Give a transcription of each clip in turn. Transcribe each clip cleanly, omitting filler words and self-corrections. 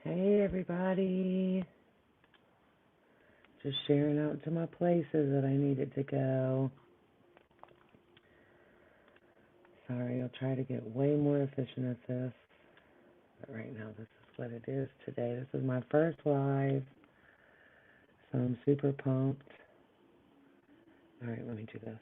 Hey everybody, just sharing out to my places that I needed to go. Sorry, I'll try to get way more efficient at this, but right now this is what it is today. This is my first live, so I'm super pumped. All right, let me do this.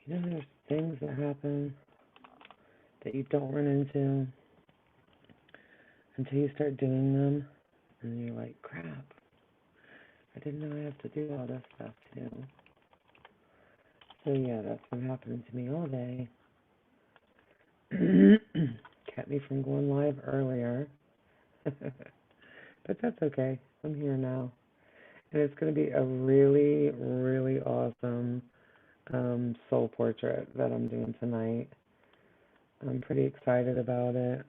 You know, there's things that happen that you don't run into until you start doing them, and you're like, crap, I didn't know I have to do all this stuff too. So yeah, that's been happening to me all day. Kept me from going live earlier. But that's okay. I'm here now. And it's going to be a really, really awesome soul portrait that I'm doing tonight. I'm pretty excited about it.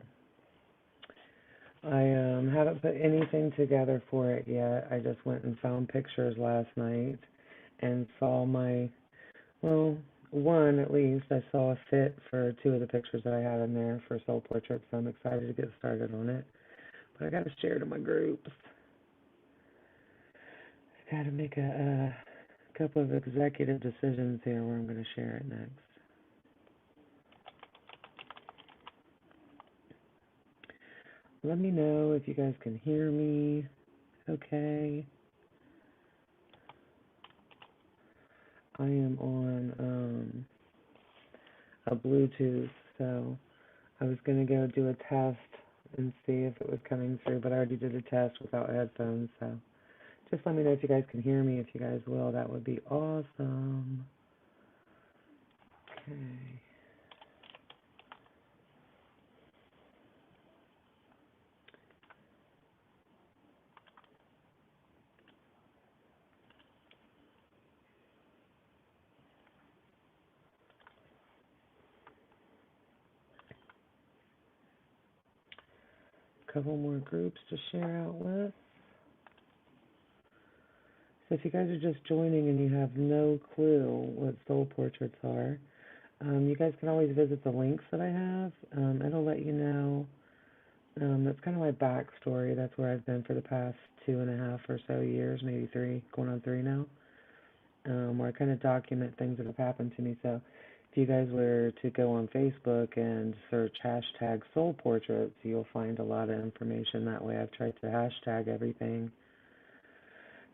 I haven't put anything together for it yet. I just went and found pictures last night and saw one at least, I saw a fit for 2 of the pictures that I had in there for soul portraits, so I'm excited to get started on it. But I got to share to my groups. I got to make a couple of executive decisions here where I'm going to share it next. Let me know if you guys can hear me okay. I am on a Bluetooth, so I was going to go do a test and see if it was coming through, but I already did a test without headphones, so just let me know if you guys can hear me. If you guys will, that would be awesome. Okay. A couple more groups to share out with. So if you guys are just joining and you have no clue what soul portraits are, you guys can always visit the links that I have. It'll let you know. That's kind of my backstory. That's where I've been for the past 2.5 or so years, maybe 3, going on 3 now, where I kind of document things that have happened to me. So if you guys were to go on Facebook and search hashtag soul portraits, you'll find a lot of information that way. I've tried to hashtag everything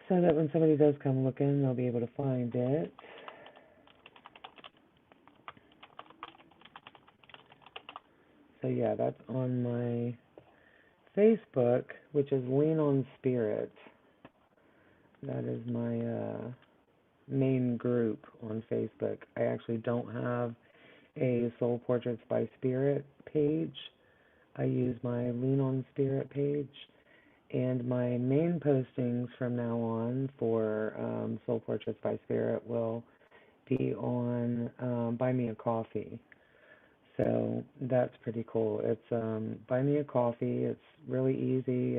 so that when somebody does come looking, they'll be able to find it. So yeah, that's on my Facebook, which is Lean on Spirit. That is my main group on Facebook. I actually don't have a Soul Portraits by Spirit page. I use my Lean on Spirit page. And my main postings from now on for Soul Portraits by Spirit will be on Buy Me a Coffee. So that's pretty cool. It's Buy Me a Coffee. It's really easy.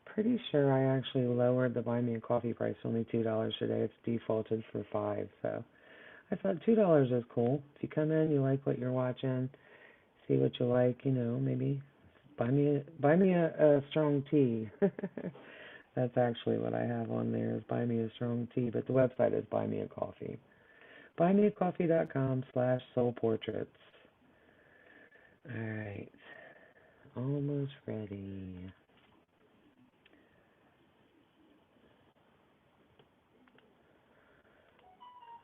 Pretty sure I actually lowered the Buy Me a Coffee price to only $2 today. It's defaulted for $5. So I thought $2 is cool. If you come in, you like what you're watching, see what you like, maybe buy me a strong tea. That's actually what I have on there is buy me a strong tea, but the website is Buy Me a Coffee. buymeacoffee.com/soulportraits. All right, almost ready.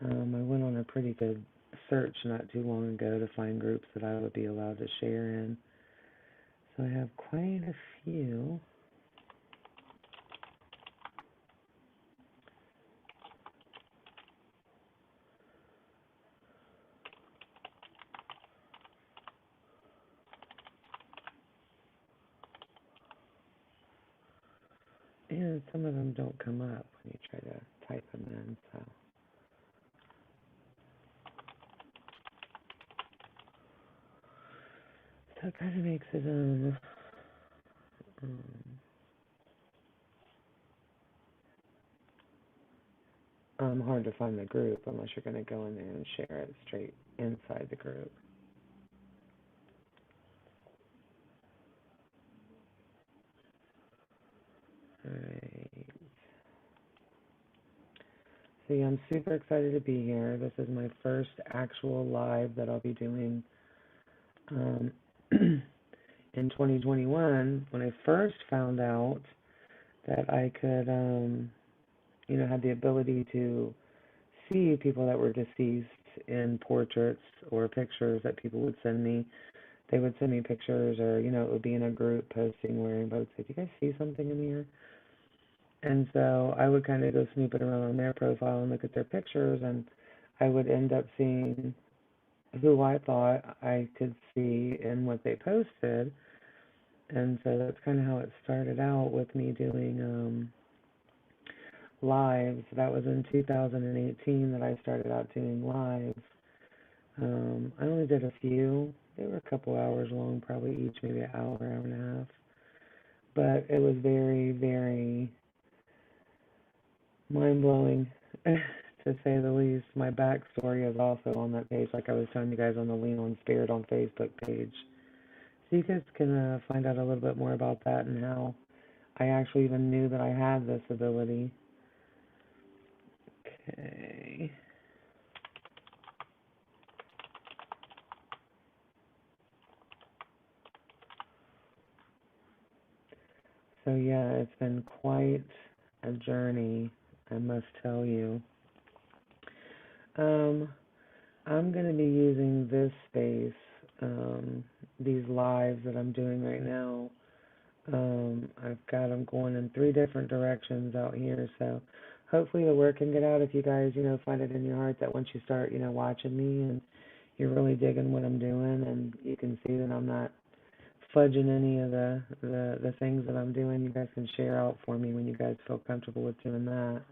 I went on a pretty good search not too long ago to find groups that I would be allowed to share in. So I have quite a few. And some of them don't come up when you try to type them in, so it kind of makes it hard to find the group unless you're going to go in there and share it straight inside the group. All right. See, I'm super excited to be here. This is my first actual live that I'll be doing in 2021. When I first found out that I could, have the ability to see people that were deceased in portraits or pictures that people would send me. They would send me pictures, or it would be in a group posting where everybody would say, "Do you guys see something in here?" And so I would kind of go snooping around on their profile and look at their pictures, and I would end up seeing who I thought I could see in what they posted. And so that's kind of how it started out with me doing lives. That was in 2018 that I started out doing lives. I only did a few. They were a couple hours long, probably each maybe an hour, hour and a half. But it was very, very mind-blowing, to say the least. My backstory is also on that page, like I was telling you guys on the Lean on Spirit on Facebook page. So you guys can find out a little bit more about that and how I actually even knew that I had this ability. Okay. So yeah, it's been quite a journey, I must tell you. I'm going to be using this space, um, these lives that I'm doing right now. I've got them going in 3 different directions out here, so hopefully the word can get out if you guys, find it in your heart that once you start, watching me and you're really digging what I'm doing and you can see that I'm not fudging any of the things that I'm doing, you guys can share out for me when you guys feel comfortable with doing that.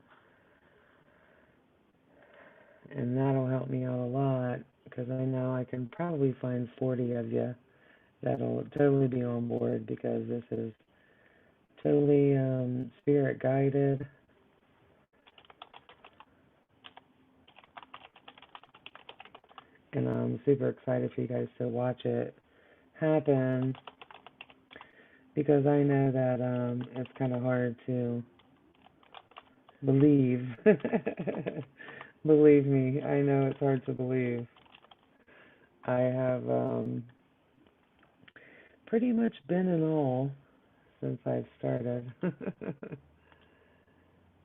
And that'll help me out a lot because I know I can probably find 40 of you that'll totally be on board because this is totally spirit guided. And I'm super excited for you guys to watch it happen because I know that it's kind of hard to believe. Believe me, I know it's hard to believe. I have pretty much been in all since I've started.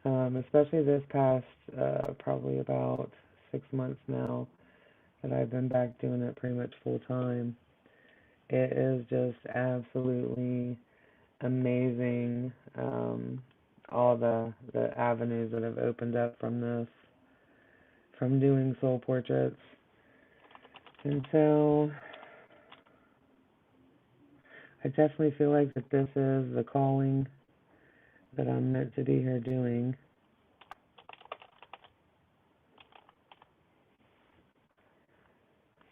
Especially this past probably about 6 months now that I've been back doing it pretty much full time. It is just absolutely amazing, all the avenues that have opened up from this, from doing soul portraits. And so I definitely feel like that this is the calling that I'm meant to be here doing.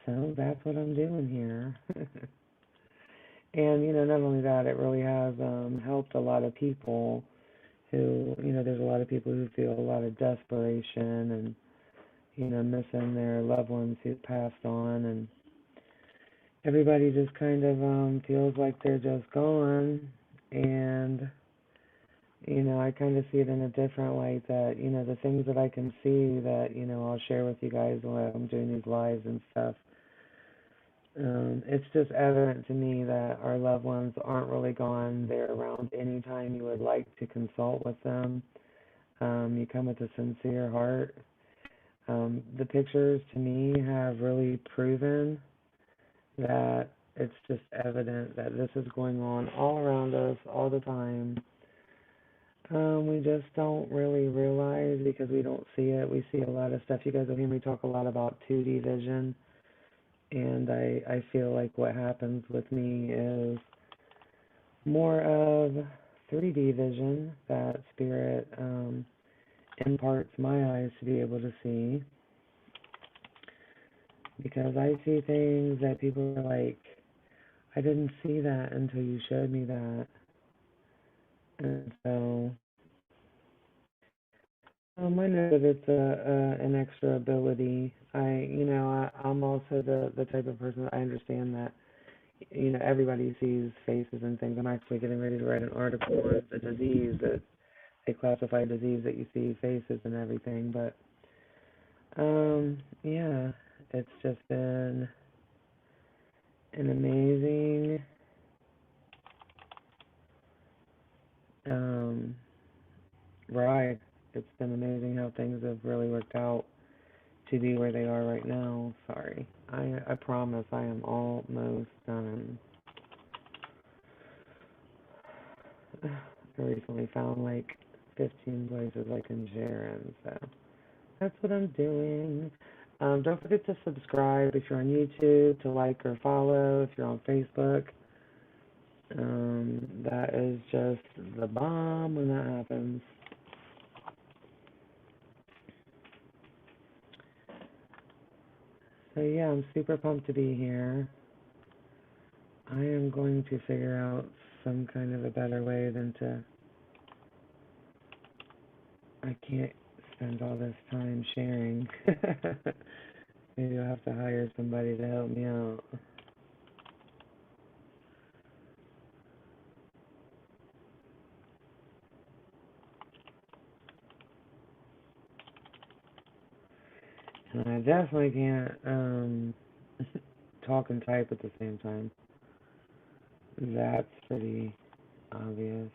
So that's what I'm doing here. And, not only that, it really has helped a lot of people who, there's a lot of people who feel a lot of desperation and, missing their loved ones who passed on. And everybody just kind of feels like they're just gone. And, I kind of see it in a different light that, the things that I can see that, I'll share with you guys while I'm doing these lives and stuff. It's just evident to me that our loved ones aren't really gone. They're around anytime you would like to consult with them. You come with a sincere heart. The pictures to me have really proven that it's just evident that this is going on all around us all the time. We just don't really realize because we don't see it. We see a lot of stuff. You guys will hear me talk a lot about 2D vision. And I feel like what happens with me is more of 3D vision that Spirit imparts my eyes to be able to see. Because I see things that people are like, I didn't see that until you showed me that. And so I know that it's an extra ability. I'm also the type of person that I understand that everybody sees faces and things. I'm actually getting ready to write an article on the disease that they classify disease that you see faces and everything. But yeah, it's just been an amazing ride. It's been amazing how things have really worked out to be where they are right now. Sorry. I promise I am almost done. I recently found like 15 places I can share in, so that's what I'm doing. Don't forget to subscribe if you're on YouTube, to like or follow if you're on Facebook. That is just the bomb when that happens. So yeah, I'm super pumped to be here. I am going to figure out some kind of a better way than to... I can't spend all this time sharing. Maybe I'll have to hire somebody to help me out. And I definitely can't talk and type at the same time. That's pretty obvious.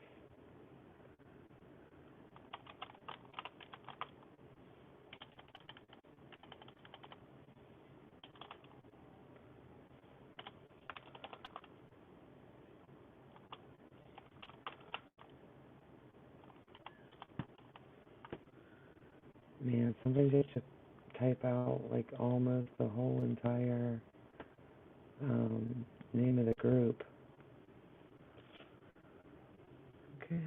Man, somebody just should type out like almost the whole entire name of the group. Okay.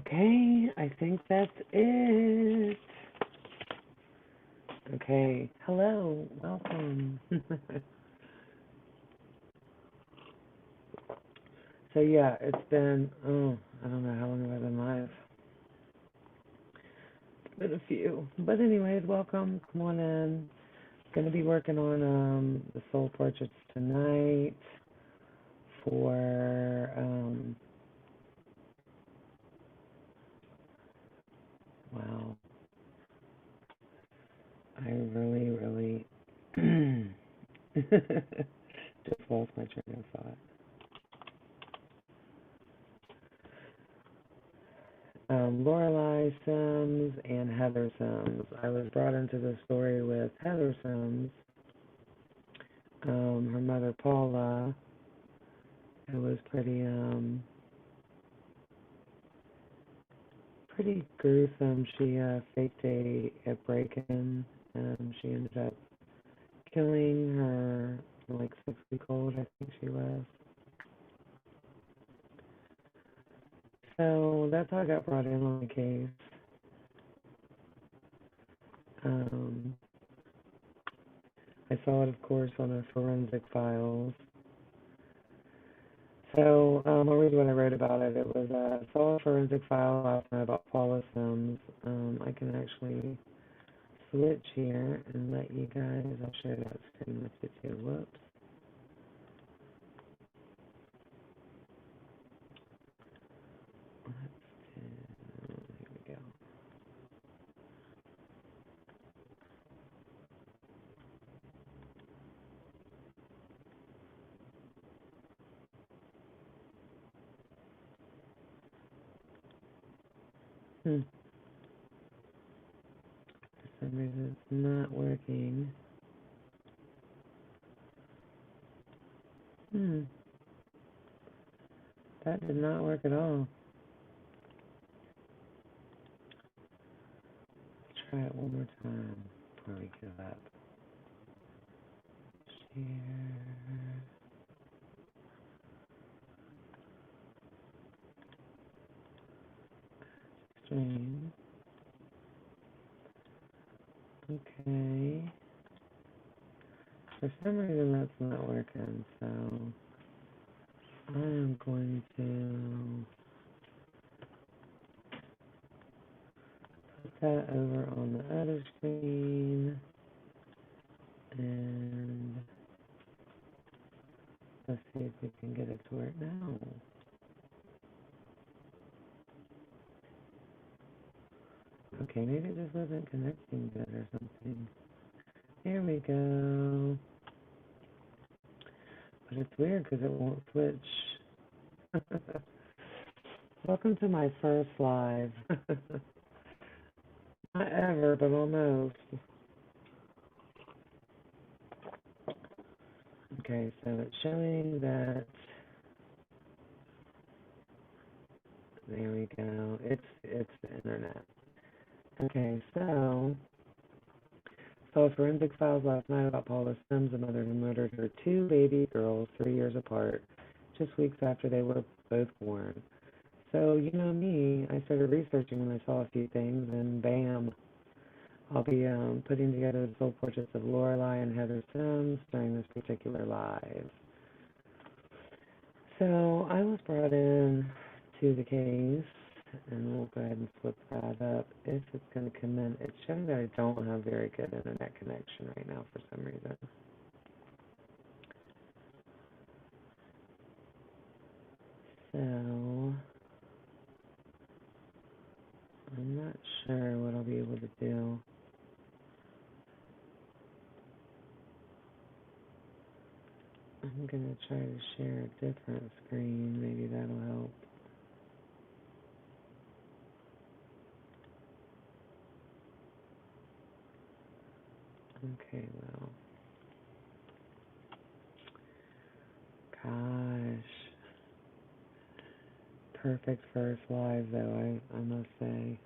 Okay, I think that's it. Okay, hello, welcome. So yeah, it's been, I don't know how long have I been live. It's been a few. But anyways, welcome, come on in. Gonna be working on the soul portraits tonight for wow. I really just lost my train of thought. Loralei Sims and Heather Sims. I was brought into the story with Heather Sims, her mother Paula. It was pretty gruesome. She faked a break-in, and she ended up killing her like 6-week-old, I think she was. So that's how I got brought in on the case. Um, I saw it, of course, on the forensic files. So I'll read what I wrote about it. It was I saw a forensic file last night about Paula Sims. I can actually switch here and let you guys. I'll share that screen with you too. Whoops. Here we go. For some reason it's not working. That did not work at all. Let's try it one more time before we give up. Share. Stream. Okay. For some reason that's not working, so I am going to put that over on the other screen, and let's see if we can get it to work now. Okay, maybe it just wasn't connecting good or something. There we go. But it's weird because it won't switch. Welcome to my first live. Not ever, but almost. Okay, so it's showing that. There we go. It's the internet. Okay, so saw forensic files last night about Paula Sims, a mother who murdered her 2 baby girls 3 years apart, just weeks after they were both born. So you know me, I started researching and I saw a few things, and bam, I'll be putting together the soul portraits of Loralei and Heather Sims during this particular live. So I was brought in to the case and we'll go ahead and flip that up if it's going to come in. It's showing that I don't have very good internet connection right now for some reason. So, I'm not sure what I'll be able to do. I'm going to try to share a different screen. Maybe that'll help. Okay, well. Gosh. Perfect first live, though, I must say.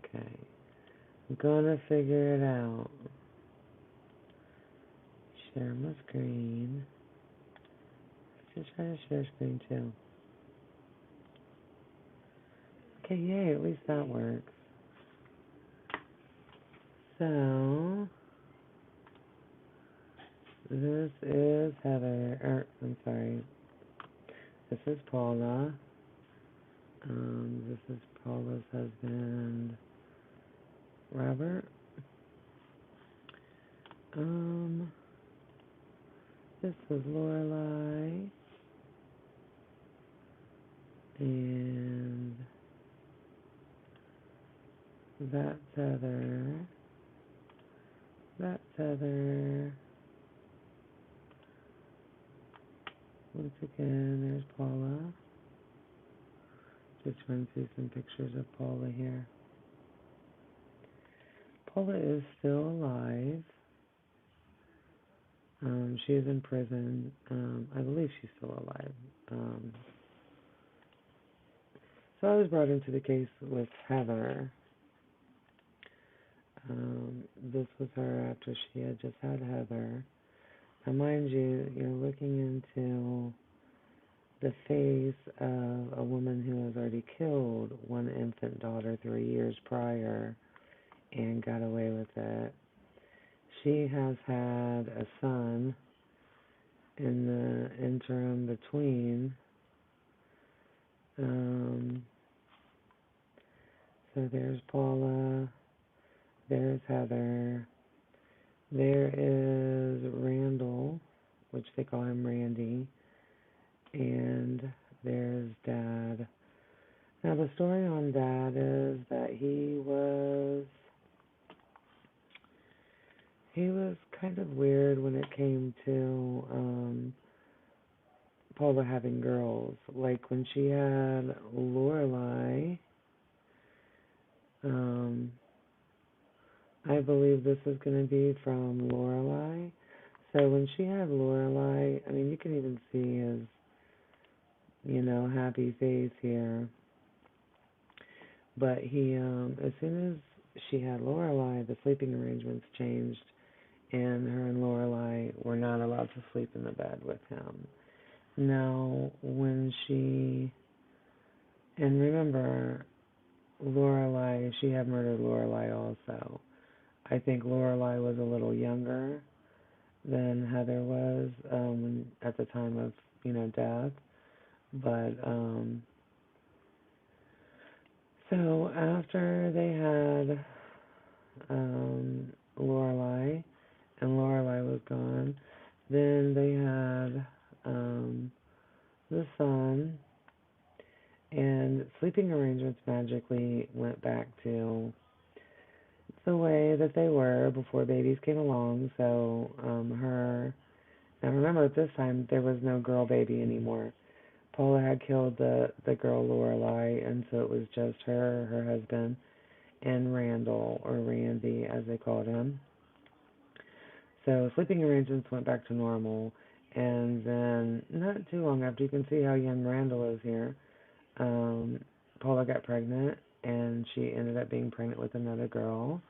Okay. I'm gonna figure it out. Share my screen. Just try to share screen, too. Okay, yay, at least that works. So, this is Heather, I'm sorry. This is Paula. This is Paula's husband, Robert. This is Loralei. And that's Heather. That's Heather. Once again, there's Paula. Just run through some pictures of Paula here. Paula is still alive. She is in prison. I believe she's still alive. So I was brought into the case with Heather. This was her after she had just had Heather. Now, mind you, you're looking into the face of a woman who has already killed one infant daughter 3 years prior and got away with it. She has had a son in the interim between. So there's Paula, there's Heather, there is Randall, which they call him Randy, and there's Dad. Now the story on Dad is that he was kind of weird when it came to Paula having girls. Like when she had Loralei, I believe this is going to be from Loralei. So when she had Loralei, I mean, you can even see his, happy face here. But he, as soon as she had Loralei, the sleeping arrangements changed, and her and Loralei were not allowed to sleep in the bed with him. Now, and remember, Loralei, she had murdered Loralei also. I think Loralei was a little younger than Heather was at the time of, death. But, so after they had Loralei, and Loralei was gone, then they had the son, and sleeping arrangements magically went back to the way that they were before babies came along. So now remember at this time there was no girl baby anymore. Paula had killed the girl Loralei, and so it was just her husband, and Randall, or Randy as they called him. So sleeping arrangements went back to normal, and then not too long after, you can see how young Randall is here, Paula got pregnant, and she ended up being pregnant with another girl.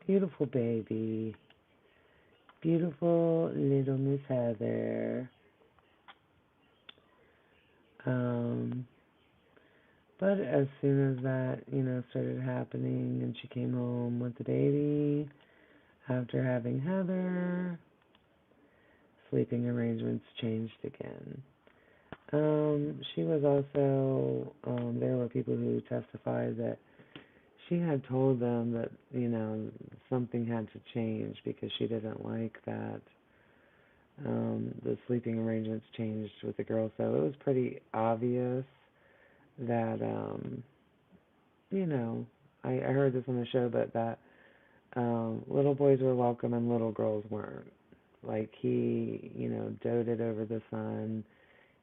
Beautiful baby. Beautiful little Miss Heather. But as soon as that, started happening, and she came home with the baby, after having Heather, sleeping arrangements changed again. She was also, there were people who testified that she had told them that, something had to change because she didn't like that the sleeping arrangements changed with the girls. So it was pretty obvious that, you know, I heard this on the show, but that little boys were welcome and little girls weren't. Like he, doted over the son.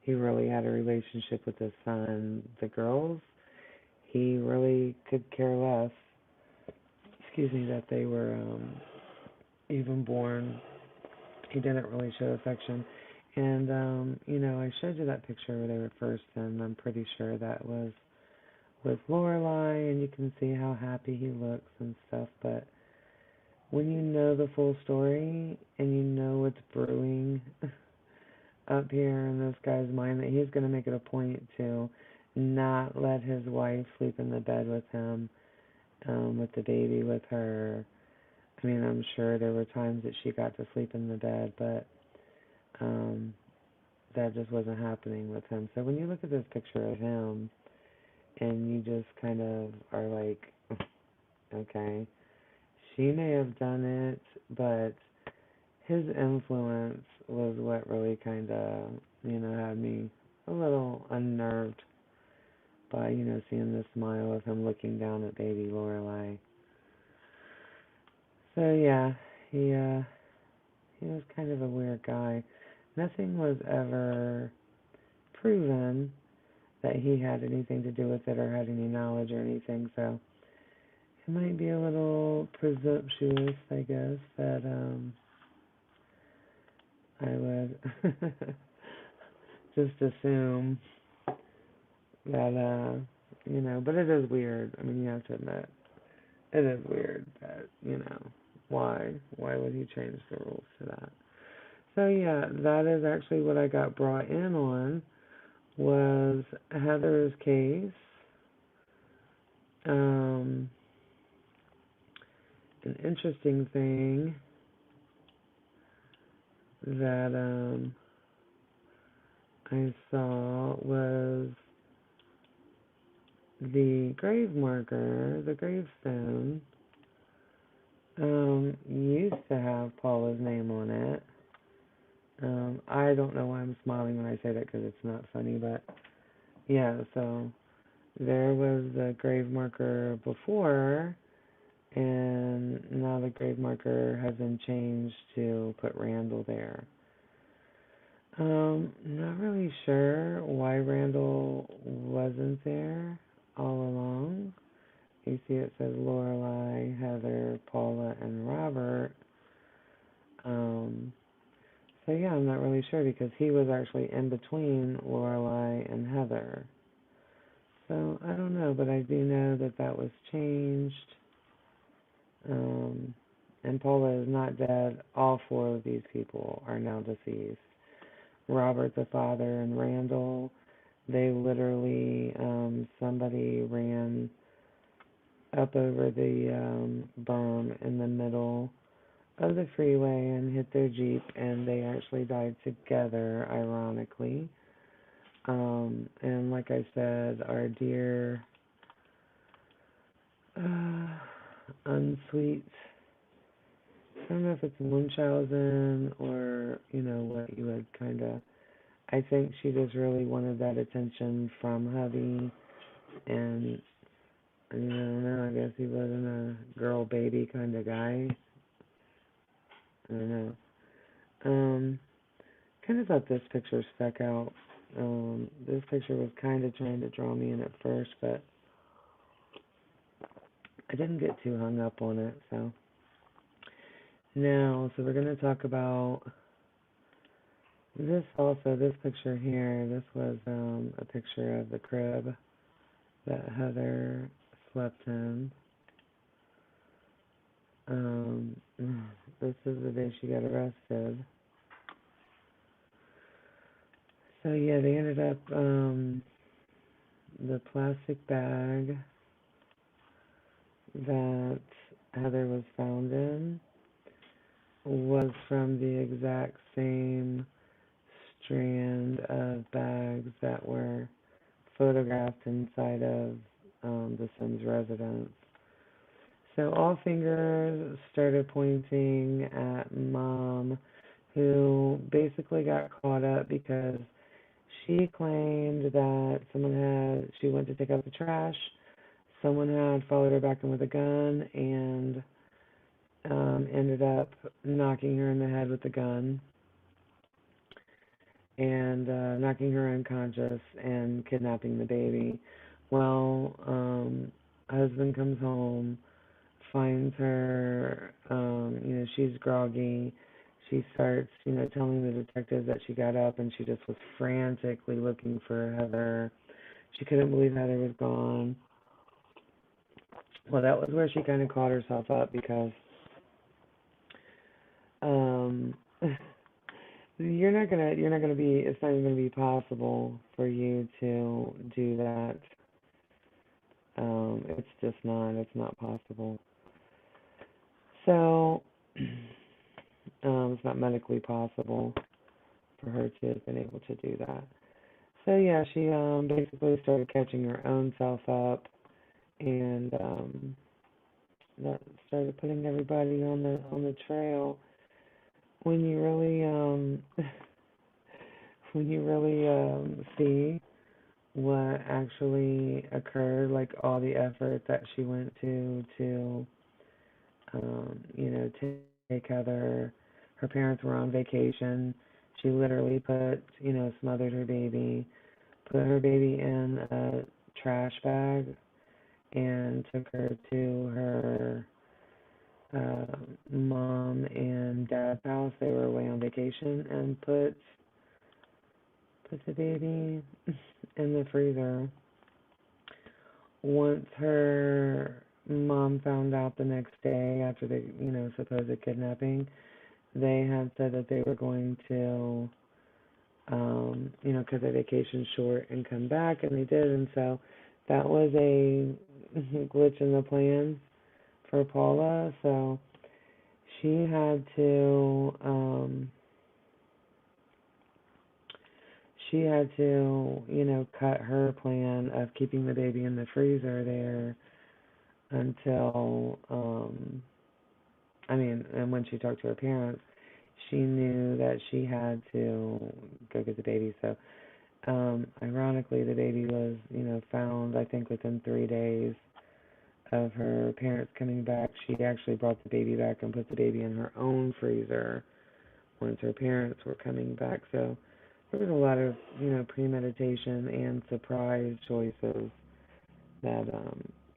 He really had a relationship with the son. The girls, he really could care less. Excuse me, that they were even born. He didn't really show affection. And I showed you that picture where they were first, and I'm pretty sure that was with Lorelei, and you can see how happy he looks and stuff. But when you know the full story and you know what's brewing up here in this guy's mind, that he's going to make it a point to not let his wife sleep in the bed with him, with the baby with her. I mean, I'm sure there were times that she got to sleep in the bed, but that just wasn't happening with him. So when you look at this picture of him, and you just kind of are like, okay, she may have done it, but his influence was what really kind of, had me a little unnerved by, seeing the smile of him looking down at baby Lorelei. So yeah, he was kind of a weird guy. Nothing was ever proven that he had anything to do with it or had any knowledge or anything, so it might be a little presumptuous, I guess, that I would just assume that, but it is weird. I mean, you have to admit, it is weird that, why would he change the rules to that? So yeah, that is actually what I got brought in on, was Heather's case. An interesting thing that I saw was the grave marker, the gravestone, used to have Paula's name on it. I don't know why I'm smiling when I say that, because it's not funny, but yeah, so there was a grave marker before, and now the grave marker has been changed to put Randall there. Not really sure why Randall wasn't there all along. You see it says Lorelei, Heather, Paula, and Robert. So yeah, I'm not really sure, because he was actually in between Lorelei and Heather. So I don't know, but I do know that that was changed. And Paula is not dead. All four of these people are now deceased. Robert, the father, and Randall, they literally, somebody ran up over the berm in the middle of the freeway and hit their Jeep, and they actually died together, ironically. And like I said, our dear unsweet, I don't know if it's Munchausen or, what you would kind of, I think she just really wanted that attention from hubby, and, I don't know, I guess he wasn't a girl baby kind of guy. I don't know. Kind of thought this picture stuck out. This picture was kind of trying to draw me in at first, but I didn't get too hung up on it, so. Now, so we're going to talk about this also, this picture here. This was a picture of the crib that Heather slept in. This is the day she got arrested. So yeah, they ended up, the plastic bag that Heather was found in was from the exact same strand of bags that were photographed inside of the Sims residence. So all fingers started pointing at Mom, who basically got caught up because she claimed that she went to take out the trash, someone had followed her back in with a gun and ended up knocking her in the head with the gun and knocking her unconscious and kidnapping the baby. Well, husband comes home, finds her, she's groggy. She starts, telling the detective that she got up and she just was frantically looking for Heather. She couldn't believe Heather was gone. Well, that was where she kind of caught herself up because it's not even gonna be possible for you to do that. It's not possible. So, it's not medically possible for her to have been able to do that. So yeah, she basically started catching her own self up and that started putting everybody on the trail. When you really see what actually occurred, like all the effort that she went to take Heather. Her parents were on vacation. She literally smothered her baby, put her baby in a trash bag, and took her to her mom and dad's house. They were away on vacation, and put the baby in the freezer. Once her mom found out the next day after the supposed kidnapping, they had said that they were going to cut their vacation short and come back, and they did, and so that was a glitch in the plan for Paula. So she had to cut her plan of keeping the baby in the freezer there until and when she talked to her parents, she knew that she had to go get the baby. So ironically, the baby was found, I think, within 3 days of her parents coming back. She actually brought the baby back and put the baby in her own freezer once her parents were coming back. So there was a lot of premeditation and surprise choices that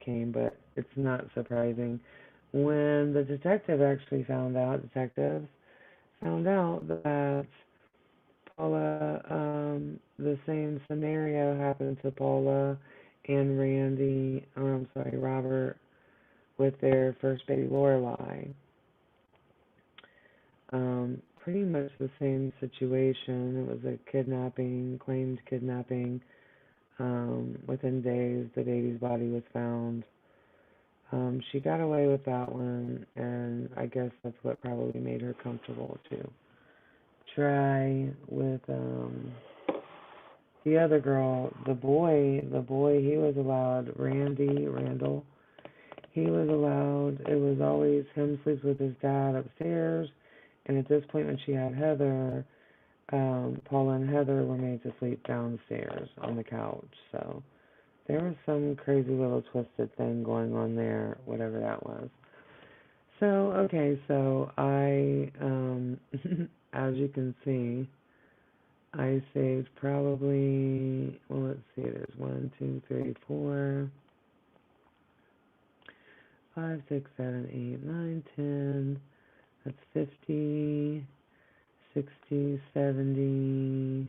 came, but it's not surprising. When the detectives found out that Paula, the same scenario happened to Paula and Robert, with their first baby, Loralei. Pretty much the same situation. It was a claimed kidnapping. Within days, the baby's body was found. She got away with that one, and I guess that's what probably made her comfortable to try with the other girl. The boy, he was allowed. Randall, he was allowed. It was always him sleeps with his dad upstairs, and at this point when she had Heather, Paula and Heather were made to sleep downstairs on the couch. So there was some crazy little twisted thing going on there, whatever that was. So, okay, so I, as you can see, I saved probably, well, let's see, there's 1, 2, 3, 4, 5, 6, 7, 8, 9, 10, that's 50, 60, 70,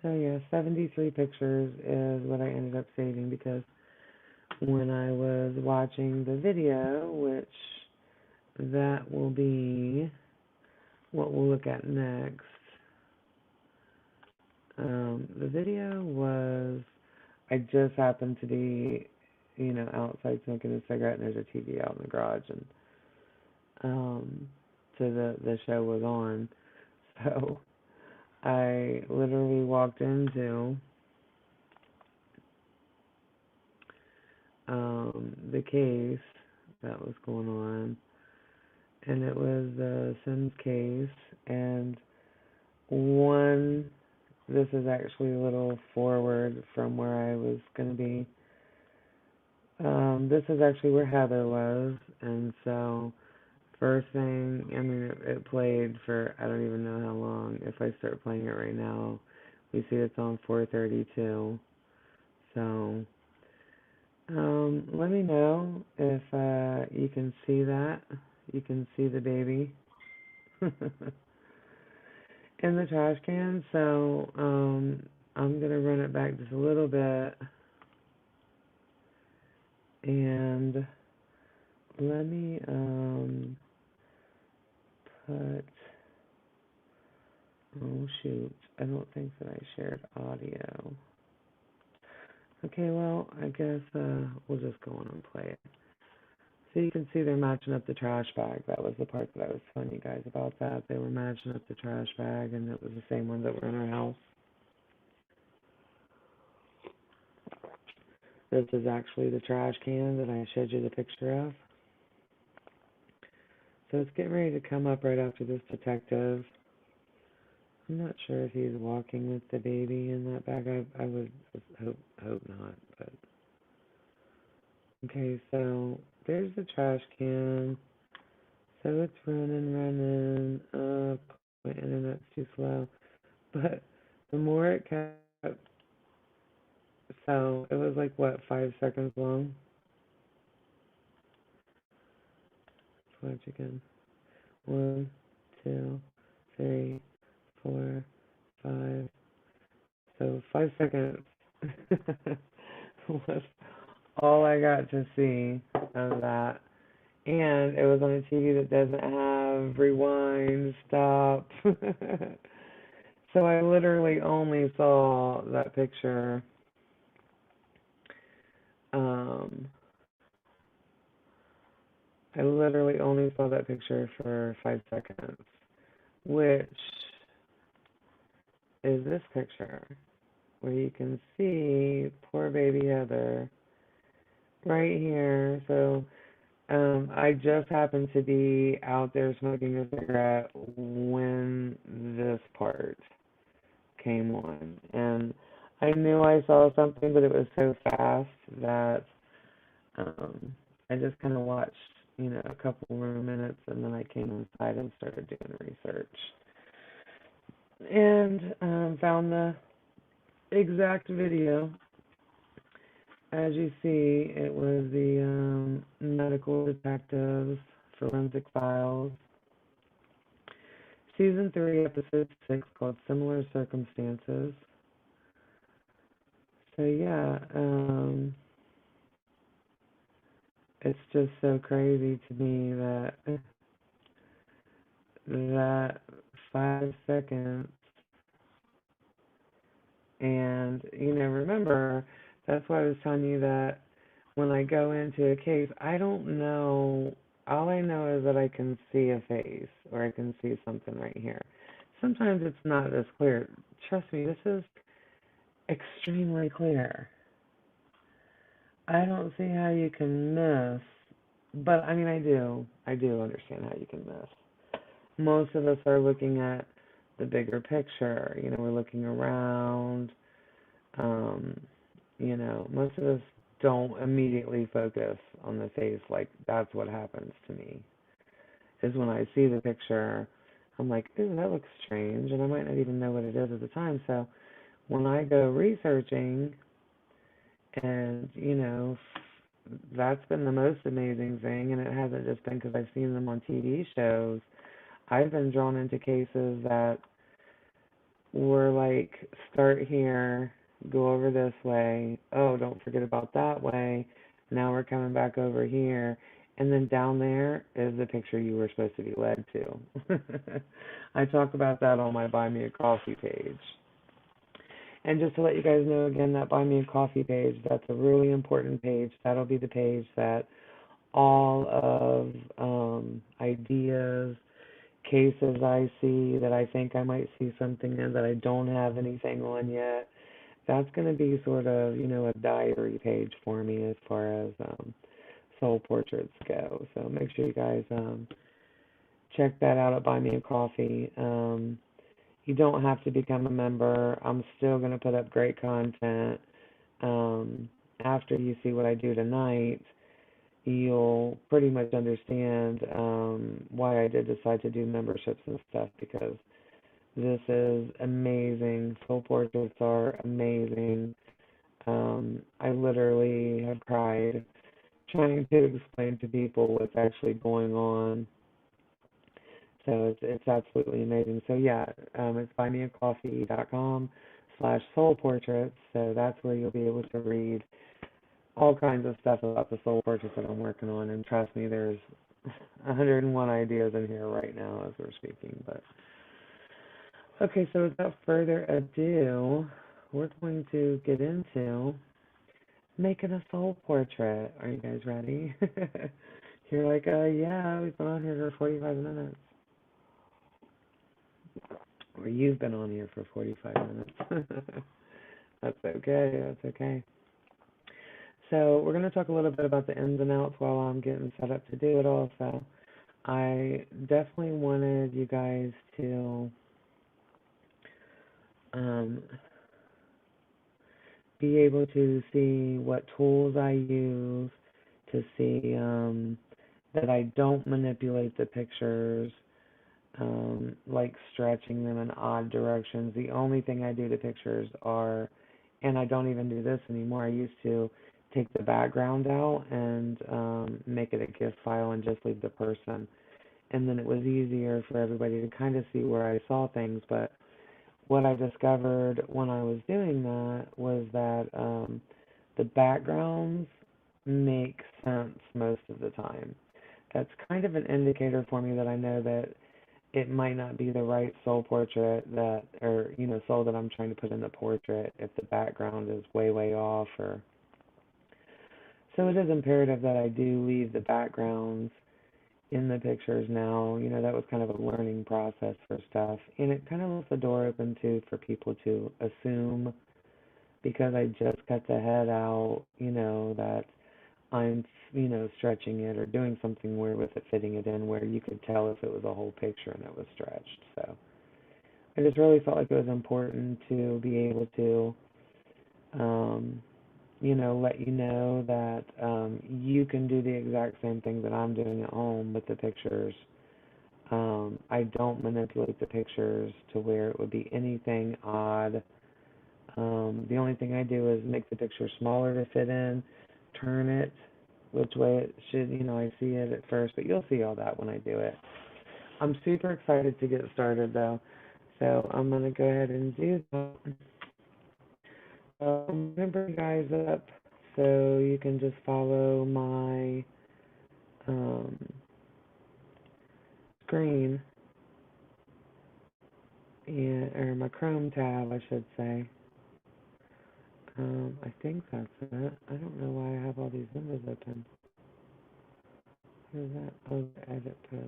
so yeah, 73 pictures is what I ended up saving, because when I was watching the video, which that will be what we'll look at next, the video was, I just happened to be, outside smoking a cigarette, and there's a TV out in the garage, and so the show was on. So I literally walked into the case that was going on, and it was the Sims case, and this is actually a little forward from where I was going to be. This is actually where Heather was, and so first thing, I mean, it played for I don't even know how long. If I start playing it right now, we see it's on 4:32. So, let me know if you can see that. You can see the baby in the trash can. So, I'm gonna run it back just a little bit, and let me put. Oh shoot! I don't think that I shared audio. Okay, well, I guess we'll just go on and play it. So you can see they're matching up the trash bag. That was the part that I was telling you guys about that. They were matching up the trash bag, and it was the same ones that were in our house. This is actually the trash can that I showed you the picture of. So it's getting ready to come up right after this detective. I'm not sure if he's walking with the baby in that bag. I would hope not, but okay, so there's the trash can. So it's running. My internet's too slow. But the more it kept, so it was like, what, 5 seconds long? Let's watch again. 1, 2, 3, 4, 5. So 5 seconds was all I got to see of that. And it was on a TV that doesn't have rewind, stop. So I literally only saw that picture. I literally only saw that picture for 5 seconds, which is this picture, where you can see poor baby Heather right here. So I just happened to be out there smoking a cigarette when this part came on. And I knew I saw something, but it was so fast that I just kind of watched, a couple more minutes, and then I came inside and started doing research. And found the exact video. As you see, it was the Medical Detectives Forensic Files, Season 3, Episode 6, called Similar Circumstances. So, yeah, it's just so crazy to me that 5 seconds, and, remember, that's why I was telling you that when I go into a case, I don't know. All I know is that I can see a face, or I can see something right here. Sometimes it's not as clear. Trust me, this is extremely clear. I don't see how you can miss, but I mean, I do. I do understand how you can miss. Most of us are looking at the bigger picture. We're looking around. Most of us don't immediately focus on the face. Like, that's what happens to me, is when I see the picture, I'm like, ooh, that looks strange, and I might not even know what it is at the time. So when I go researching, and, that's been the most amazing thing, and it hasn't just been because I've seen them on TV shows. I've been drawn into cases that were like, start here, go over this way, oh, don't forget about that way, now we're coming back over here, and then down there is the picture you were supposed to be led to. I talk about that on my Buy Me a Coffee page. And just to let you guys know again, that Buy Me a Coffee page, that's a really important page. That'll be the page that all of ideas cases I see that I think I might see something in that I don't have anything on yet. That's going to be sort of, a diary page for me as far as soul portraits go. So make sure you guys check that out at Buy Me a Coffee. You don't have to become a member. I'm still going to put up great content. After you see what I do tonight, you'll pretty much understand why I did decide to do memberships and stuff, because this is amazing. Soul portraits are amazing. I literally have cried trying to explain to people what's actually going on. So it's absolutely amazing. So yeah, it's buymeacoffee.com/soulportraits. So that's where you'll be able to read all kinds of stuff about the soul portraits that I'm working on. And trust me, there's 101 ideas in here right now as we're speaking. But okay, so without further ado, we're going to get into making a soul portrait. Are you guys ready? You're like, yeah, we've been on here for 45 minutes. Or you've been on here for 45 minutes. That's okay, that's okay. So we're going to talk a little bit about the ins and outs while I'm getting set up to do it all. So I definitely wanted you guys to be able to see what tools I use, to see that I don't manipulate the pictures, like stretching them in odd directions. The only thing I do to pictures are, and I don't even do this anymore, I used to take the background out and make it a GIF file and just leave the person. And then it was easier for everybody to kind of see where I saw things. But what I discovered when I was doing that was that the backgrounds make sense most of the time. That's kind of an indicator for me that I know that it might not be the right soul portrait that, or, soul that I'm trying to put in the portrait if the background is way, way off. Or so it is imperative that I do leave the backgrounds in the pictures now. That was kind of a learning process for stuff. And it kind of left the door open, too, for people to assume, because I just cut the head out, that I'm, stretching it or doing something weird with it, fitting it in where you could tell if it was a whole picture and it was stretched. So I just really felt like it was important to be able to, let you know that you can do the exact same thing that I'm doing at home with the pictures. I don't manipulate the pictures to where it would be anything odd. The only thing I do is make the picture smaller to fit in, turn it which way it should, I see it at first, but you'll see all that when I do it. I'm super excited to get started, though, so I'm going to go ahead and do that. I'm going to bring you guys up so you can just follow my screen, or my Chrome tab, I should say. I think that's it. I don't know why I have all these windows open. What is that? Oh, the edit post.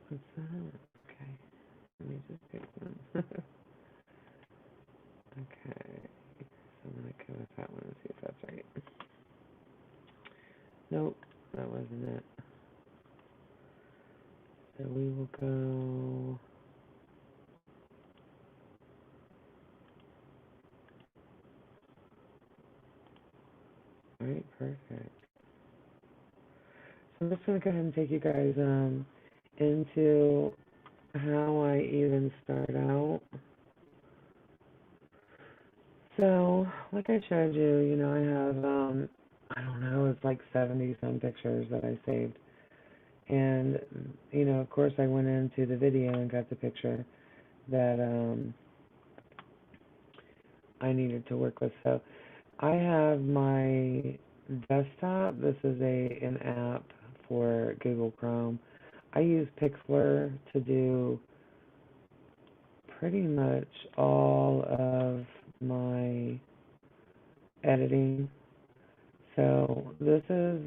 What's that? Okay. Let me just pick one. Okay. So I'm going to go with that one and see if that's right. Nope, that wasn't it. So we will go... Alright, perfect. So I'm just going to go ahead and take you guys into how I even start out. So, like I showed you, I have, I don't know, it's like 70-some pictures that I saved. And, of course I went into the video and got the picture that I needed to work with. So, I have my desktop. This is an app for Google Chrome. I use Pixlr to do pretty much all of my editing. So this is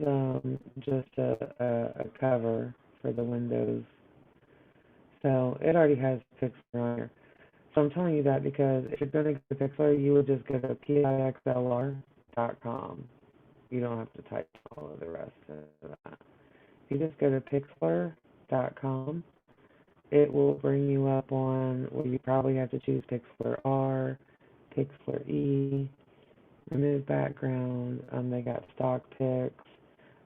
just a cover for the Windows. So it already has Pixlr on here. So I'm telling you that because if you're going to go to Pixlr, you would just go to pixlr.com. You don't have to type all of the rest of that. You just go to pixlr.com. It will bring you up on where you probably have to choose Pixlr R, Pixlr E, remove background. They got stock pics.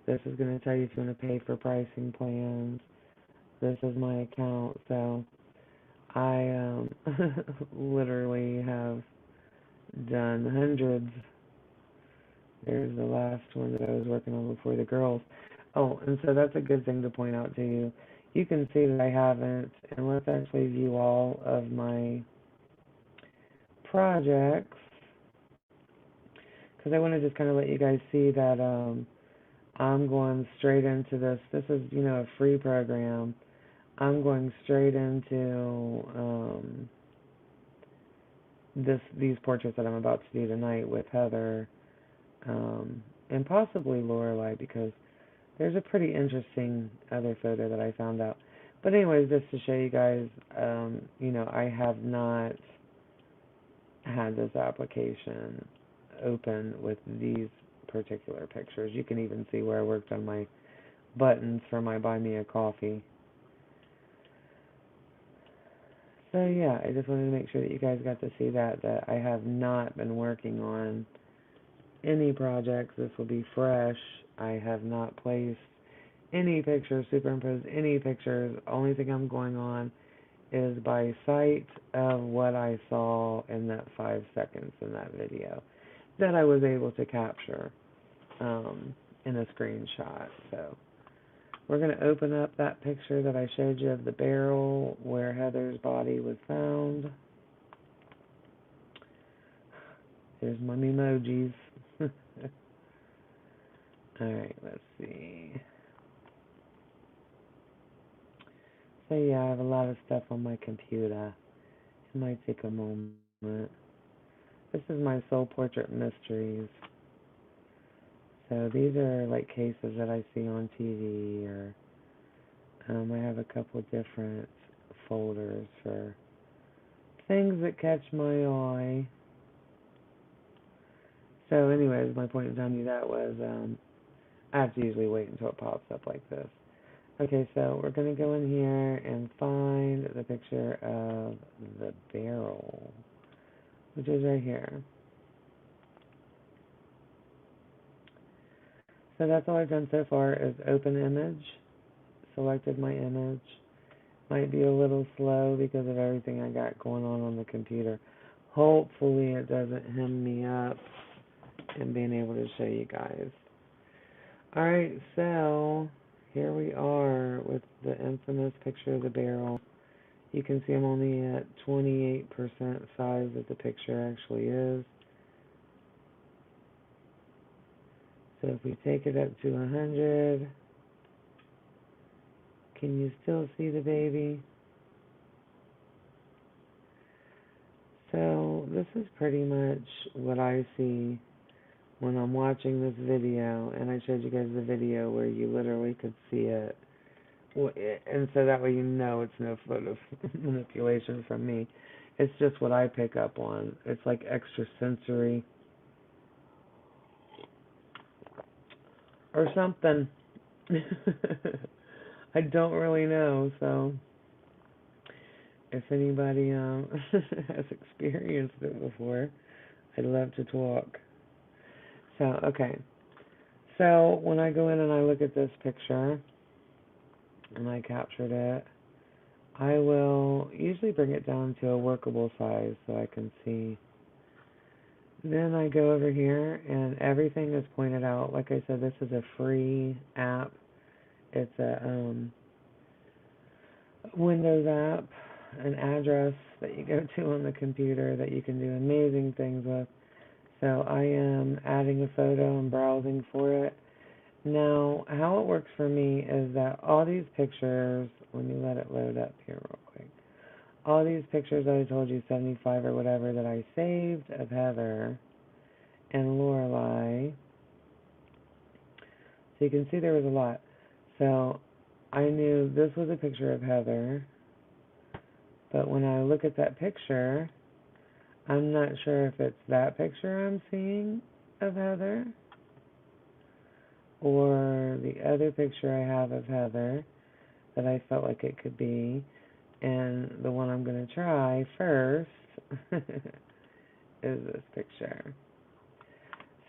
This is going to tell you if you want to pay for pricing plans. This is my account, so I literally have done hundreds. There's the last one that I was working on before the girls. Oh, and so that's a good thing to point out to you. You can see that I haven't, and let's actually view all of my projects, because I want to just kind of let you guys see that I'm going straight into this. This is, a free program. I'm going straight into these portraits that I'm about to do tonight with Heather and possibly Loralei, because there's a pretty interesting other photo that I found out. But anyways, just to show you guys, I have not had this application open with these particular pictures. You can even see where I worked on my buttons for my Buy Me a Coffee. So yeah, I just wanted to make sure that you guys got to see that I have not been working on any projects. This will be fresh. I have not placed any pictures, superimposed any pictures. Only thing I'm going on is by sight of what I saw in that 5 seconds in that video that I was able to capture in a screenshot. So we're going to open up that picture that I showed you of the barrel where Heather's body was found. There's my emojis. Alright, let's see. So yeah, I have a lot of stuff on my computer. It might take a moment. This is my Soul Portrait Mysteries. So these are like cases that I see on TV, or I have a couple different folders for things that catch my eye. So anyways, my point in telling you that was I have to usually wait until it pops up like this. Okay, so we're going to go in here and find the picture of the barrel, which is right here. So that's all I've done so far is open image, selected my image. Might be a little slow because of everything I got going on the computer. Hopefully it doesn't hem me up in being able to show you guys. Alright, so here we are with the infamous picture of the barrel. You can see I'm only at 28% size that the picture actually is. So if we take it up to 100, can you still see the baby? So this is pretty much what I see when I'm watching this video, and I showed you guys the video where you literally could see it. And so that way you know it's no photo manipulation from me. It's just what I pick up on. It's like extra sensory or something. I don't really know, so if anybody has experienced it before, I'd love to talk. So, okay. So, when I go in and I look at this picture, and I captured it, I will usually bring it down to a workable size so I can see. Then I go over here, and everything is pointed out. Like I said, this is a free app. It's a Windows app, an address that you go to on the computer that you can do amazing things with. So I am adding a photo and browsing for it. Now, how it works for me is that all these pictures, let me let it load up here real quick. All these pictures that I told you, 75 or whatever, that I saved of Heather and Loralei. So you can see there was a lot. So I knew this was a picture of Heather, but when I look at that picture, I'm not sure if it's that picture I'm seeing of Heather or the other picture I have of Heather that I felt like it could be. And the one I'm going to try first is this picture.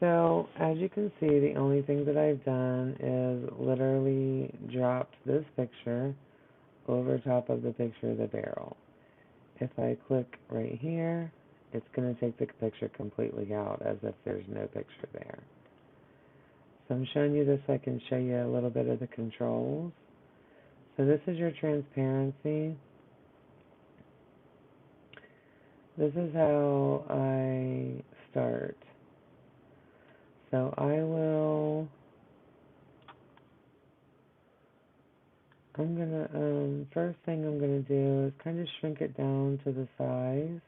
So, as you can see, the only thing that I've done is literally dropped this picture over top of the picture of the barrel. If I click right here, it's going to take the picture completely out as if there's no picture there. So I'm showing you this so I can show you a little bit of the controls. So this is your transparency. This is how I start. So first thing I'm gonna do is kind of shrink it down to the size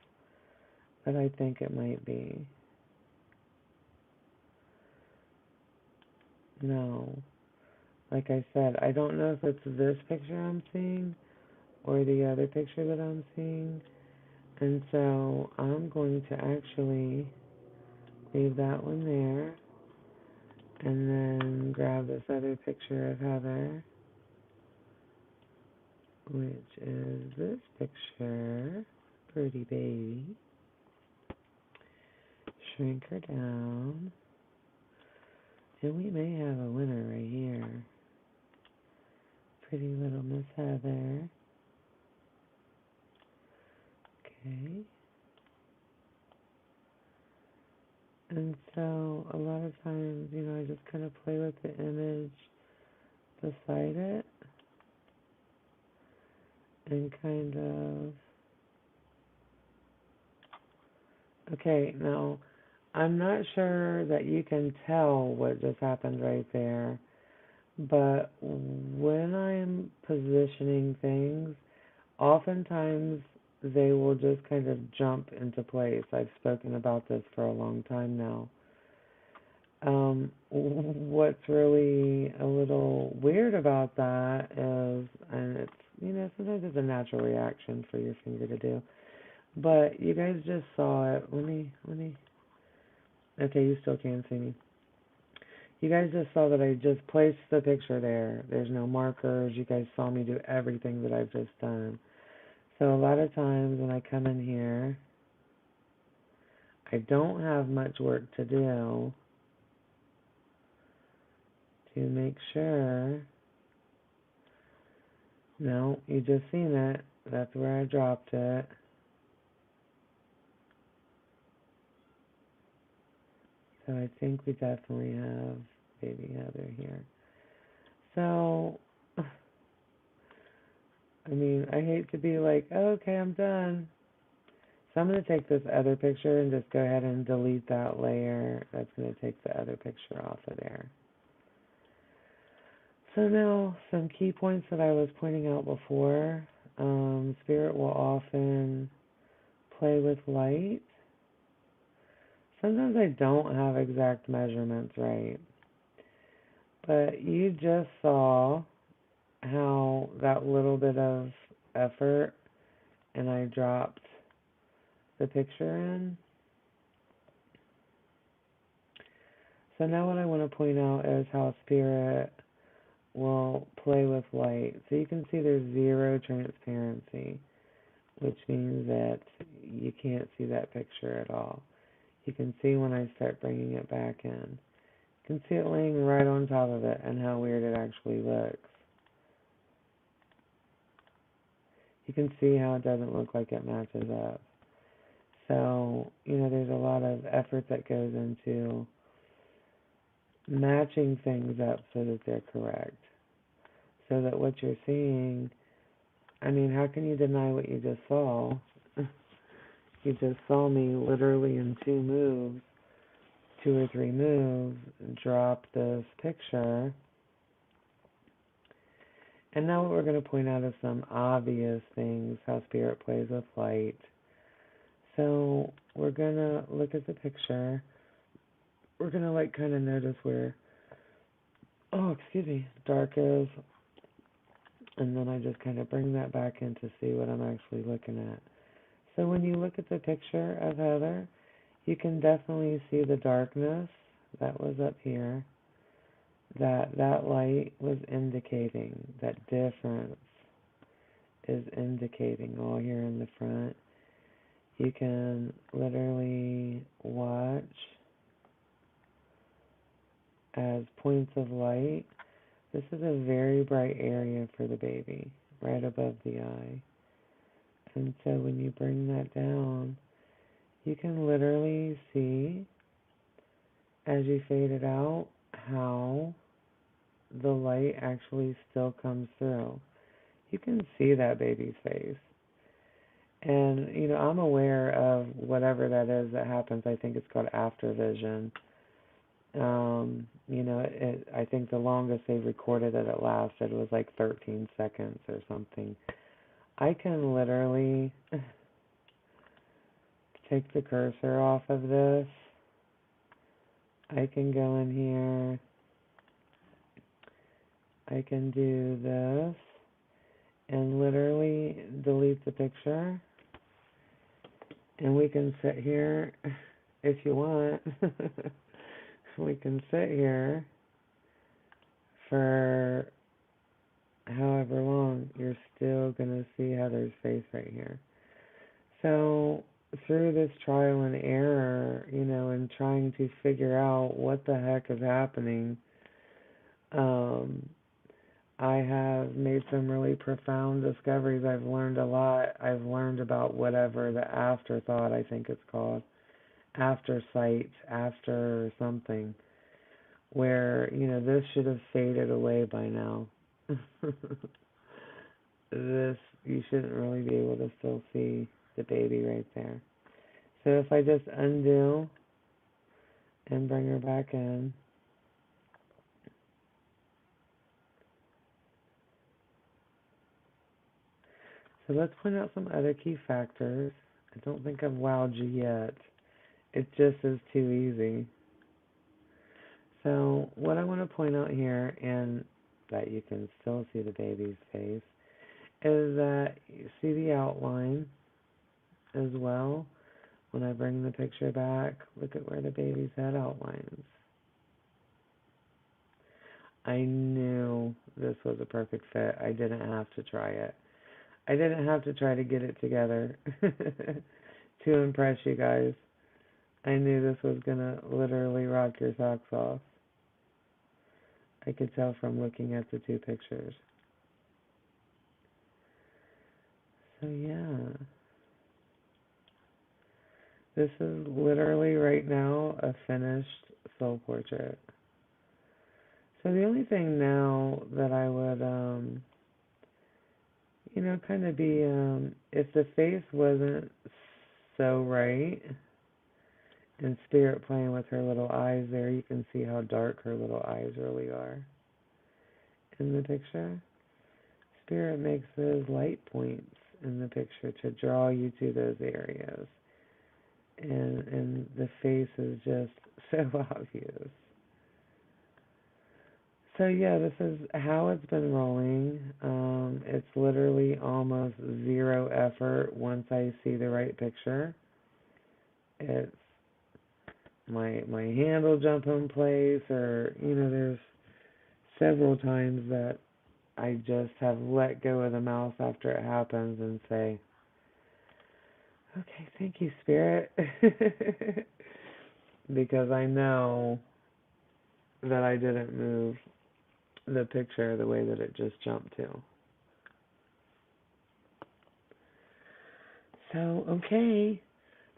that I think it might be. No, like I said, I don't know if it's this picture I'm seeing or the other picture that I'm seeing. And so I'm going to actually leave that one there and then grab this other picture of Heather, which is this picture, pretty baby. Shrink her down. And we may have a winner right here. Pretty little Miss Heather. Okay. And so a lot of times, I just kind of play with the image beside it and kind of... Okay, now, I'm not sure that you can tell what just happened right there, but when I'm positioning things, oftentimes they will just kind of jump into place. I've spoken about this for a long time now. What's really a little weird about that is, and it's, sometimes it's a natural reaction for your finger to do, but you guys just saw it. Let me, okay, you still can't see me. You guys just saw that I just placed the picture there. There's no markers. You guys saw me do everything that I've just done. So a lot of times when I come in here, I don't have much work to do to make sure. No, you just seen it. That's where I dropped it. So I think we definitely have baby Heather here. So, I mean, I hate to be like, oh, okay, I'm done. So I'm going to take this other picture and just go ahead and delete that layer. That's going to take the other picture off of there. So now, some key points that I was pointing out before. Spirit will often play with light. Sometimes I don't have exact measurements right. But you just saw how that little bit of effort and I dropped the picture in. So now what I want to point out is how Spirit will play with light. So you can see there's zero transparency, which means that you can't see that picture at all. You can see when I start bringing it back in. You can see it laying right on top of it and how weird it actually looks. You can see how it doesn't look like it matches up. So, there's a lot of effort that goes into matching things up so that they're correct. So that what you're seeing, I mean, how can you deny what you just saw? You just saw me literally in 2 or 3 moves, drop this picture. And now what we're going to point out is some obvious things, how Spirit plays with light. So we're going to look at the picture. We're going to kind of notice where, dark is. And then I just kind of bring that back in to see what I'm actually looking at. So when you look at the picture of Heather, you can definitely see the darkness that was up here, that light was indicating, that difference is indicating all here in the front. You can literally watch as points of light. This is a very bright area for the baby, right above the eye. And so when you bring that down, you can literally see, as you fade it out, how the light actually still comes through. You can see that baby's face. And, I'm aware of whatever that is that happens. I think it's called after vision. I think the longest they recorded that it lasted was like 13 seconds or something. I can literally take the cursor off of this. I can go in here. I can do this and literally delete the picture. And we can sit here if you want. We can sit here for however long. You're still going to see Heather's face right here. So through this trial and error, and trying to figure out what the heck is happening, I have made some really profound discoveries. I've learned a lot. I've learned about whatever the afterthought, I think it's called, after sight, after something, where, this should have faded away by now. You shouldn't really be able to still see the baby right there. So if I just undo and bring her back in, so let's point out some other key factors. I don't think I've wowed you yet. It just is too easy. So what I want to point out here, and that you can still see the baby's face, is that you see the outline as well. When I bring the picture back, look at where the baby's head outlines. I knew this was a perfect fit. I didn't have to try it. I didn't have to try to get it together to impress you guys. I knew this was going to literally rock your socks off. I could tell from looking at the two pictures. So yeah. This is literally right now a finished soul portrait. So the only thing now that I would, kind of be, if the face wasn't so right, and Spirit playing with her little eyes there, you can see how dark her little eyes really are in the picture. Spirit makes those light points in the picture to draw you to those areas. And the face is just so obvious. So yeah, this is how it's been rolling. It's literally almost zero effort once I see the right picture. It's my hand will jump in place, or there's several times that I just have let go of the mouse after it happens and say, okay, thank you, Spirit. Because I know that I didn't move the picture the way that it just jumped to. So, okay.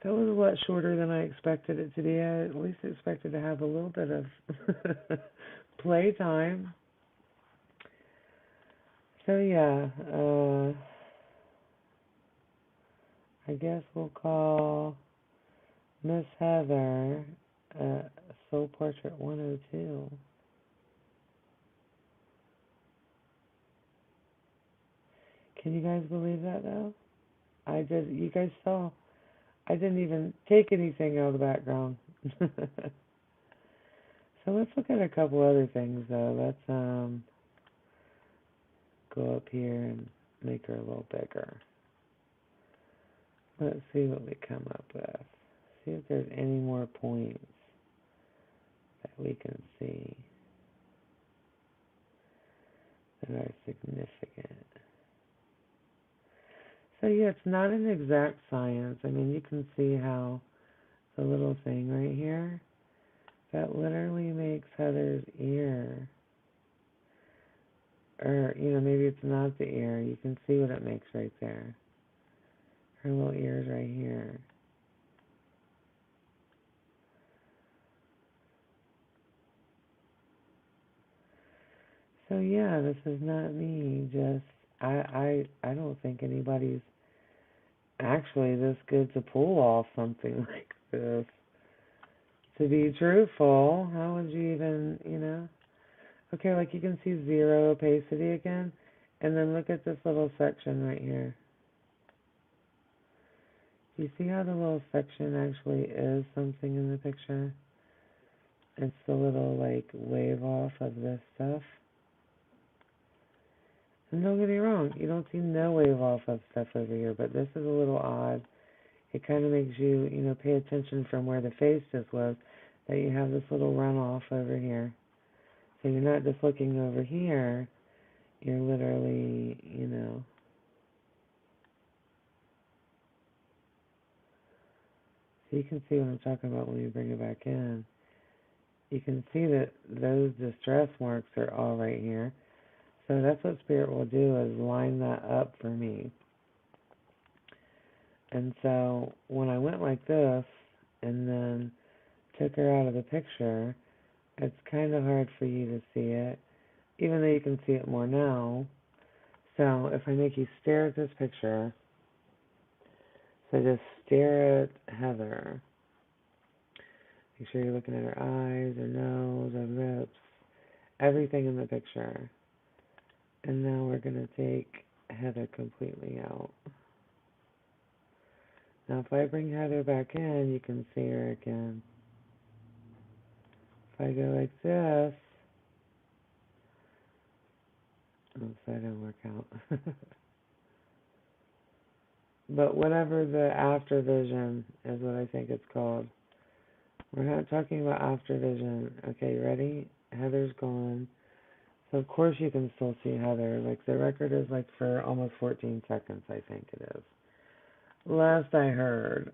That was a lot shorter than I expected it to be. I at least expected to have a little bit of playtime. So, yeah. I guess we'll call Miss Heather Soul Portrait 102. Can you guys believe that, though? You guys saw. I didn't even take anything out of the background. So let's look at a couple other things, though. Let's go up here and make her a little bigger. Let's see what we come up with. See if there's any more points that we can see that are significant. So yeah, it's not an exact science. I mean, you can see how the little thing right here, that literally makes Heather's ear, or, maybe it's not the ear. You can see what it makes right there. Her little ear's right here. So yeah, this is not me. Just I don't think anybody's actually this good to pull off something like this. To be truthful, how would you even, Okay, like you can see zero opacity again, and then look at this little section right here. Do you see how the little section actually is something in the picture? It's the little like wave off of this stuff. And don't get me wrong, you don't see no wave off of stuff over here, but this is a little odd. It kind of makes you, pay attention from where the face just was, that you have this little runoff over here. So you're not just looking over here, you're literally, so you can see what I'm talking about when we bring it back in. You can see that those distress marks are all right here. So that's what Spirit will do, is line that up for me. And so when I went like this and then took her out of the picture, it's kind of hard for you to see it, even though you can see it more now. So if I make you stare at this picture, so just stare at Heather. Make sure you're looking at her eyes, her nose, her lips, everything in the picture. And now we're going to take Heather completely out. Now if I bring Heather back in, you can see her again. If I go like this, oops, that didn't work out. But whatever the after vision is what I think it's called. We're not talking about after vision. Okay, ready? Heather's gone. So of course you can still see Heather. Like the record is like for almost 14 seconds, I think it is. Last I heard.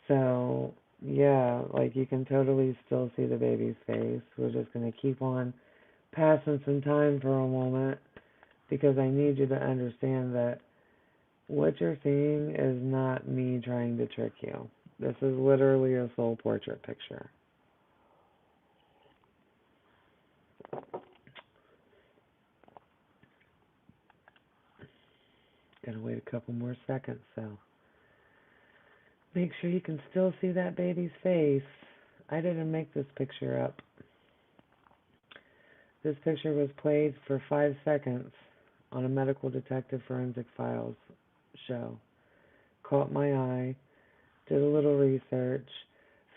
So yeah, like you can totally still see the baby's face. We're just gonna keep on passing some time for a moment, because I need you to understand that what you're seeing is not me trying to trick you. This is literally a soul portrait picture. Gonna wait a couple more seconds, so make sure you can still see that baby's face. I didn't make this picture up. This picture was played for 5 seconds on a medical detective forensic files show. Caught my eye, did a little research,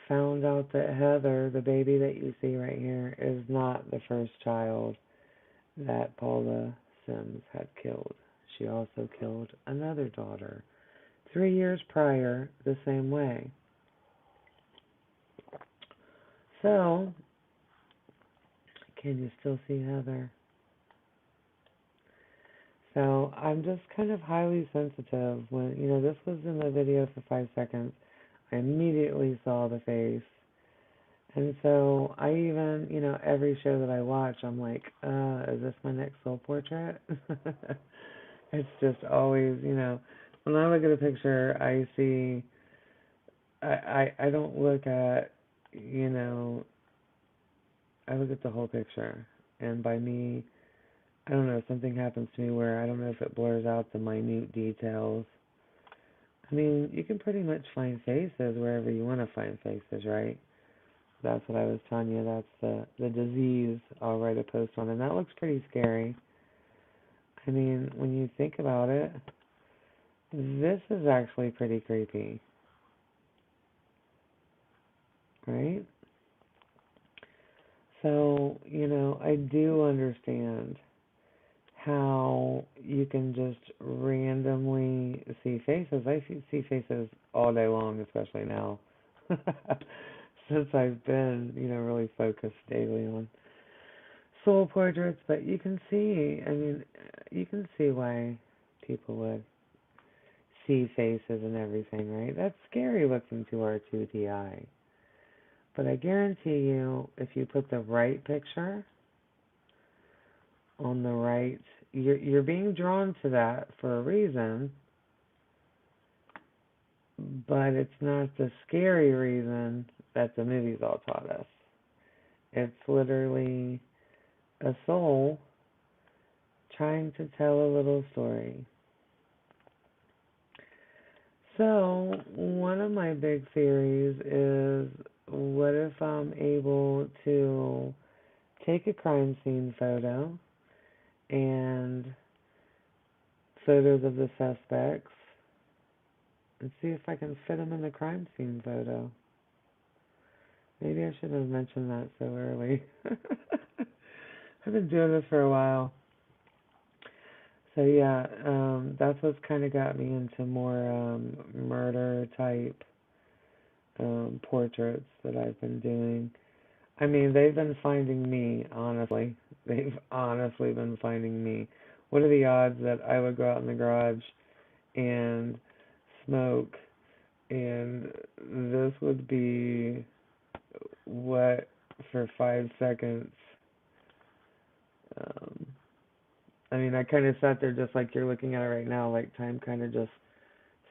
found out that Heather, the baby that you see right here, is not the first child that Paula Sims had killed. She also killed another daughter 3 years prior the same way. So, can you still see Heather? So I'm just kind of highly sensitive. When, this was in the video for 5 seconds, I immediately saw the face. And so I even, every show that I watch, I'm like, is this my next soul portrait? It's just always, when I look at a picture, I see, I don't look at, I look at the whole picture. And by me, I don't know, something happens to me where I don't know if it blurs out the minute details. I mean, you can pretty much find faces wherever you want to find faces, right? That's what I was telling you. That's the disease I'll write a post on. And that looks pretty scary. I mean, when you think about it, this is actually pretty creepy. Right? So, I do understand how you can just randomly see faces. I see faces all day long, especially now, since I've been, really focused daily on soul portraits. But you can see, you can see why people would see faces and everything, right? That's scary looking to our 2D eye. But I guarantee you, if you put the right picture on the right, you're being drawn to that for a reason, but it's not the scary reason that the movies all taught us. It's literally a soul trying to tell a little story. So, one of my big theories is, what if I'm able to take a crime scene photo and photos of the suspects and see if I can fit them in the crime scene photo? Maybe I shouldn't have mentioned that so early. I've been doing this for a while. So yeah, that's what's kind of got me into more murder type portraits that I've been doing. They've been finding me, honestly. They've honestly been finding me. What are the odds that I would go out in the garage and smoke, and this would be what, for 5 seconds? Um, I kind of sat there just like you're looking at it right now, like time kind of just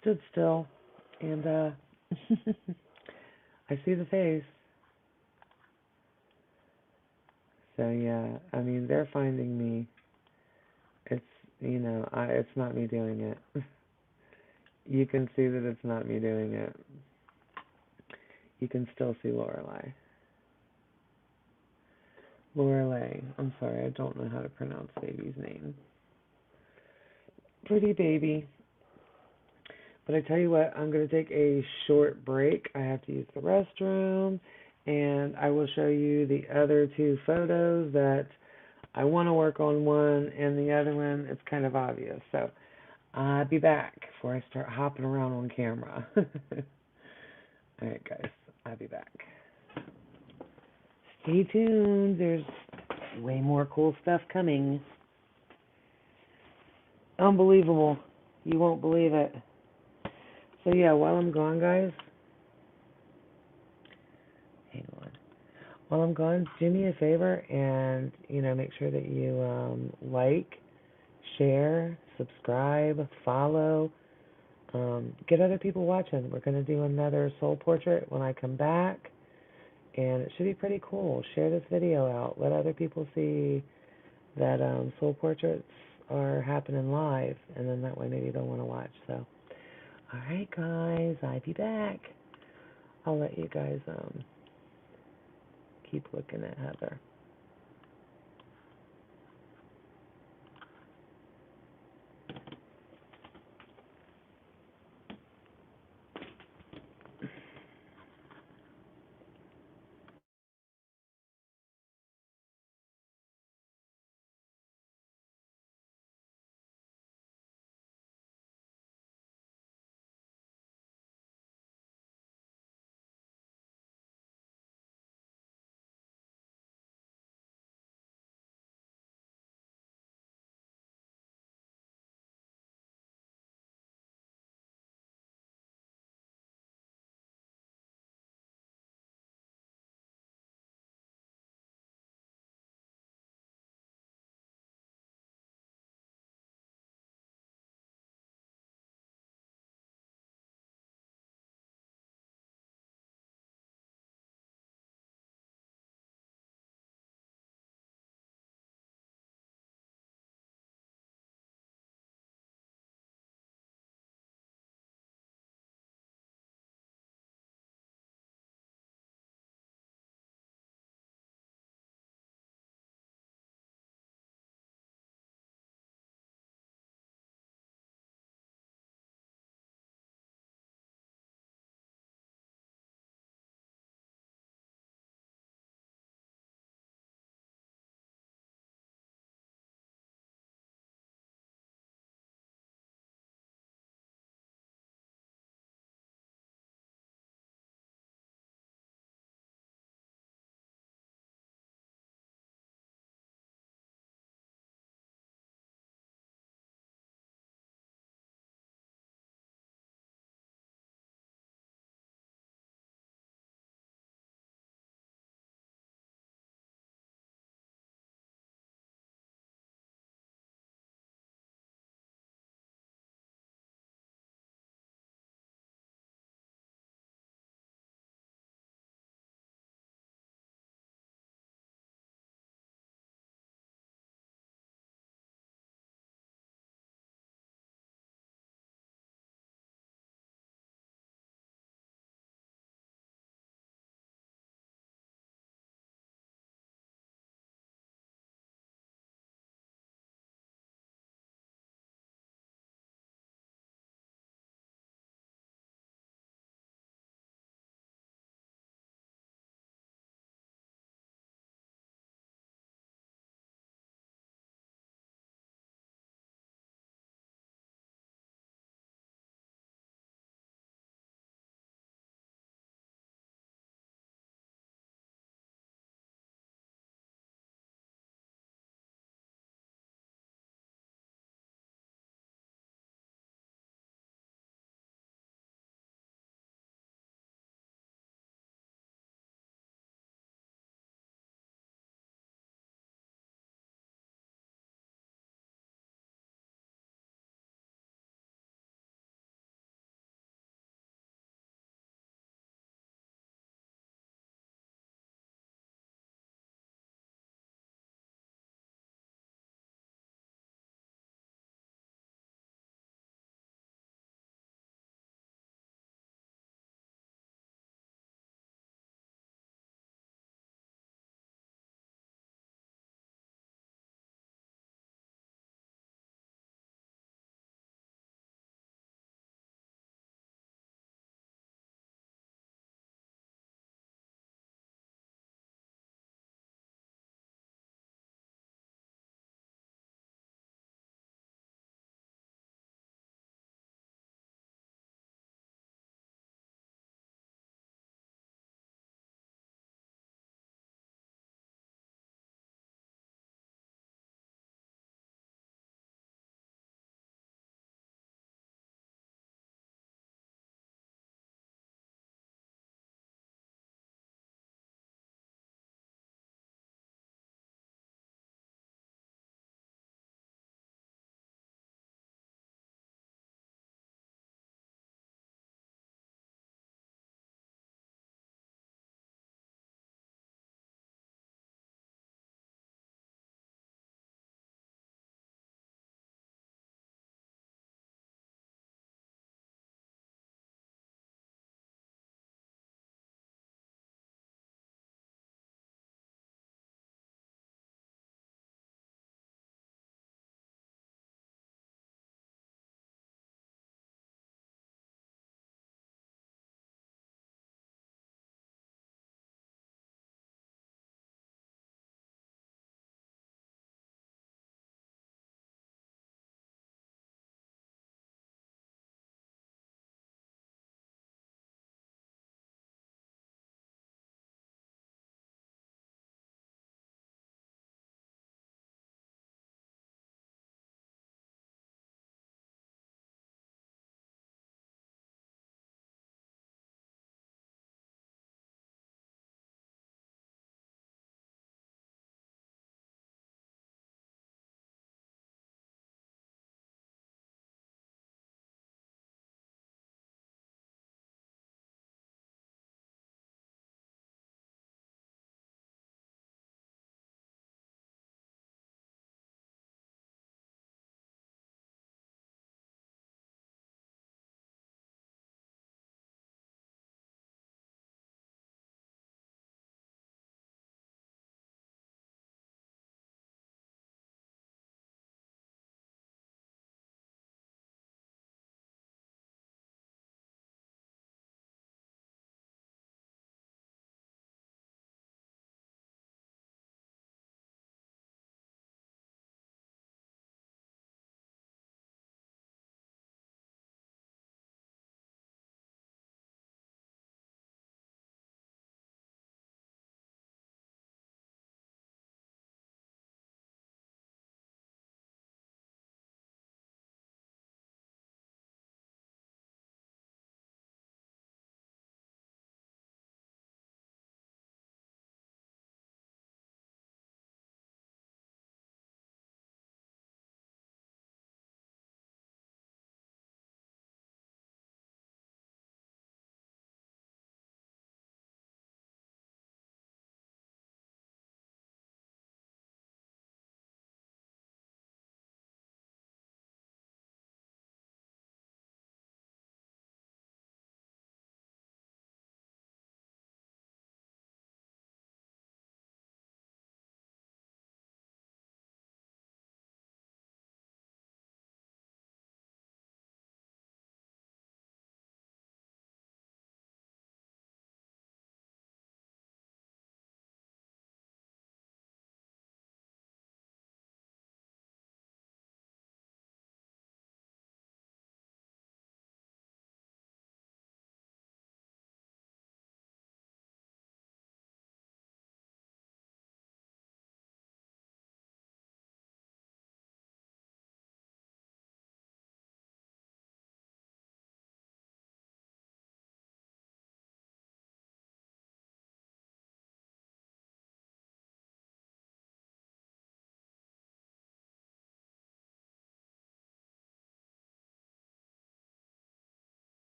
stood still, and I see the face. So yeah, they're finding me. It's, it's not me doing it. You can see that it's not me doing it. You can still see Lorelei. Lorelei. I'm sorry, I don't know how to pronounce baby's name. Pretty baby. But I tell you what, I'm going to take a short break. I have to use the restroom, and I will show you the other two photos that I want to work on one, and the other one, it's kind of obvious. So I'll be back before I start hopping around on camera. All right, guys, I'll be back. Stay tuned. There's way more cool stuff coming. Unbelievable. You won't believe it. So yeah, while I'm gone, guys, hang on. While I'm gone, do me a favor and, make sure that you like, share, subscribe, follow, get other people watching. We're going to do another soul portrait when I come back, and it should be pretty cool. Share this video out. Let other people see that soul portraits are happening live, and then that way maybe they'll want to watch. So, all right, guys, I'll be back. I'll let you guys keep looking at Heather.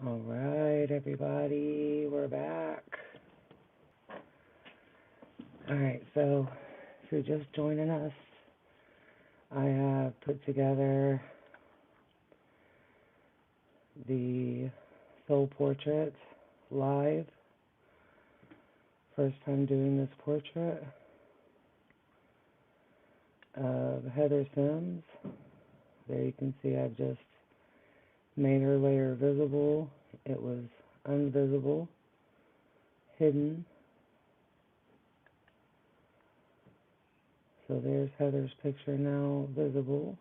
All right, everybody, we're back. All right, so if you're just joining us, I have put together the SoulPortraits live. First time doing this portrait of Heather Sims. There you can see I've just made her layer visible. It was invisible, hidden. So there's Heather's picture now visible.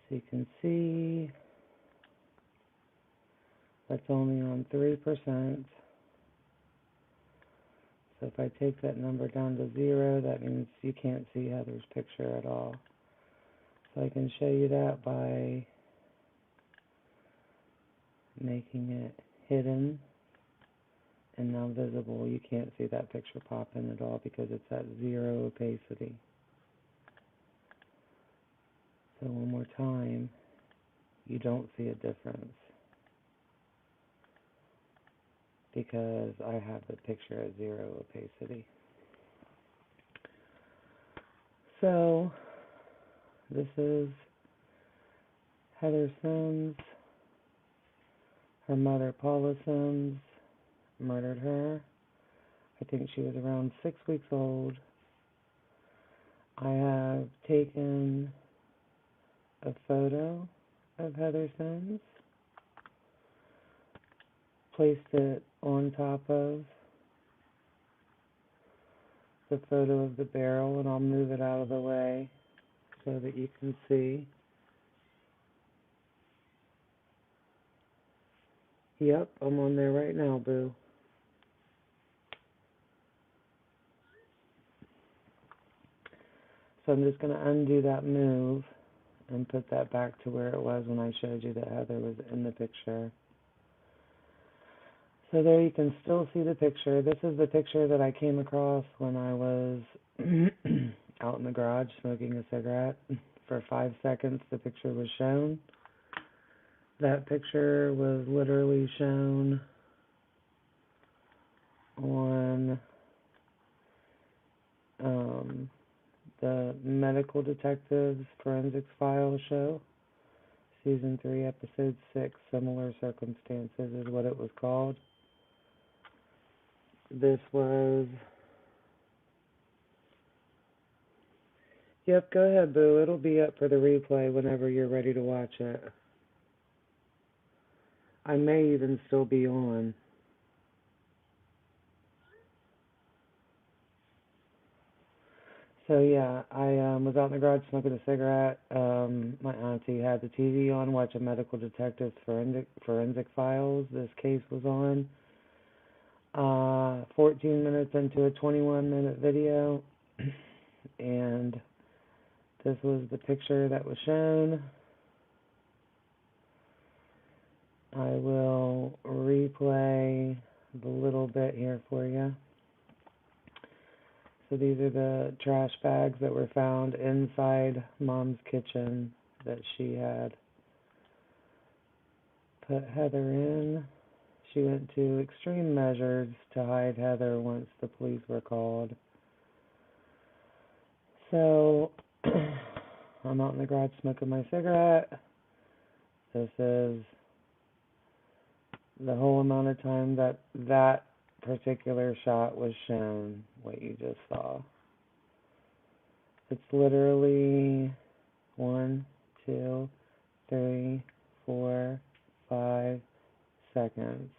So you can see that's only on 3%. So if I take that number down to 0, that means you can't see Heather's picture at all. So I can show you that by making it hidden and now visible. You can't see that picture pop in at all because it's at 0 opacity. So one more time, you don't see a difference because I have the picture at 0 opacity. So this is Heather Sims. Her mother, Paula Sims, murdered her. I think she was around 6 weeks old. I have taken a photo of Heather Sims, placed it on top of the photo of the barrel, and I'll move it out of the way so that you can see. Yep, I'm on there right now, boo. So I'm just going to undo that move and put that back to where it was when I showed you that Heather was in the picture. So there you can still see the picture. This is the picture that I came across when I was out in the garage smoking a cigarette. For 5 seconds the picture was shown. That picture was literally shown on the Medical Detectives Forensics File show. Season 3, Episode 6, Similar Circumstances is what it was called. This was... Yep, go ahead, boo. It'll be up for the replay whenever you're ready to watch it. I may even still be on. So yeah, I was out in the garage smoking a cigarette. My auntie had the TV on, watching Medical Detectives Forensic Files. This case was on. 14 minutes into a 21-minute video, and this was the picture that was shown. I will replay the little bit here for you. So these are the trash bags that were found inside Mom's kitchen that she had put Heather in. She went to extreme measures to hide Heather once the police were called. So I'm out in the garage smoking my cigarette. This is the whole amount of time that that particular shot was shown, what you just saw. It's literally 1, 2, 3, 4, 5 seconds.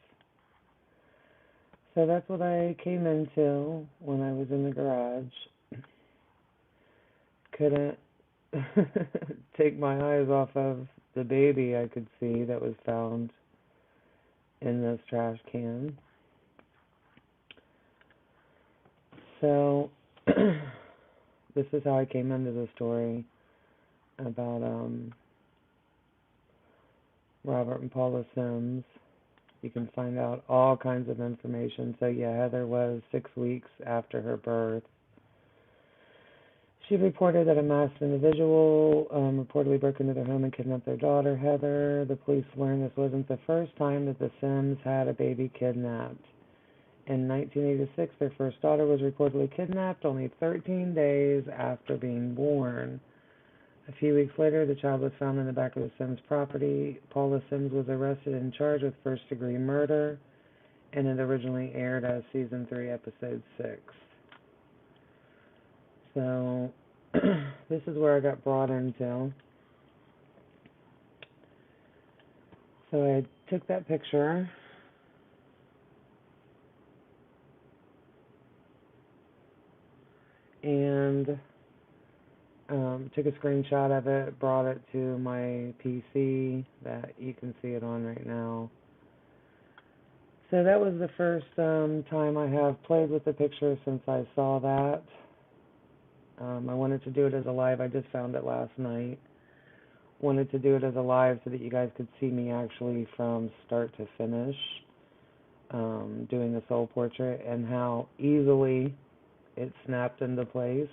So that's what I came into when I was in the garage. Couldn't take my eyes off of the baby I could see that was found in this trash can. So this is how I came into the story about Robert and Paula Sims. You can find out all kinds of information. So yeah, Heather was 6 weeks after her birth. She reported that a masked individual reportedly broke into their home and kidnapped their daughter, Heather. The police learned this wasn't the first time that the Sims had a baby kidnapped. In 1986, their first daughter was reportedly kidnapped only 13 days after being born. A few weeks later, the child was found in the back of the Sims property. Paula Sims was arrested and charged with first-degree murder, and it originally aired as Season 3, Episode 6. So, this is where I got brought into. So I took that picture, and took a screenshot of it, brought it to my PC that you can see it on right now. So that was the first time I have played with the picture since I saw that. I wanted to do it as a live. I just found it last night. Wanted to do it as a live so that you guys could see me actually from start to finish doing the soul portrait, and how easily it snapped into place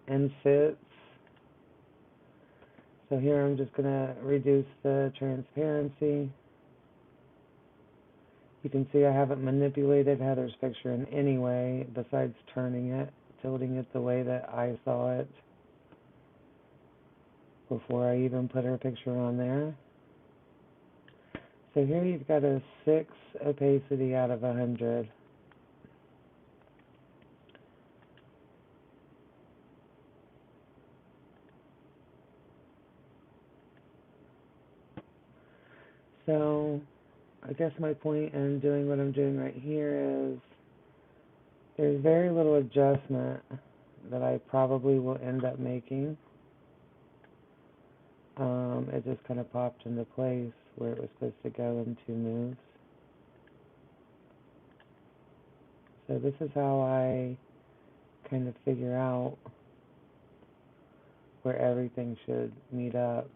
and fits. So here I'm just going to reduce the transparency. You can see I haven't manipulated Heather's picture in any way besides turning it, tilting it the way that I saw it before I even put her picture on there. So here you've got a 6 opacity out of 100. So I guess my point in doing what I'm doing right here is there's very little adjustment that I probably will end up making. It just kind of popped into place where it was supposed to go in 2 moves. So this is how I kind of figure out where everything should meet up.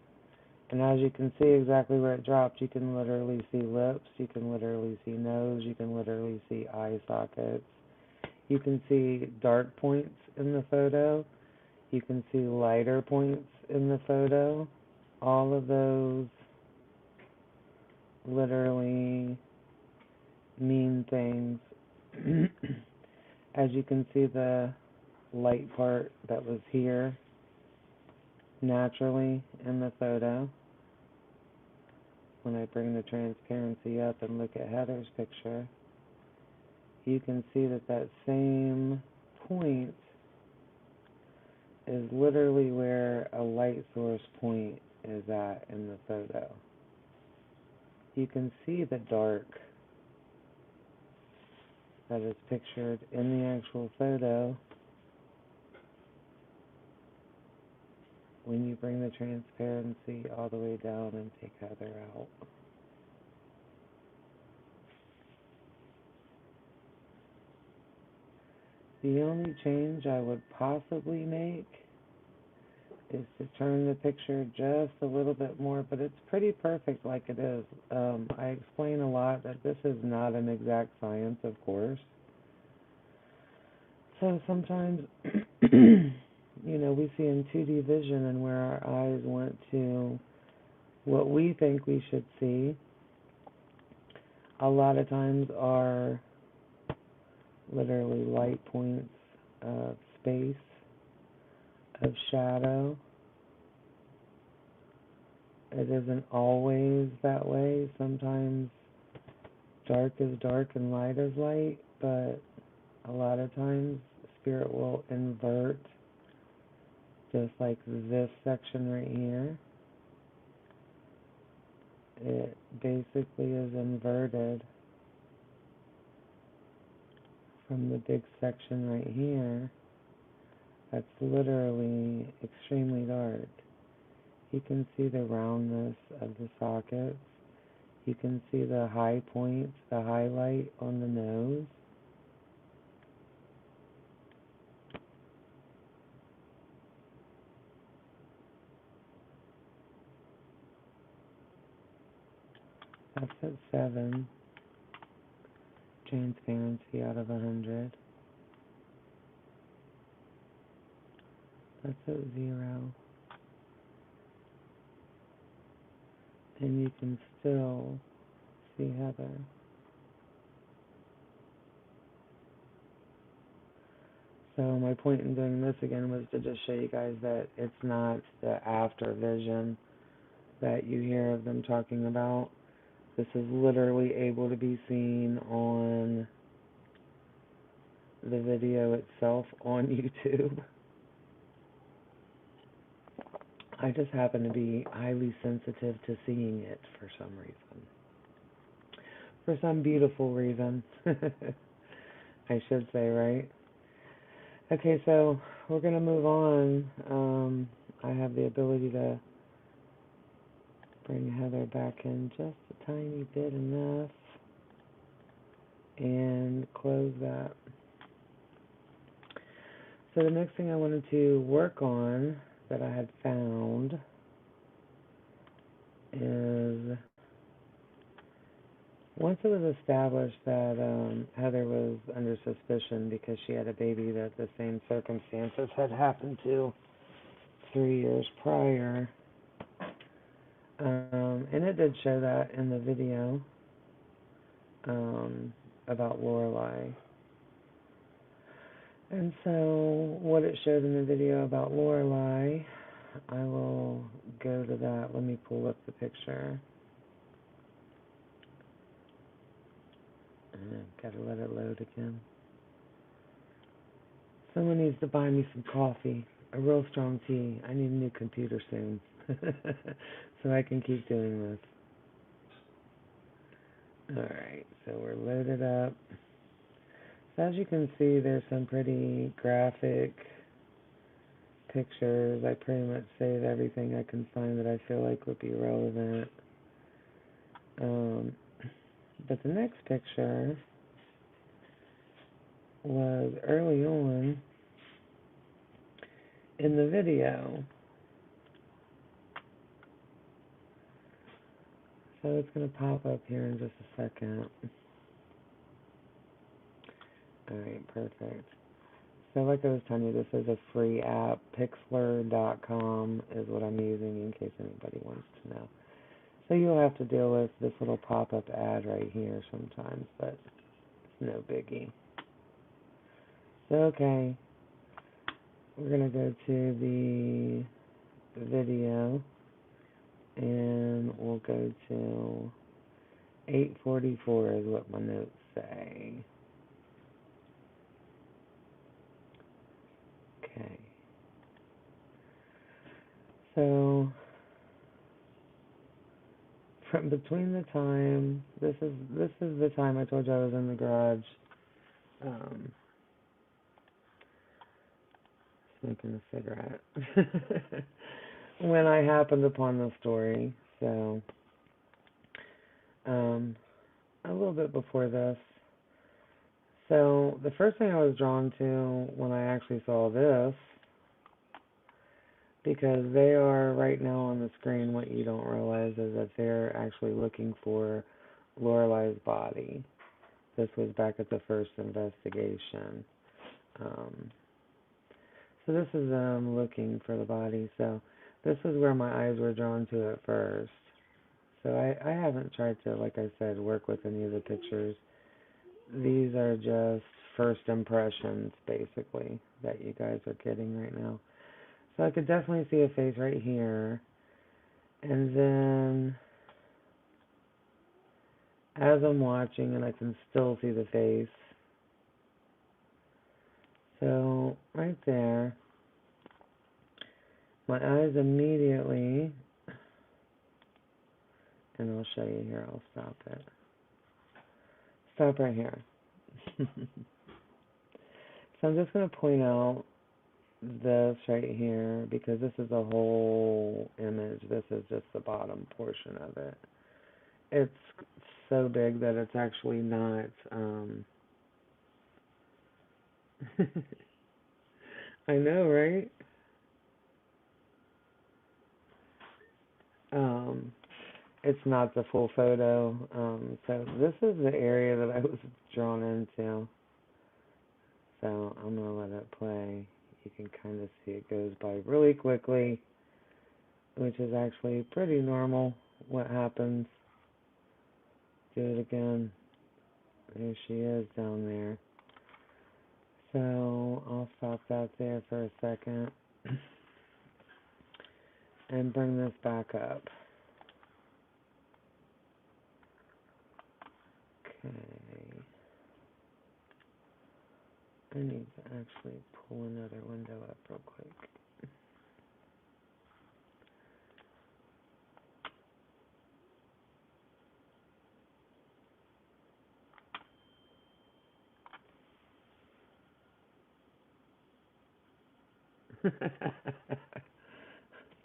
And as you can see exactly where it dropped, you can literally see lips, you can literally see nose, you can literally see eye sockets. You can see dark points in the photo. You can see lighter points in the photo. All of those literally mean things. As you can see, the light part that was here naturally in the photo. When I bring the transparency up and look at Heather's picture, you can see that that same point is literally where a light source point is at in the photo. You can see the dark that is pictured in the actual photo when you bring the transparency all the way down and take Heather out. The only change I would possibly make is to turn the picture just a little bit more, but it's pretty perfect like it is. I explain a lot that this is not an exact science, of course. So sometimes, we see in 2D vision and where our eyes want to, what we think we should see, a lot of times are literally light points of space, of shadow. It isn't always that way. Sometimes dark is dark and light is light, but a lot of times Spirit will invert, just like this section right here. It basically is inverted from the big section right here. That's literally extremely dark. You can see the roundness of the sockets. You can see the high points, the highlight on the nose. That's at 7. Transparency out of 100. That's at 0. And you can still see Heather. So my point in doing this again was to just show you guys that it's not the after vision that you hear of them talking about. This is literally able to be seen on the video itself on YouTube. I just happen to be highly sensitive to seeing it for some reason. For some beautiful reason, I should say, right? Okay, so we're going to move on. I have the ability to bring Heather back in just a tiny bit enough and close that. So the next thing I wanted to work on that I had found is once it was established that Heather was under suspicion because she had a baby that the same circumstances had happened to 3 years prior, and it did show that in the video about Loralei. And so what it showed in the video about Loralei, I will go to that. Let me pull up the picture. Gotta let it load again. Someone needs to buy me some coffee, a real strong tea. I need a new computer soon so I can keep doing this. Alright, so we're loaded up. So as you can see, there's some pretty graphic pictures. I pretty much saved everything I can find that I feel like would be relevant. But the next picture was early on in the video. So it's going to pop up here in just a second. Alright, perfect. So like I was telling you, this is a free app. Pixlr.com is what I'm using in case anybody wants to know. So you'll have to deal with this little pop-up ad right here sometimes, but it's no biggie. So, okay, we're going to go to the video, and we'll go to 8:44 is what my notes say. Okay. So from between the time, this is the time I told you I was in the garage, smoking a cigarette, when I happened upon the story. So a little bit before this. So the first thing I was drawn to when I actually saw this, because they are right now on the screen, what you don't realize is that they're actually looking for Loralei's body. This was back at the first investigation. So this is them looking for the body. So this is where my eyes were drawn to at first. So I haven't tried to, like I said, work with any of the pictures. These are just first impressions, basically, that you guys are getting right now. So I could definitely see a face right here. And then, as I'm watching, and I can still see the face. So, right there, my eyes immediately, and I'll show you here, I'll stop it. Stop right here. So I'm just going to point out this right here, because this is a whole image. This is just the bottom portion of it. It's so big that it's actually not, I know, right? It's not the full photo. So this is the area that I was drawn into. So I'm going to let it play You can kind of see it goes by really quickly, which is actually pretty normal. What happens? Do it again. There she is down there. So I'll stop that there for a second and bring this back up. Okay. I need to actually pull another window up real quick.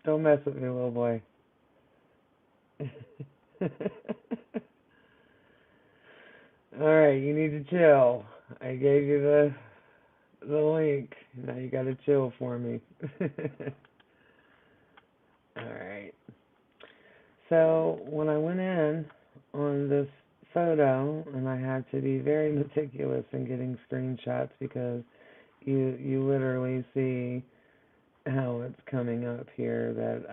Don't mess with me, little boy. Alright, you need to chill. I gave you the link. Now you gotta chill for me. Alright. So when I went in on this photo, and I had to be very meticulous in getting screenshots because you literally see how it's coming up here that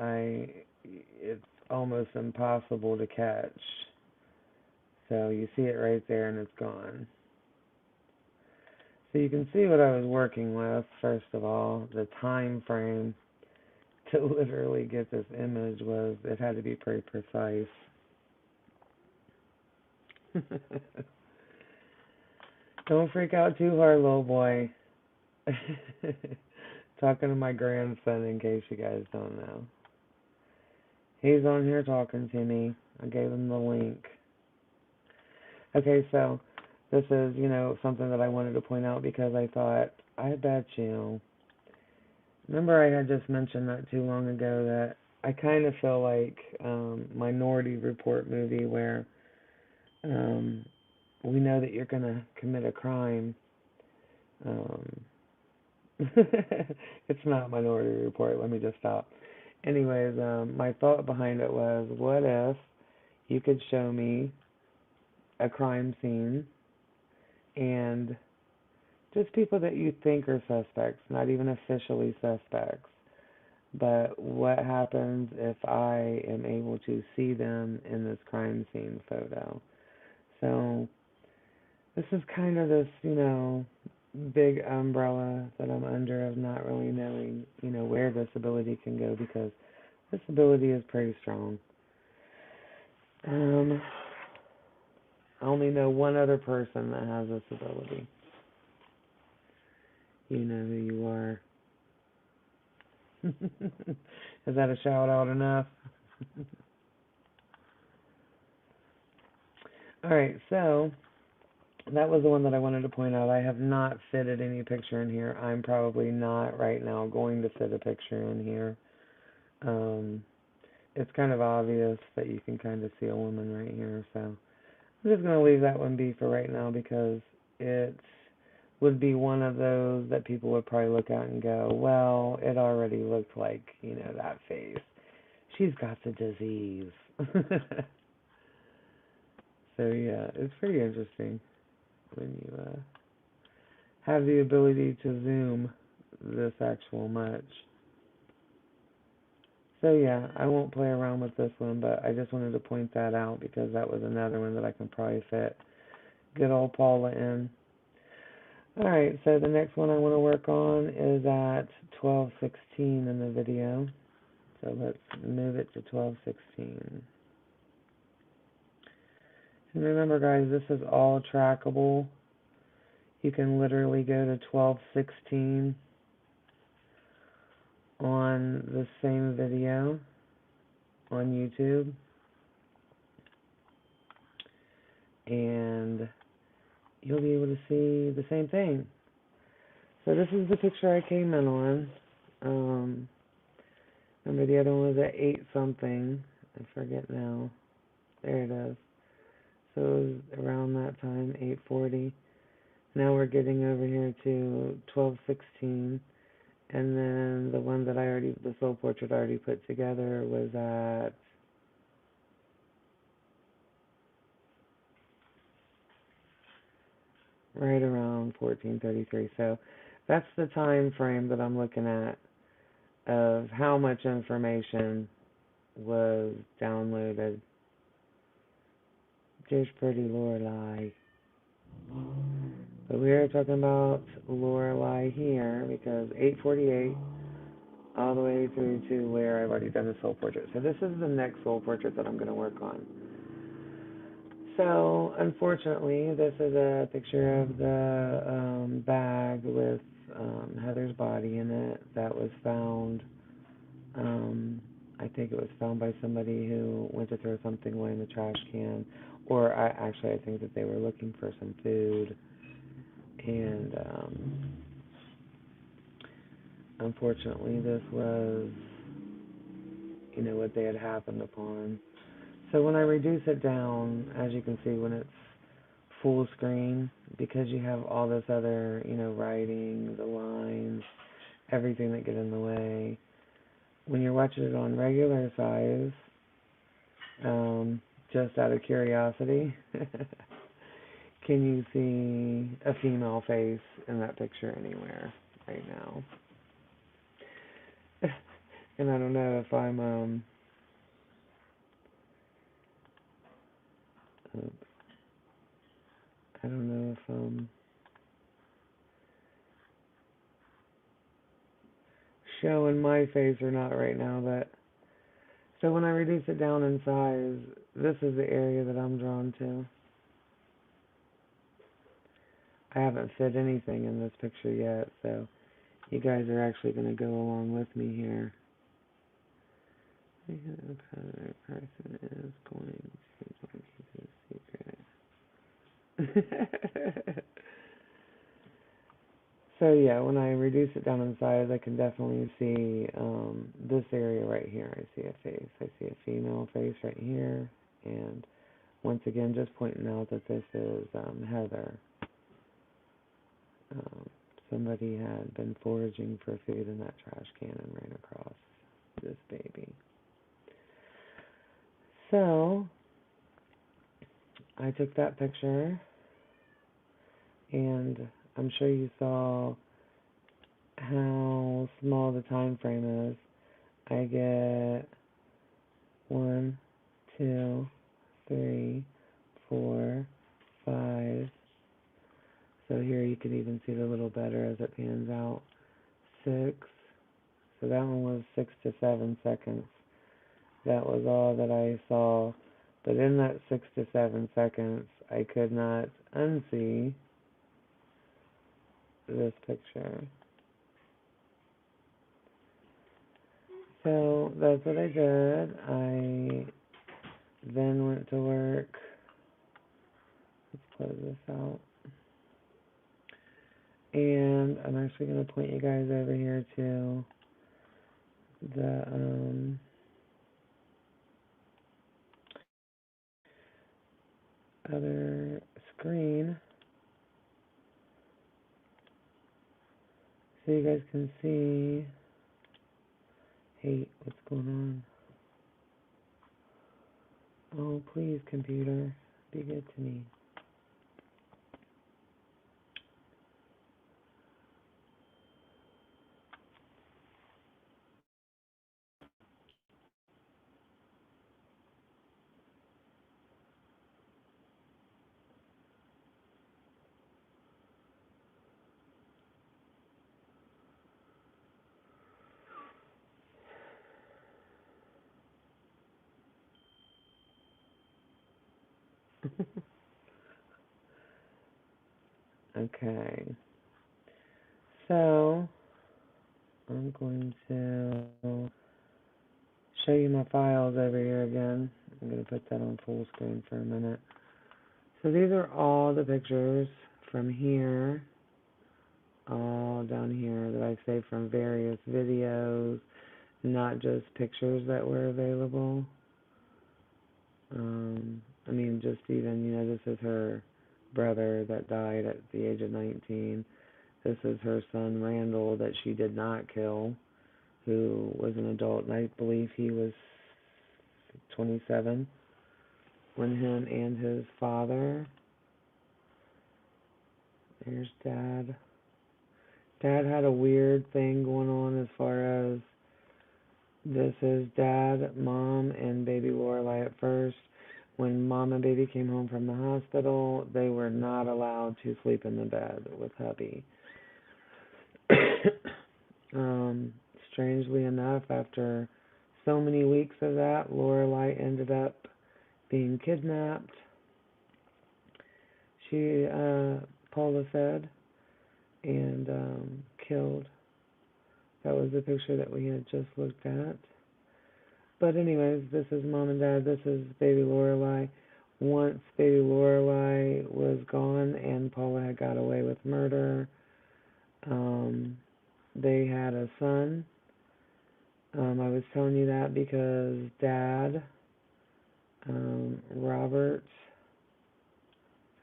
it's almost impossible to catch. So you see it right there and it's gone. So you can see what I was working with, first of all. The time frame to literally get this image it had to be pretty precise. Don't freak out too hard, little boy. Talking to my grandson in case you guys don't know. He's on here talking to me. I gave him the link. Okay, so this is, something that I wanted to point out because I thought, I bet you. Remember I had just mentioned not too long ago that I kind of feel like Minority Report movie where we know that you're going to commit a crime. It's not Minority Report. Let me just stop. Anyways, my thought behind it was, what if you could show me a crime scene and just people that you think are suspects, not even officially suspects, but what happens if I am able to see them in this crime scene photo? So this is kind of this, big umbrella that I'm under of not really knowing, where this ability can go because this ability is pretty strong. I only know one other person that has this ability. You know who you are. Is that a shout out enough? Alright, so that was the one that I wanted to point out. I have not fitted any picture in here. I'm probably not right now going to fit a picture in here. It's kind of obvious that you can kind of see a woman right here, so I'm just going to leave that one be for right now because it would be one of those that people would probably look at and go, well, it already looked like, that face. She's got the disease. So, yeah, it's pretty interesting when you have the ability to zoom this actual much. So yeah, I won't play around with this one, but I just wanted to point that out because that was another one that I can probably fit good old Paula in. Alright, so the next one I want to work on is at 12:16 in the video. So let's move it to 12:16. And remember guys, this is all trackable. You can literally go to 12:16 on the same video on YouTube. And you'll be able to see the same thing. So this is the picture I came in on. Remember the other one was at 8 something. I forget now. There it is. So it was around that time, 8:40. Now we're getting over here to 12:16. And then the one that the soul portrait I already put together was at right around 14:33. So That's the time frame that I'm looking at of how much information was downloaded. Just pretty Lorelei. But we are talking about Lorelei here because 848 all the way through to where I've already done the soul portrait. So this is the next soul portrait that I'm going to work on. So unfortunately, this is a picture of the bag with Heather's body in it that was found. I think it was found by somebody who went to throw something away in the trash can, or I think that they were looking for some food, and unfortunately, this was, what they had happened upon. So when I reduce it down, as you can see, when it's full screen, because you have all this other, writing, the lines, everything that get in the way. When you're watching it on regular size, just out of curiosity, can you see a female face in that picture anywhere right now? And I don't know if I'm, I don't know if I'm showing my face or not right now, but so when I reduce it down in size, this is the area that I'm drawn to. I haven't fit anything in this picture yet, so you guys are actually going to go along with me here. The other person is going to keep his secret. So yeah, when I reduce it down in size, I can definitely see this area right here. I see a face. I see a female face right here. And once again, just pointing out that this is Heather. Somebody had been foraging for food in that trash can and ran across this baby. So I took that picture, and I'm sure you saw how small the time frame is. I get 1, 2, 3, 4, 5. So here you can even see it a little better as it pans out. 6. So that one was 6 to 7 seconds. That was all that I saw. But in that 6 to 7 seconds, I could not unsee this picture. So that's what I did. I then went to work. Let's close this out. And I'm actually going to point you guys over here to the other screen so you guys can see. Hey, what's going on? Oh, please, computer, be good to me. Okay, so I'm going to show you my files over here again. I'm going to put that on full screen for a minute. So these are all the pictures from here, all down here that I saved from various videos, not just pictures that were available. I mean, just even, this is her brother that died at the age of 19. This is her son, Randall, that she did not kill, who was an adult, and I believe he was 27 when him and his father, there's Dad, Dad had a weird thing going on as far as this is Dad, Mom, and baby Lorelei at first. When Mom and baby came home from the hospital, they were not allowed to sleep in the bed with hubby. um, Strangely enough, after so many weeks of that, Lorelei ended up being kidnapped. She, Paula said, and killed. That was the picture that we had just looked at. But anyways, this is Mom and Dad. This is baby Lorelei. Once baby Lorelei was gone and Paula had got away with murder, they had a son. I was telling you that because Dad, Robert,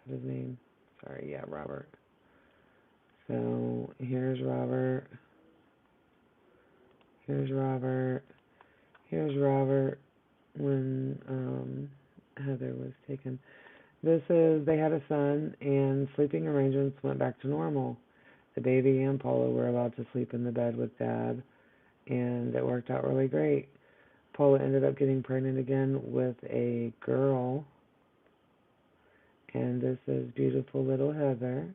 what's his name? Sorry, yeah, Robert. So here's Robert. Here's Robert. Here's Robert when Heather was taken. They had a son, and sleeping arrangements went back to normal. The baby and Paula were allowed to sleep in the bed with Dad, and it worked out really great. Paula ended up getting pregnant again with a girl, and this is beautiful little Heather.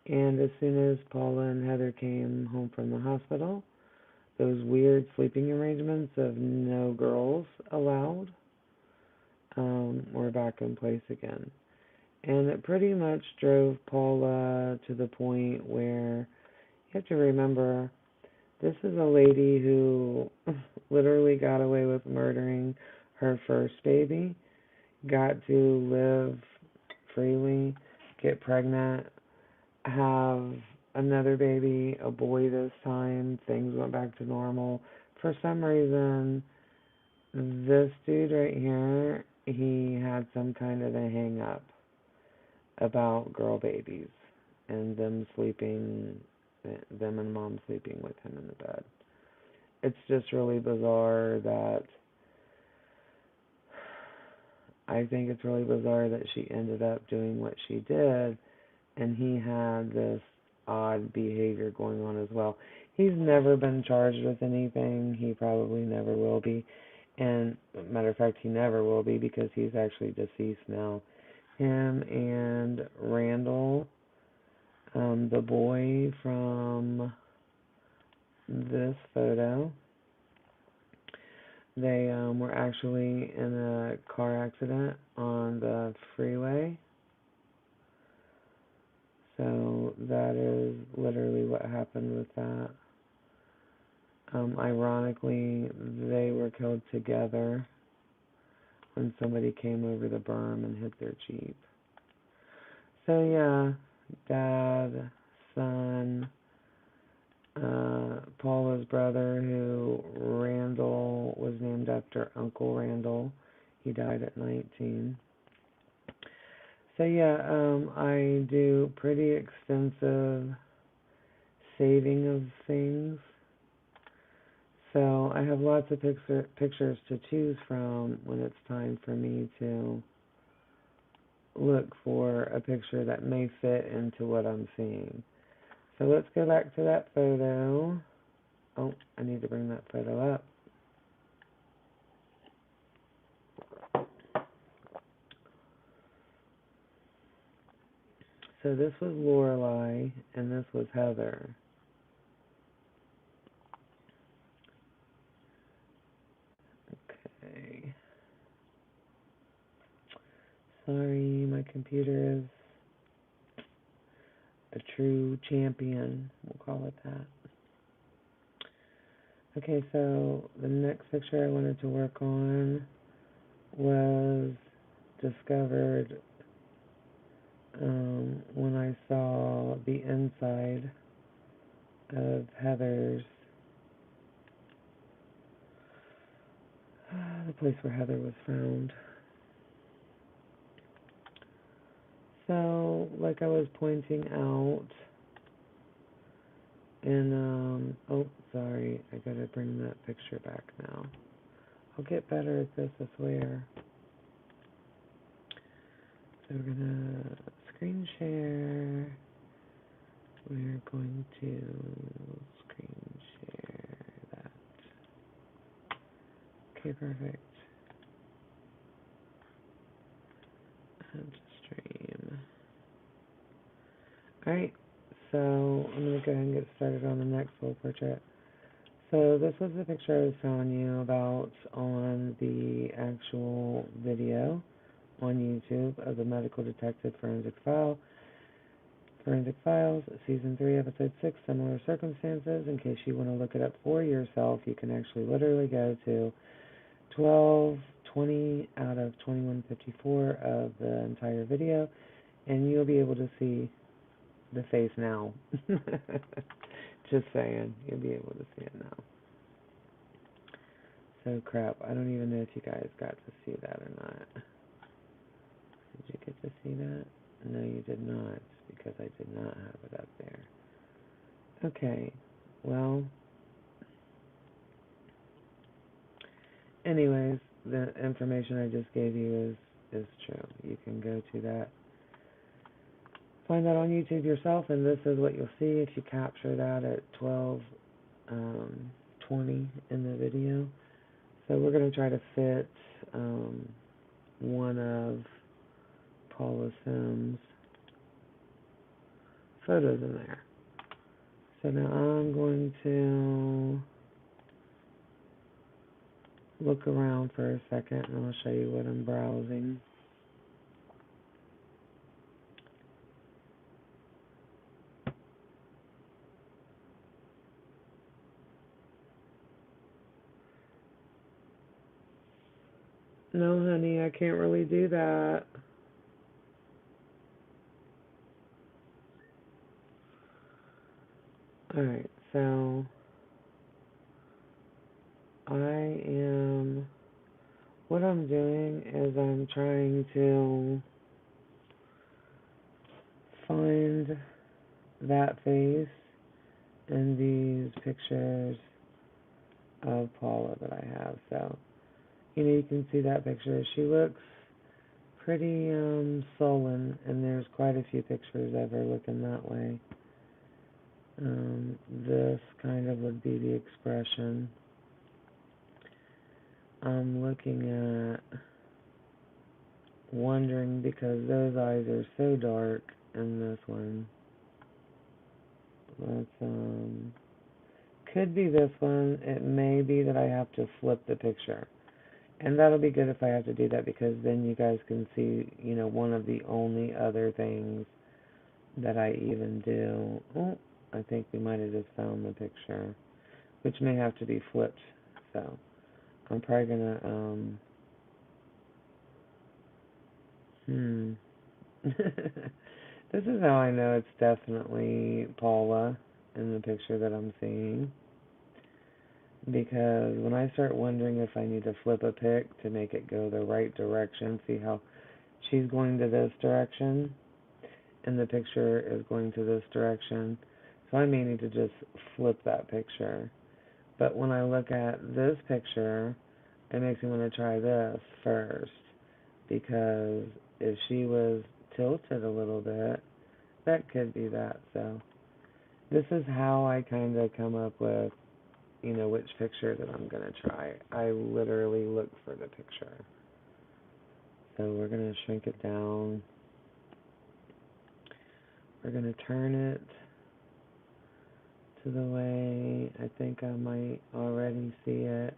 And as soon as Paula and Heather came home from the hospital, those weird sleeping arrangements of no girls allowed were back in place again. And it pretty much drove Paula to the point where you have to remember this is a lady who literally got away with murdering her first baby, got to live freely, get pregnant, have another baby, a boy this time. Things went back to normal. For some reason, this dude right here, he had some kind of a hang up about girl babies and them and Mom sleeping with him in the bed. It's just really bizarre that I think it's really bizarre that she ended up doing what she did, and he had this odd behavior going on as well. He's never been charged with anything. He probably never will be. And, matter of fact, he never will be because he's actually deceased now. Him and Randall, the boy from this photo, they were actually in a car accident on the freeway. So that is literally what happened with that. Ironically, they were killed together when somebody came over the berm and hit their Jeep. So yeah, Dad, son, Paula's brother, who Randall was named after Uncle Randall. He died at 19. So yeah, I do pretty extensive saving of things. So I have lots of pictures to choose from when it's time for me to look for a picture that may fit into what I'm seeing. So let's go back to that photo. Oh, I need to bring that photo up. So this was Lorelei, and this was Heather. Okay. Sorry, my computer is a true champion. We'll call it that. Okay, so the next picture I wanted to work on was discovered when I saw the inside of Heather's, the place where Heather was found. So, like I was pointing out, and, oh, sorry, I gotta bring that picture back now. I'll get better at this, I swear. So we're gonna screen share, we're going to screen share that. Okay, perfect. Add stream. Alright, so I'm going to go ahead and get started on the next soul portrait. So this was the picture I was telling you about on the actual video on YouTube of the Medical Detective Forensic Files, Season 3, Episode 6, Similar Circumstances. In case you want to look it up for yourself, you can actually literally go to 12:20 out of 21:54 of the entire video, and you'll be able to see the face now. Just saying, you'll be able to see it now. So crap, I don't even know if you guys got to see that or not. Did you get to see that? No, you did not, because I did not have it up there. Okay, well, anyways, the information I just gave you is true. You can go to that, find that on YouTube yourself, and this is what you'll see if you capture that at 12:20 in the video. So we're going to try to fit one of Paula Sims' photos in there. So now I'm going to look around for a second, and I'll show you what I'm browsing. No, honey, I can't really do that. Alright, so what I'm doing is I'm trying to find that face in these pictures of Paula that I have. So, you can see that picture. She looks pretty sullen, and there's quite a few pictures of her looking that way. This kind of would be the expression. I'm looking at, wondering, because those eyes are so dark in this one. Let's, could be this one. It may be that I have to flip the picture. And that'll be good if I have to do that, because then you guys can see, one of the only other things that I even do. Oh, I think we might have just found the picture, which may have to be flipped. So I'm probably gonna, this is how I know it's definitely Paula in the picture that I'm seeing. Because when I start wondering if I need to flip a pic to make it go the right direction, see how she's going to this direction, and the picture is going to this direction. So I may need to just flip that picture. But when I look at this picture, it makes me want to try this first. Because if she was tilted a little bit, that could be that. So this is how I kind of come up with, which picture that I'm going to try. I literally look for the picture. So we're going to shrink it down. We're going to turn it to the way I think I might already see it.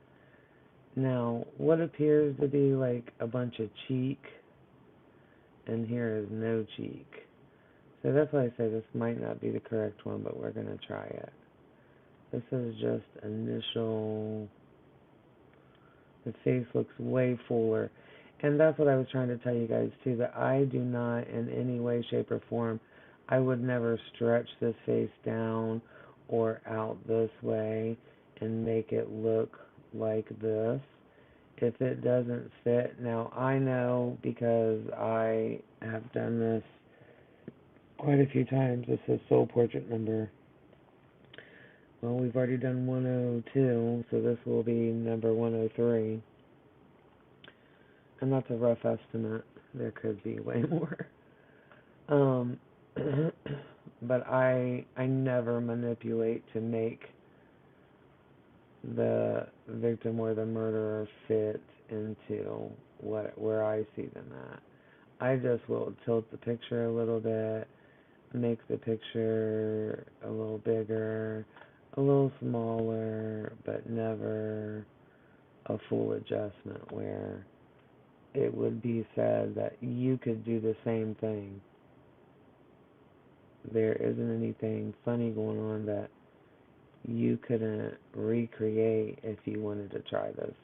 Now, what appears to be like a bunch of cheek, and here is no cheek. So that's why I say this might not be the correct one, but we're going to try it. This is just initial. The face looks way fuller. And that's what I was trying to tell you guys too, that I do not in any way, shape, or form, I would never stretch this face down or out this way and make it look like this if it doesn't fit. Now, I know, because I have done this quite a few times. This is soul portrait number, well, we've already done 102, so this will be number 103. And that's a rough estimate. There could be way more. but I never manipulate to make the victim or the murderer fit into where I see them at. I just will tilt the picture a little bit, make the picture a little bigger, a little smaller, but never a full adjustment where it would be said that you could do the same thing. There isn't anything funny going on that you couldn't recreate if you wanted to try this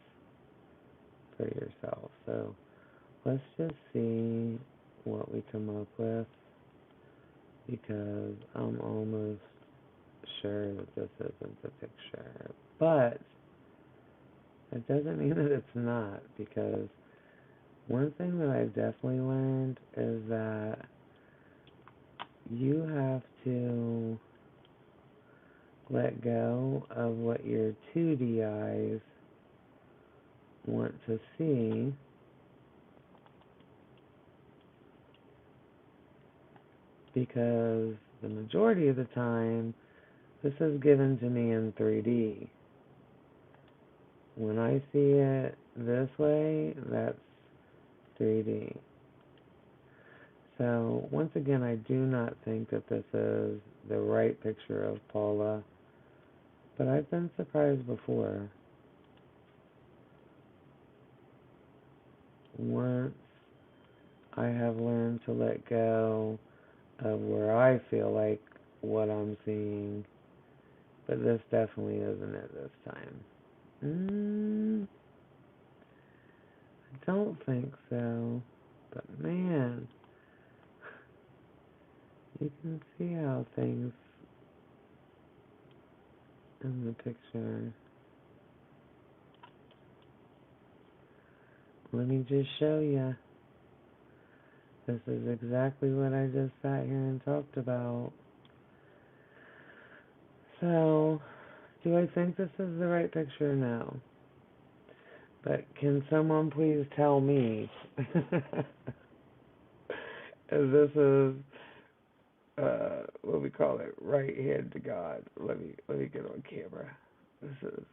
for yourself. So let's just see what we come up with, because I'm almost sure that this isn't the picture. But that doesn't mean that it's not, because one thing that I've definitely learned is that you have to let go of what your 2D eyes want to see, because the majority of the time this is given to me in 3D. When I see it this way, that's 3D. So once again, I do not think that this is the right picture of Paula, but I've been surprised before. Once I have learned to let go of where I feel like what I'm seeing, but this definitely isn't it this time. I don't think so, but man, you can see how things in the picture. Let me just show you. This is exactly what I just sat here and talked about. So, do I think this is the right picture? No. But can someone please tell me if this is what we call it, right hand to God? Let me get on camera. This is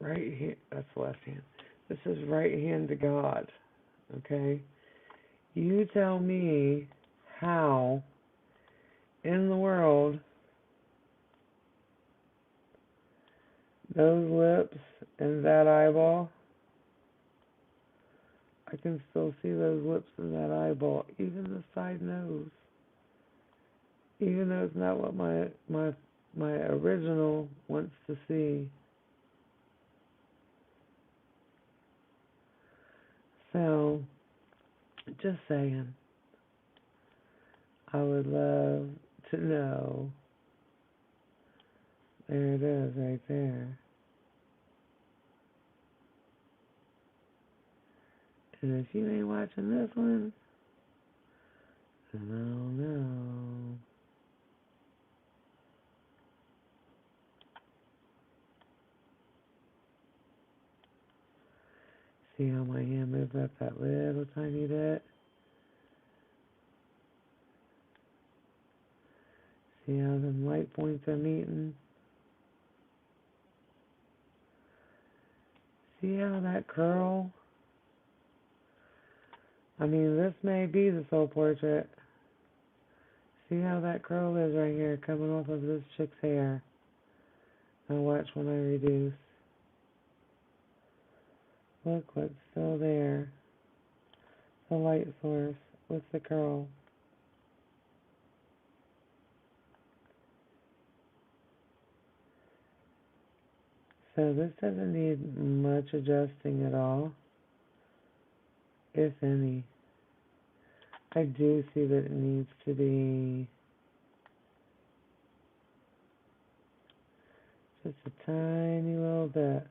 right hand. That's left hand. This is right hand to God. Okay. You tell me how in the world those lips and that eyeball, I can still see those lips and that eyeball, even the side nose, even though it's not what my original wants to see. So, just saying, I would love to know. There it is, right there. And if you ain't watching this one, then I don't know. See how my hand moves up that little tiny bit? See how them light points are meeting? See how that curl? I mean, this may be the soul portrait. See how that curl is right here coming off of this chick's hair? Now watch when I reduce. Look what's still there. The light source with the curl. So this doesn't need much adjusting at all, if any. I do see that it needs to be just a tiny little bit.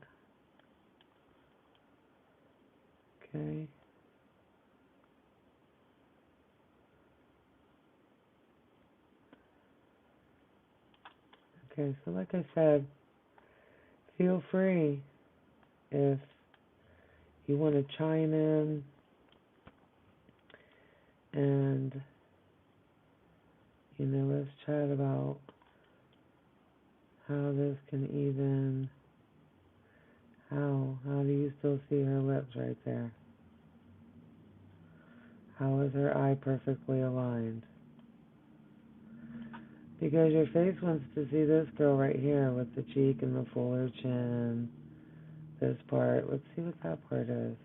Okay. Okay, so like I said, feel free if you want to chime in and let's chat about how this can even, how do you still see her lips right there? How is her eye perfectly aligned? Because your face wants to see this girl right here with the cheek and the fuller chin. This part. Let's see what that part is.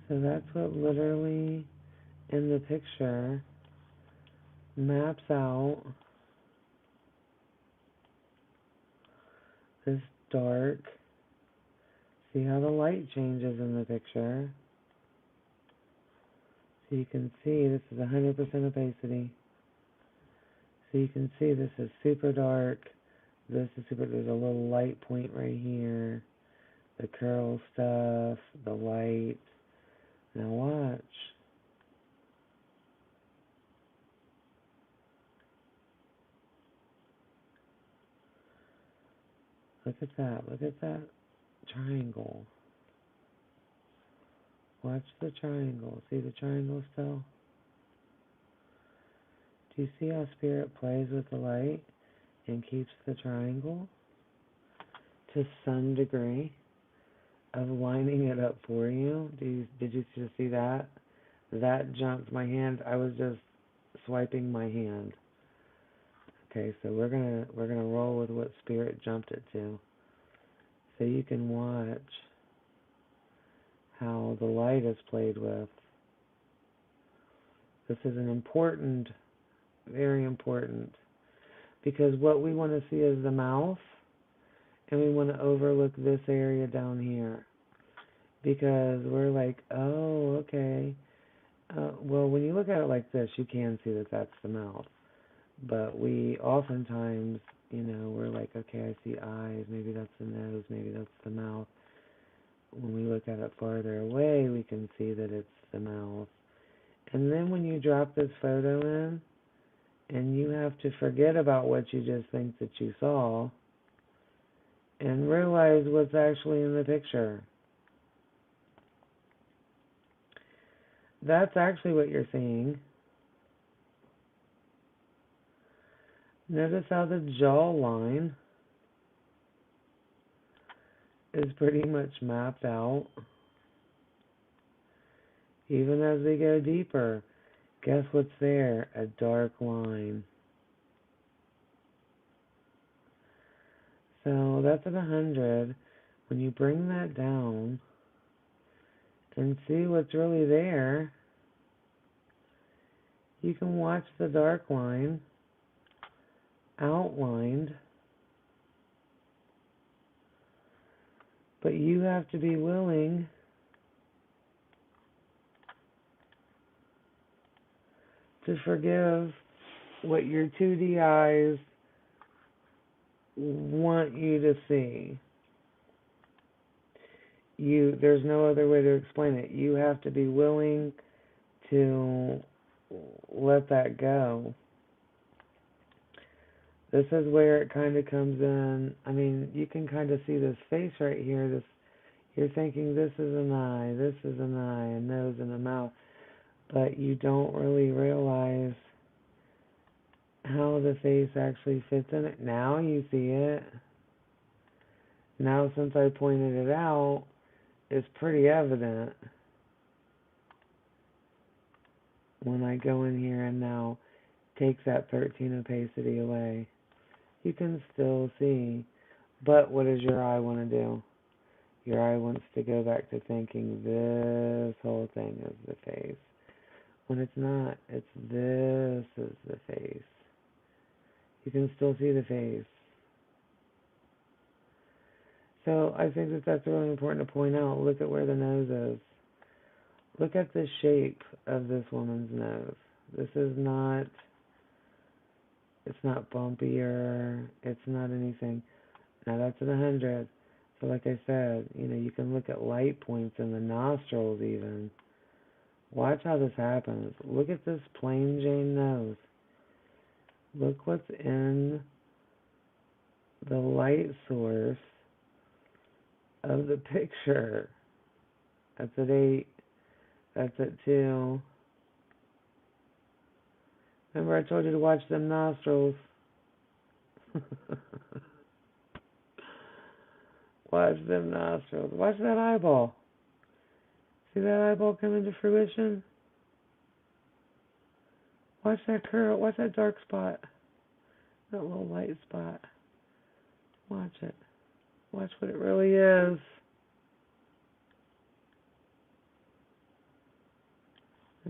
So that's what literally in the picture maps out this dark. See how the light changes in the picture? So you can see this is 100% opacity. So you can see this is super dark. This is super, there's a little light point right here. The curl stuff, the light. Now watch. Look at that. Look at that triangle. Watch the triangle. See the triangle still? Do you see how Spirit plays with the light and keeps the triangle to some degree of lining it up for you? Did you just see that? That jumped my hand. I was just swiping my hand. Okay, so we're gonna roll with what Spirit jumped it to. So you can watch how the light is played with. This is an important, very important, because what we want to see is the mouth, and we want to overlook this area down here, because we're like, oh, okay. Well, when you look at it like this, you can see that that's the mouth, but we oftentimes, we're like, okay, I see eyes, maybe that's the nose, maybe that's the mouth. When we look at it farther away, we can see that it's the mouth. And then when you drop this photo in, and you have to forget about what you just think that you saw, and realize what's actually in the picture. That's actually what you're seeing. Notice how the jawline is pretty much mapped out. Even as we go deeper, guess what's there? A dark line. So that's at 100. When you bring that down and see what's really there, you can watch the dark line outlined, but you have to be willing to forgive what your 2D eyes want you to see. There's no other way to explain it. You have to be willing to let that go. This is where it kind of comes in. I mean, you can kind of see this face right here. You're thinking this is an eye, this is an eye, a nose and a mouth, but you don't really realize how the face actually fits in it. Now you see it. Now, since I pointed it out, it's pretty evident when I go in here and now take that 13 opacity away. You can still see, but what does your eye want to do? Your eye wants to go back to thinking this whole thing is the face, when it's not. It's this is the face. You can still see the face. So I think that that's really important to point out. Look at where the nose is. Look at the shape of this woman's nose. This is not, it's not bumpier. It's not anything. Now that's at 100. So like I said, you can look at light points in the nostrils even. Watch how this happens. Look at this plain Jane nose. Look what's in the light source of the picture. That's at 8. That's at 2. Remember I told you to watch them nostrils. Watch them nostrils. Watch that eyeball. See that eyeball come into fruition? Watch that curl. Watch that dark spot. That little light spot. Watch it. Watch what it really is.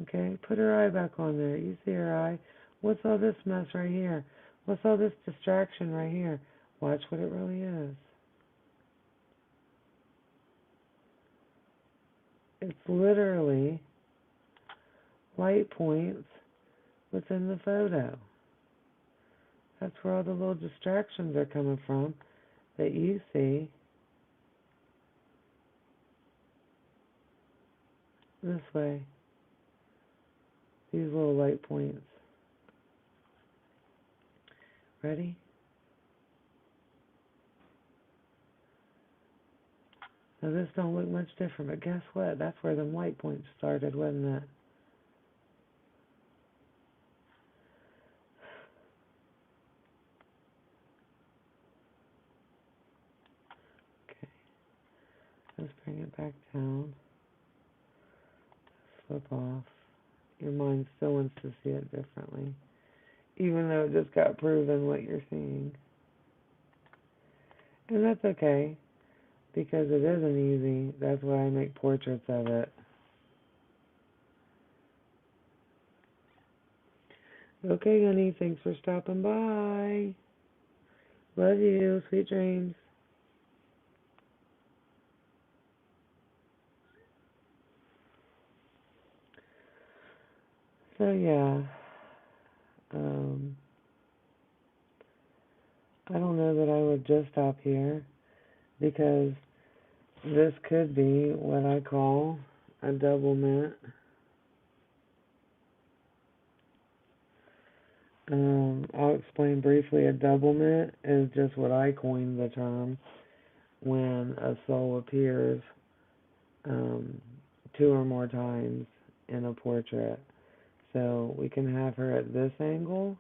Okay, put her eye back on there. You see her eye? What's all this mess right here? What's all this distraction right here? Watch what it really is. It's literally light points within the photo. That's where all the little distractions are coming from that you see this way. These little light points. Ready? Now this don't look much different, but guess what? That's where them light points started, wasn't it? Okay, let's bring it back down. Flip off. Your mind still wants to see it differently, even though it just got proven what you're seeing. And that's okay, because it isn't easy. That's why I make portraits of it. Okay, honey, thanks for stopping by. Love you. Sweet dreams. So, yeah. I don't know that I would just stop here, because this could be what I call a double mint. I'll explain briefly. A double mint is just what I coined the term when a soul appears two or more times in a portrait. So we can have her at this angle,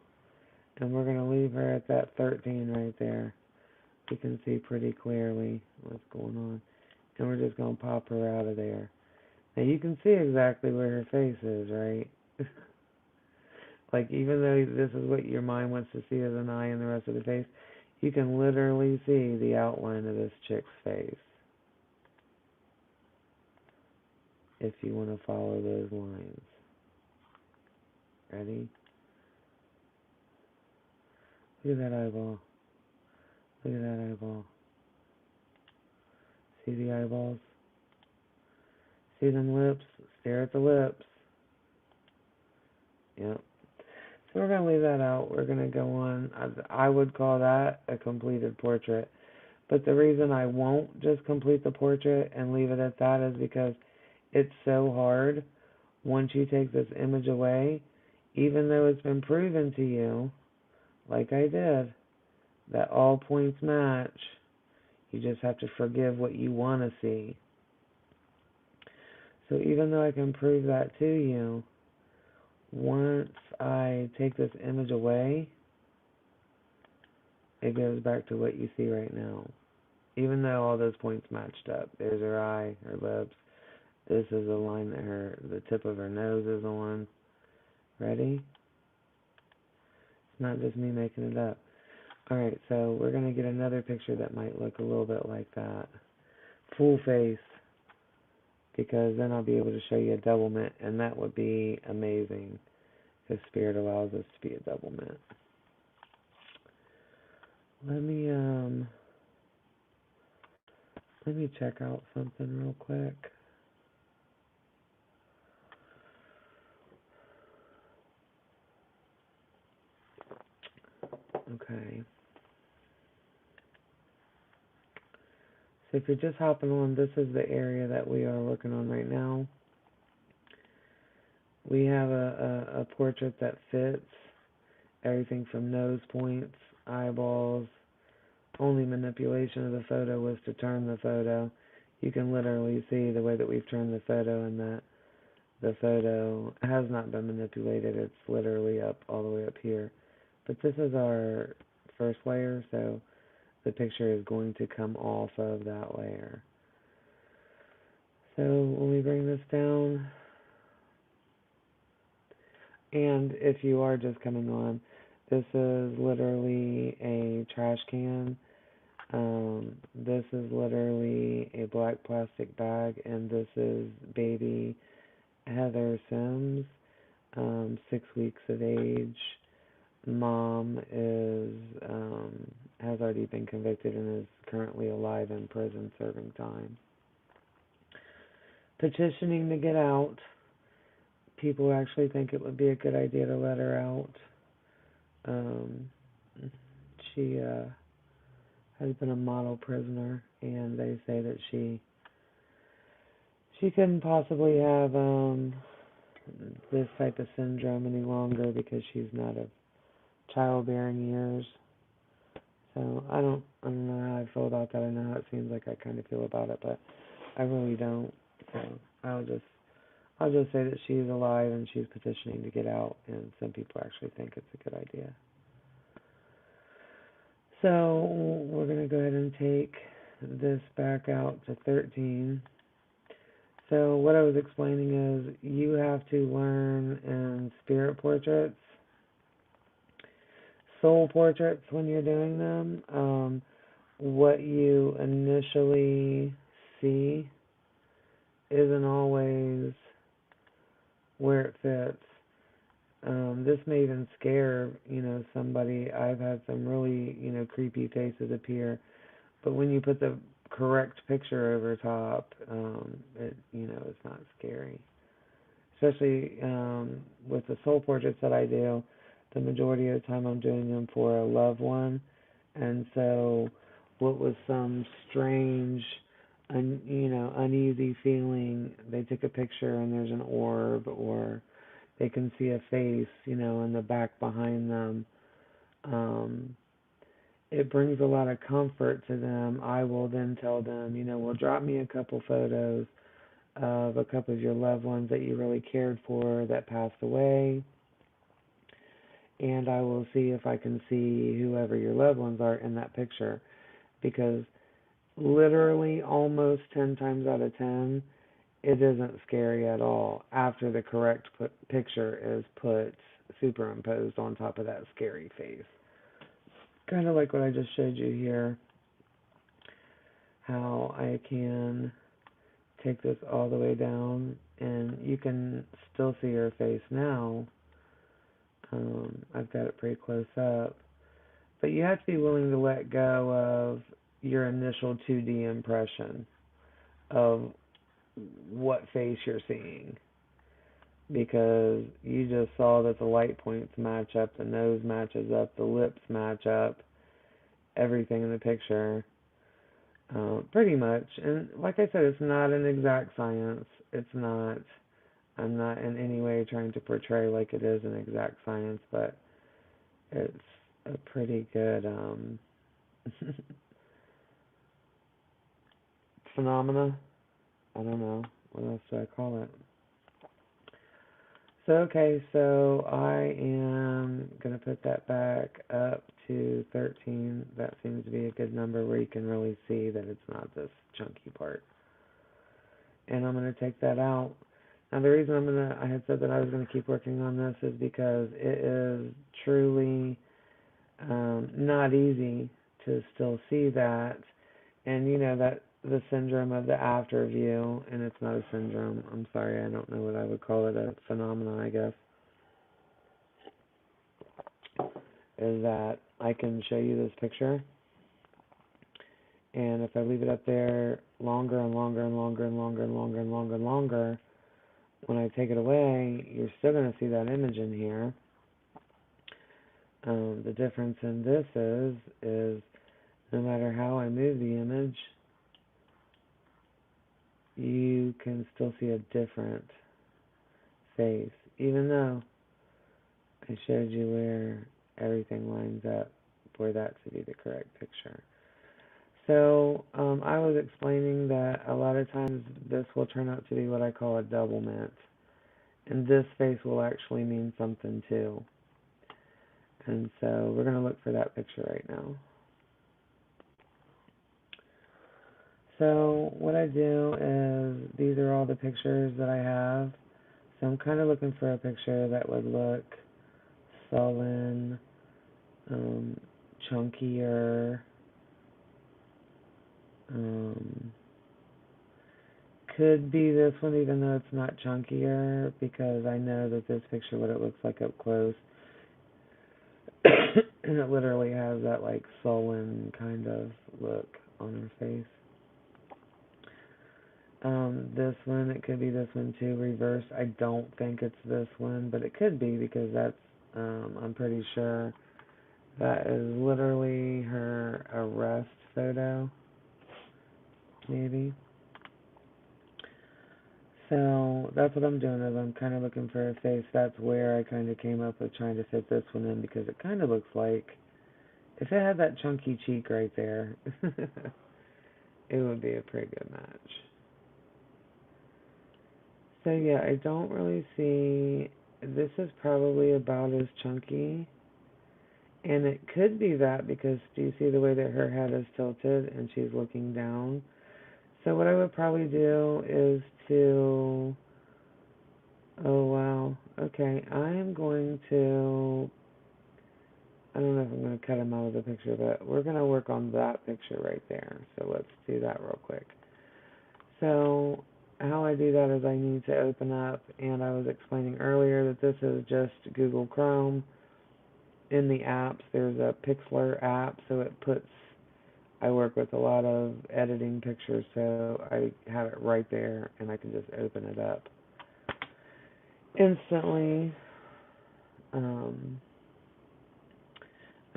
and we're going to leave her at that 13 right there. We can see pretty clearly what's going on. And we're just going to pop her out of there. Now you can see exactly where her face is, right? Like, even though this is what your mind wants to see as an eye and the rest of the face, you can literally see the outline of this chick's face if you want to follow those lines. Ready? Look at that eyeball. Look at that eyeball. See the eyeballs? See them lips? Stare at the lips. Yep. So we're going to leave that out. We're going to go on. I would call that a completed portrait. But the reason I won't just complete the portrait and leave it at that is because it's so hard once you take this image away, even though it's been proven to you, like I did, that all points match. You just have to forgive what you want to see. So even though I can prove that to you, once I take this image away, it goes back to what you see right now. Even though all those points matched up. There's her eye, her lips. This is the line that the tip of her nose is on. Ready? It's not just me making it up. Alright, so we're going to get another picture that might look a little bit like that. Full face. Because then I'll be able to show you a double mint, and that would be amazing if Spirit allows us to be a double mint. Let me check out something real quick. Okay. So if you're just hopping on, this is the area that we are working on right now. We have a portrait that fits everything from nose points, eyeballs. Only manipulation of the photo was to turn the photo. You can literally see the way that we've turned the photo in that the photo has not been manipulated. It's literally up all the way up here. But this is our first layer, so the picture is going to come off of that layer. So when we bring this down, and if you are just coming on, this is literally a trash can. This is literally a black plastic bag, and this is baby Heather Sims, 6 weeks of age. Mom is has already been convicted and is currently alive in prison serving time. Petitioning to get out. People actually think it would be a good idea to let her out. Um, she has been a model prisoner, and they say that she couldn't possibly have this type of syndrome any longer because she's not of childbearing years. So I don't know how I feel about that. I know how it seems like I kind of feel about it, but I really don't. So I'll just say that she's alive and she's petitioning to get out, and some people actually think it's a good idea. So we're going to go ahead and take this back out to 13. So what I was explaining is you have to learn in spirit portraits, soul portraits when you're doing them, what you initially see isn't always where it fits. This may even scare, somebody. I've had some really, creepy faces appear, but when you put the correct picture over top, it's not scary. Especially with the soul portraits that I do, the majority of the time I'm doing them for a loved one, and so what was some strange, uneasy feeling, they took a picture and there's an orb, or they can see a face, in the back behind them. It brings a lot of comfort to them. I will then tell them, well, drop me a couple photos of a couple of your loved ones that you really cared for that passed away, and I will see if I can see whoever your loved ones are in that picture, because literally almost 10 times out of 10, it isn't scary at all after the correct picture is superimposed on top of that scary face. Kind of like what I just showed you here, how I can take this all the way down, and you can still see her face now. I've got it pretty close up. But you have to be willing to let go of your initial 2D impression of what face you're seeing, because you just saw that the light points match up, the nose matches up, the lips match up, everything in the picture, pretty much. And like I said, it's not an exact science. I'm not in any way trying to portray like it is an exact science, but it's a pretty good phenomena. I don't know. What else do I call it? So, okay, so I am going to put that back up to 13. That seems to be a good number where you can really see that it's not this chunky part. And I'm going to take that out. Now, the reason I had said that I was going to keep working on this is because it is truly not easy to still see that. And, that the syndrome of the after view, and it's not a syndrome, I'm sorry, I don't know what I would call it, a phenomenon, I guess, is that I can show you this picture, and if I leave it up there longer and longer and longer and longer and longer and longer and longer, when I take it away, you're still going to see that image in here. The difference in this is no matter how I move the image, you can still see a different face, even though I showed you where everything lines up for that to be the correct picture. So I was explaining that a lot of times this will turn out to be what I call a double mint. And this face will actually mean something too. And so we're going to look for that picture right now. So what I do is, these are all the pictures that I have. So I'm kind of looking for a picture that would look sullen, chunkier, could be this one even though it's not chunkier, because I know that this picture, what it looks like up close, and it literally has that like sullen kind of look on her face. This one, it could be this one too, reverse. I don't think it's this one, but it could be, because that's, I'm pretty sure that is literally her arrest photo, maybe. So that's what I'm doing, is I'm kind of looking for a face. That's where I kind of came up with trying to fit this one in, because it kind of looks like, if it had that chunky cheek right there, it would be a pretty good match. So yeah, I don't really see, this is probably about as chunky, and it could be that, because do you see the way that her head is tilted and she's looking down? So what I would probably do is to, oh wow, okay, I am going to, I don't know if I'm going to cut him out of the picture, but we're going to work on that picture right there. So let's do that real quick. So how I do that is I need to open up, and I was explaining earlier that this is just Google Chrome. In the apps, there's a Pixlr app, so it puts, I work with a lot of editing pictures, so I have it right there, and I can just open it up instantly.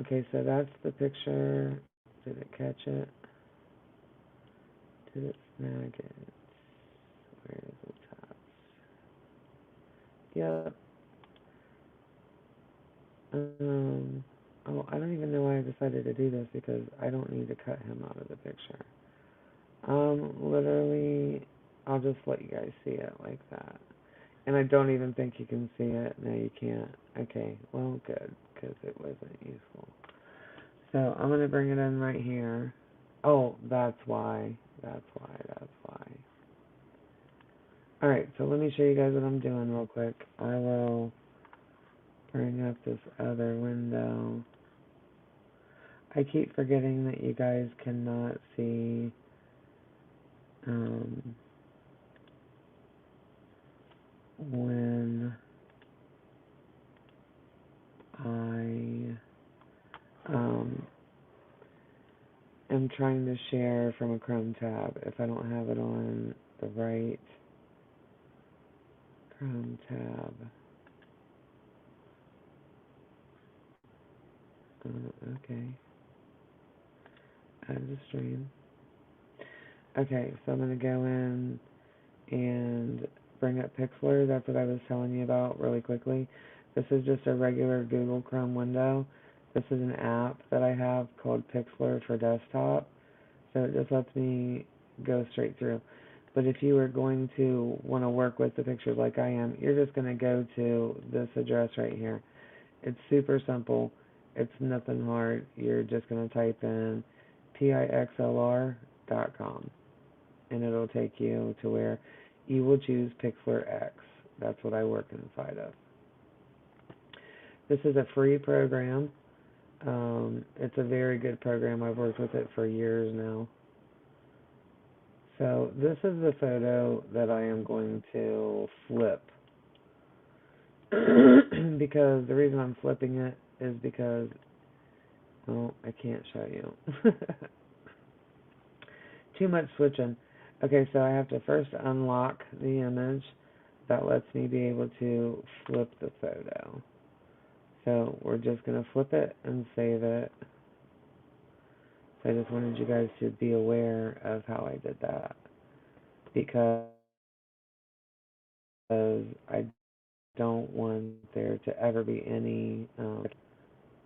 Okay, so that's the picture. Did it catch it? Did it snag it? Where is the top? Yep. Oh, I don't even know why I decided to do this, because I don't need to cut him out of the picture. Literally, I'll just let you guys see it like that. And I don't even think you can see it. No, you can't. Okay, well, good, because it wasn't useful. So I'm going to bring it in right here. Oh, that's why. That's why. That's why. Alright, so let me show you guys what I'm doing real quick. I will bring up this other window. I keep forgetting that you guys cannot see when I am trying to share from a Chrome tab. If I don't have it on the right Chrome tab. Okay. Add the stream. Okay, so I'm going to go in and bring up Pixlr. That's what I was telling you about really quickly. This is just a regular Google Chrome window. This is an app that I have called Pixlr for desktop. So it just lets me go straight through. But if you are going to want to work with the pictures like I am, you're just going to go to this address right here. It's super simple. It's nothing hard. You're just going to type in pixlr.com, and it'll take you to where you will choose Pixlr X. That's what I work inside of. This is a free program. It's a very good program. I've worked with it for years now. So this is the photo that I am going to flip. Because the reason I'm flipping it is because, well, I can't show you. Too much switching. Okay, so I have to first unlock the image. That lets me be able to flip the photo. So we're just going to flip it and save it. So I just wanted you guys to be aware of how I did that, because I don't want there to ever be any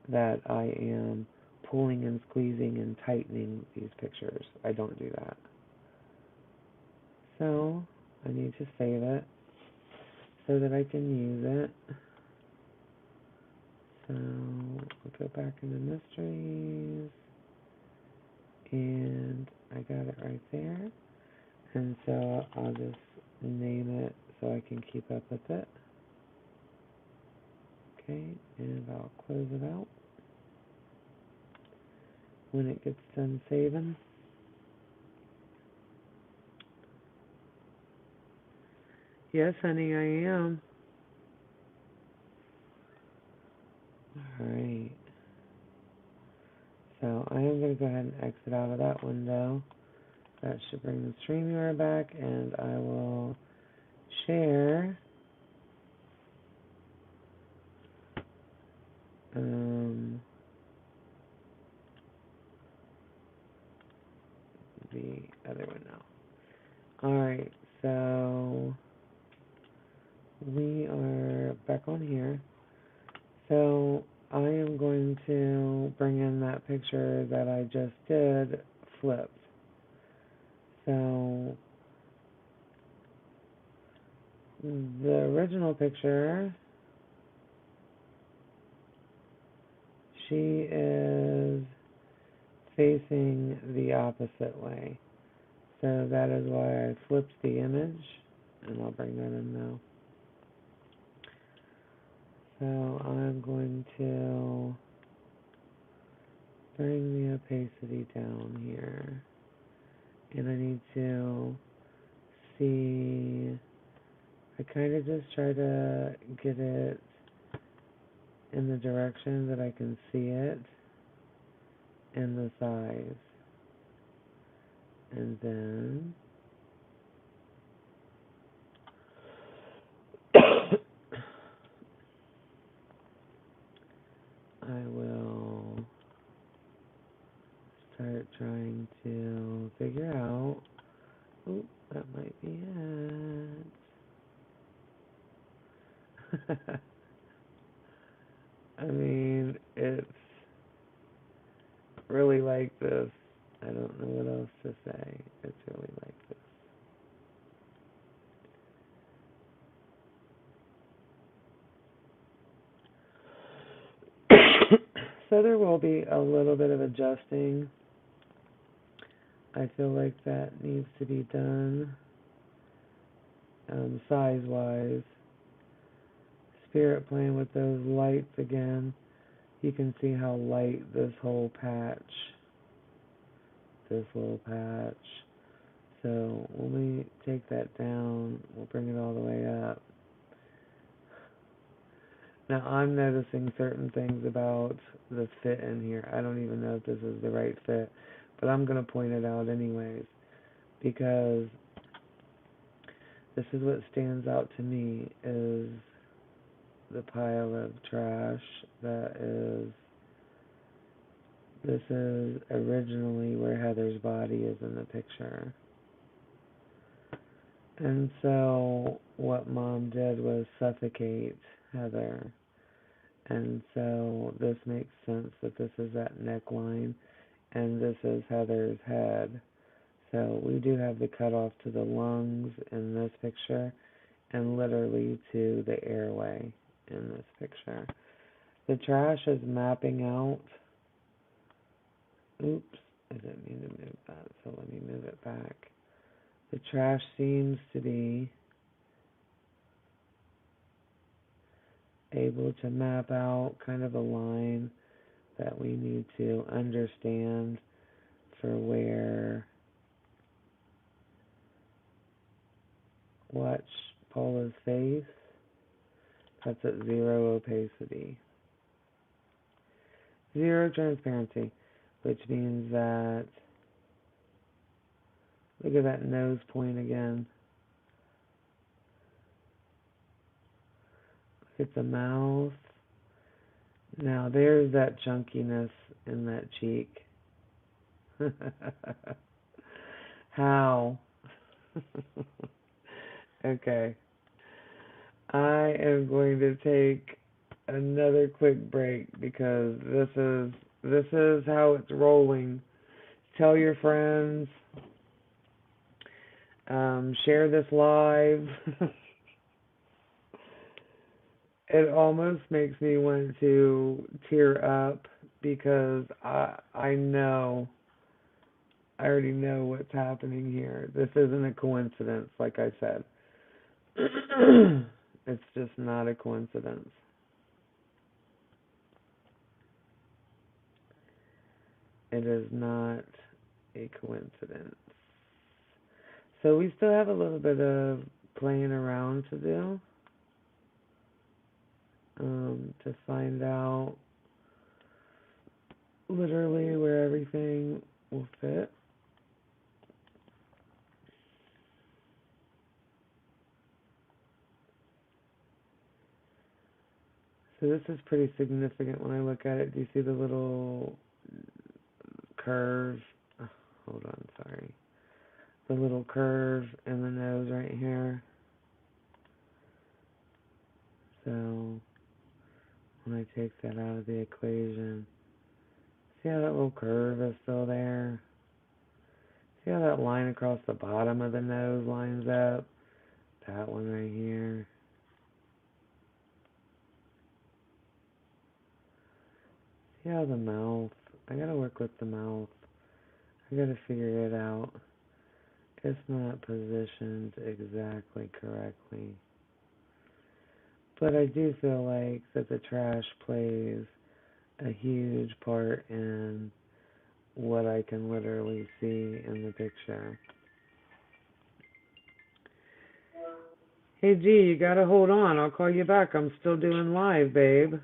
that I am pulling and squeezing and tightening these pictures. I don't do that. So I need to save it. so that I can use it. So we'll go back into mysteries, and I got it right there. And so I'll just name it so I can keep up with it. Okay, and I'll close it out when it gets done saving. Yes, honey, I am. Alright. So I am going to go ahead and exit out of that window. That should bring the StreamYard back, and I will share the other one now. Alright, so we are back on here. So I am going to bring in that picture that I just did flipped. So the original picture, she is facing the opposite way. So that is why I flipped the image, and I'll bring that in now. So I'm going to bring the opacity down here, and I need to see, I kind of just try to get it in the direction that I can see it and the size. And then I will start trying to figure out, oh, that might be it. I mean, it's really like this. I don't know what else to say. It's really like this. So there will be a little bit of adjusting. I feel like that needs to be done size-wise. Spirit playing with those lights again. You can see how light this whole patch, this little patch. So when we take that down, we'll bring it all the way up. Now I'm noticing certain things about the fit in here. I don't even know if this is the right fit, but I'm going to point it out anyways, because this is what stands out to me is the pile of trash that is, this is originally where Heather's body is in the picture. And so what Mom did was suffocate Heather. And so this makes sense that this is that neckline and this is Heather's head. So we do have the cutoff to the lungs in this picture and literally to the airway in this picture. The trash is mapping out. Oops, I didn't mean to move that, so let me move it back. The trash seems to be able to map out kind of a line that we need to understand for where, watch Paula's face, that's at 0 opacity. 0 transparency, which means that, look at that nose point again. Look at the mouth. Now there's that chunkiness in that cheek. How? Okay. I am going to take another quick break because this is how it's rolling. Tell your friends. Share this live. it almost makes me want to tear up because I already know what's happening here. This isn't a coincidence, like I said. It's just not a coincidence. It is not a coincidence. So we still have a little bit of playing around to do, to find out literally where everything will fit. So this is pretty significant when I look at it. Do you see the little curve? Oh, hold on, sorry. The little curve in the nose right here. So when I take that out of the equation, see how that little curve is still there? See how that line across the bottom of the nose lines up? That one right here. See how the mouth, I gotta work with the mouth. I gotta figure it out. It's not positioned exactly correctly. But I do feel like that the trash plays a huge part in what I can literally see in the picture. Hey G, you gotta hold on. I'll call you back. I'm still doing live, babe. Thought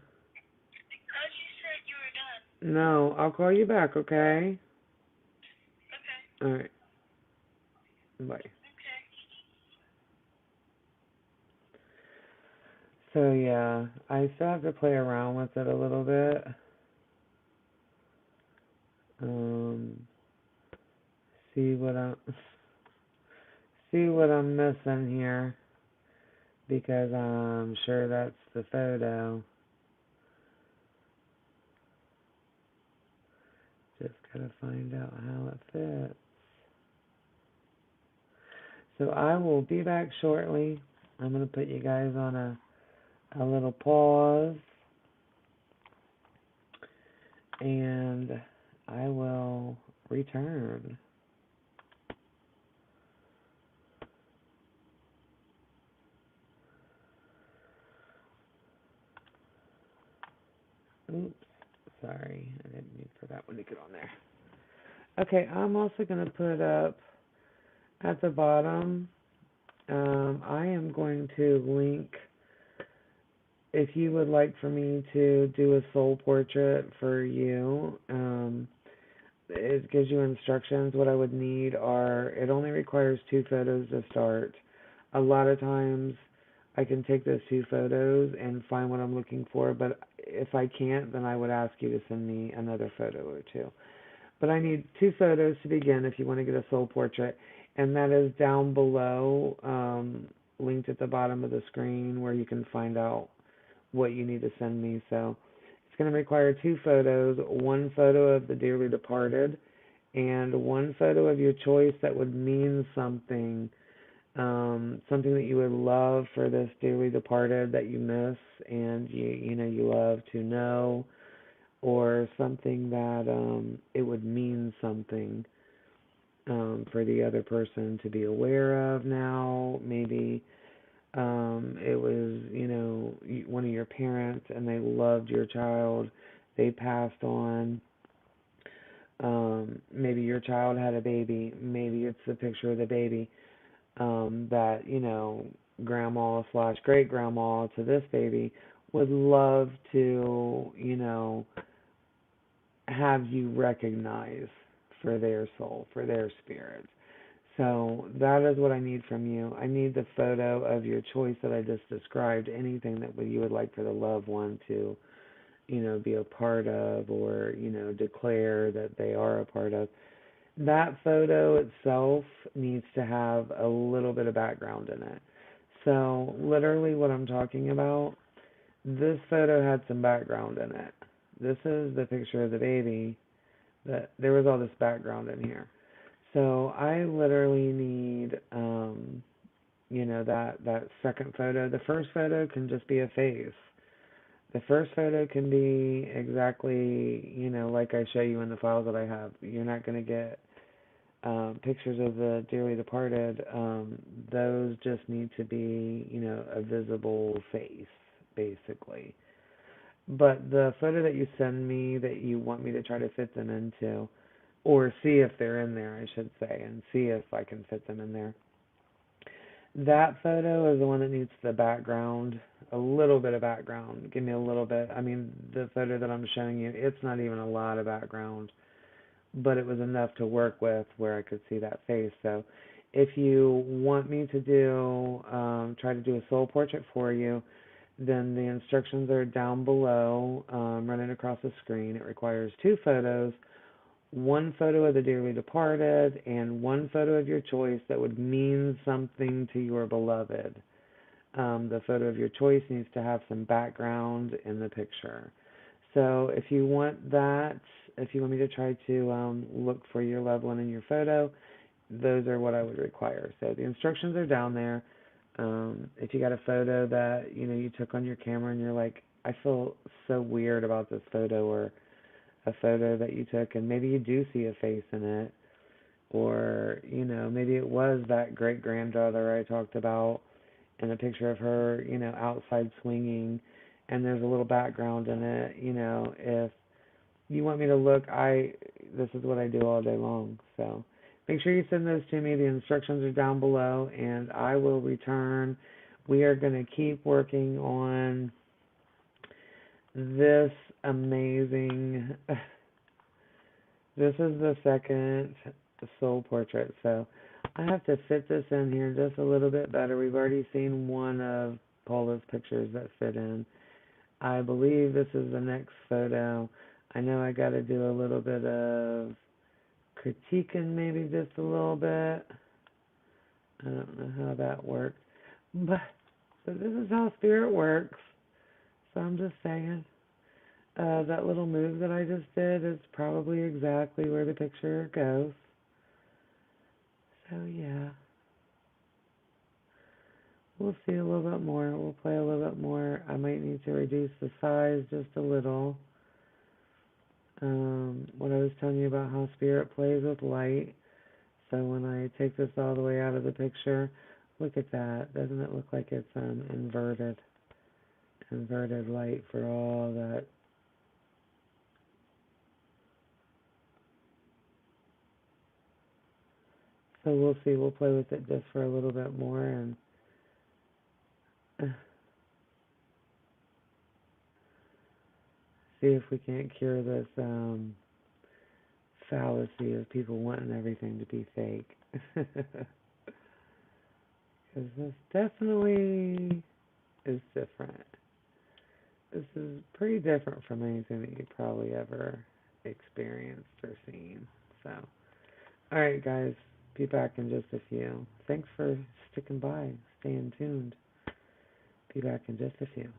you said you were done. No, I'll call you back, okay? Okay. Alright. Bye. Okay. So yeah, I still have to play around with it a little bit. See what I'm missing here, because I'm sure that's the photo. Just gotta find out how it fits. So I will be back shortly. I'm gonna put you guys on a little pause, and I will return. Oops, sorry, I didn't mean for that one to get on there. Okay, I'm also going to put up at the bottom, I am going to link, if you would like for me to do a soul portrait for you, it gives you instructions. What I would need are, it only requires 2 photos to start. A lot of times I can take those 2 photos and find what I'm looking for, but if I can't, then I would ask you to send me another photo or 2. But I need 2 photos to begin if you want to get a soul portrait, and that is down below, linked at the bottom of the screen, where you can find out what you need to send me. So it's going to require 2 photos, 1 photo of the dearly departed, and 1 photo of your choice that would mean something, something that you would love for this dearly departed that you miss and you love to know, or something that it would mean something for the other person to be aware of now. Maybe it was, one of your parents and they loved your child, they passed on. Maybe your child had a baby, maybe it's a picture of the baby, that, grandma slash great grandma to this baby would love to, have you recognize for their soul, for their spirit. So that is what I need from you. I need the photo of your choice that I just described, anything that you would like for the loved one to, be a part of, or, declare that they are a part of. That photo itself needs to have a little bit of background in it. So literally what I'm talking about, this photo had some background in it. This is the picture of the baby, but there was all this background in here. So I literally need, that second photo. The first photo can just be a face. The first photo can be exactly, like I show you in the files that I have. You're not going to get pictures of the dearly departed. Those just need to be, a visible face, basically. But the photo that you send me that you want me to try to fit them into, or see if they're in there, I should say, and see if I can fit them in there. That photo is the one that needs the background, a little bit of background. Give me a little bit. I mean, the photo that I'm showing you, it's not even a lot of background, but it was enough to work with where I could see that face. So if you want me to try to do a soul portrait for you, then the instructions are down below, running across the screen. It requires 2 photos, one photo of the dearly departed and one photo of your choice that would mean something to your beloved. The photo of your choice needs to have some background in the picture. So if you want that, if you want me to try to look for your loved one in your photo, those are what I would require. So the instructions are down there. If you got a photo that you took on your camera and you're like, I feel so weird about this photo, or a photo that you took and maybe you do see a face in it, or maybe it was that great granddaughter I talked about and a picture of her outside swinging, and there's a little background in it. If you want me to look, this is what I do all day long. So make sure you send those to me. The instructions are down below and I will return. We are going to keep working on this amazing this is the second soul portrait, so I have to fit this in here just a little bit better. We've already seen one of Paula's pictures that fit in. I believe this is the next photo. I know I got to do a little bit of critiquing, maybe just a little bit. I don't know how that works, but this is how spirit works, so I'm just saying. That little move that I just did is probably exactly where the picture goes. So yeah, we'll see a little bit more. We'll play a little bit more. I might need to reduce the size just a little. What I was telling you about how spirit plays with light. So when I take this all the way out of the picture, look at that. Doesn't it look like it's inverted light for all that? So we'll see. We'll play with it just for a little bit more and see if we can't cure this fallacy of people wanting everything to be fake. Because this definitely is different. This is pretty different from anything that you probably ever experienced or seen. So, alright guys, be back in just a few. Thanks for sticking by, staying tuned. Be back in just a few.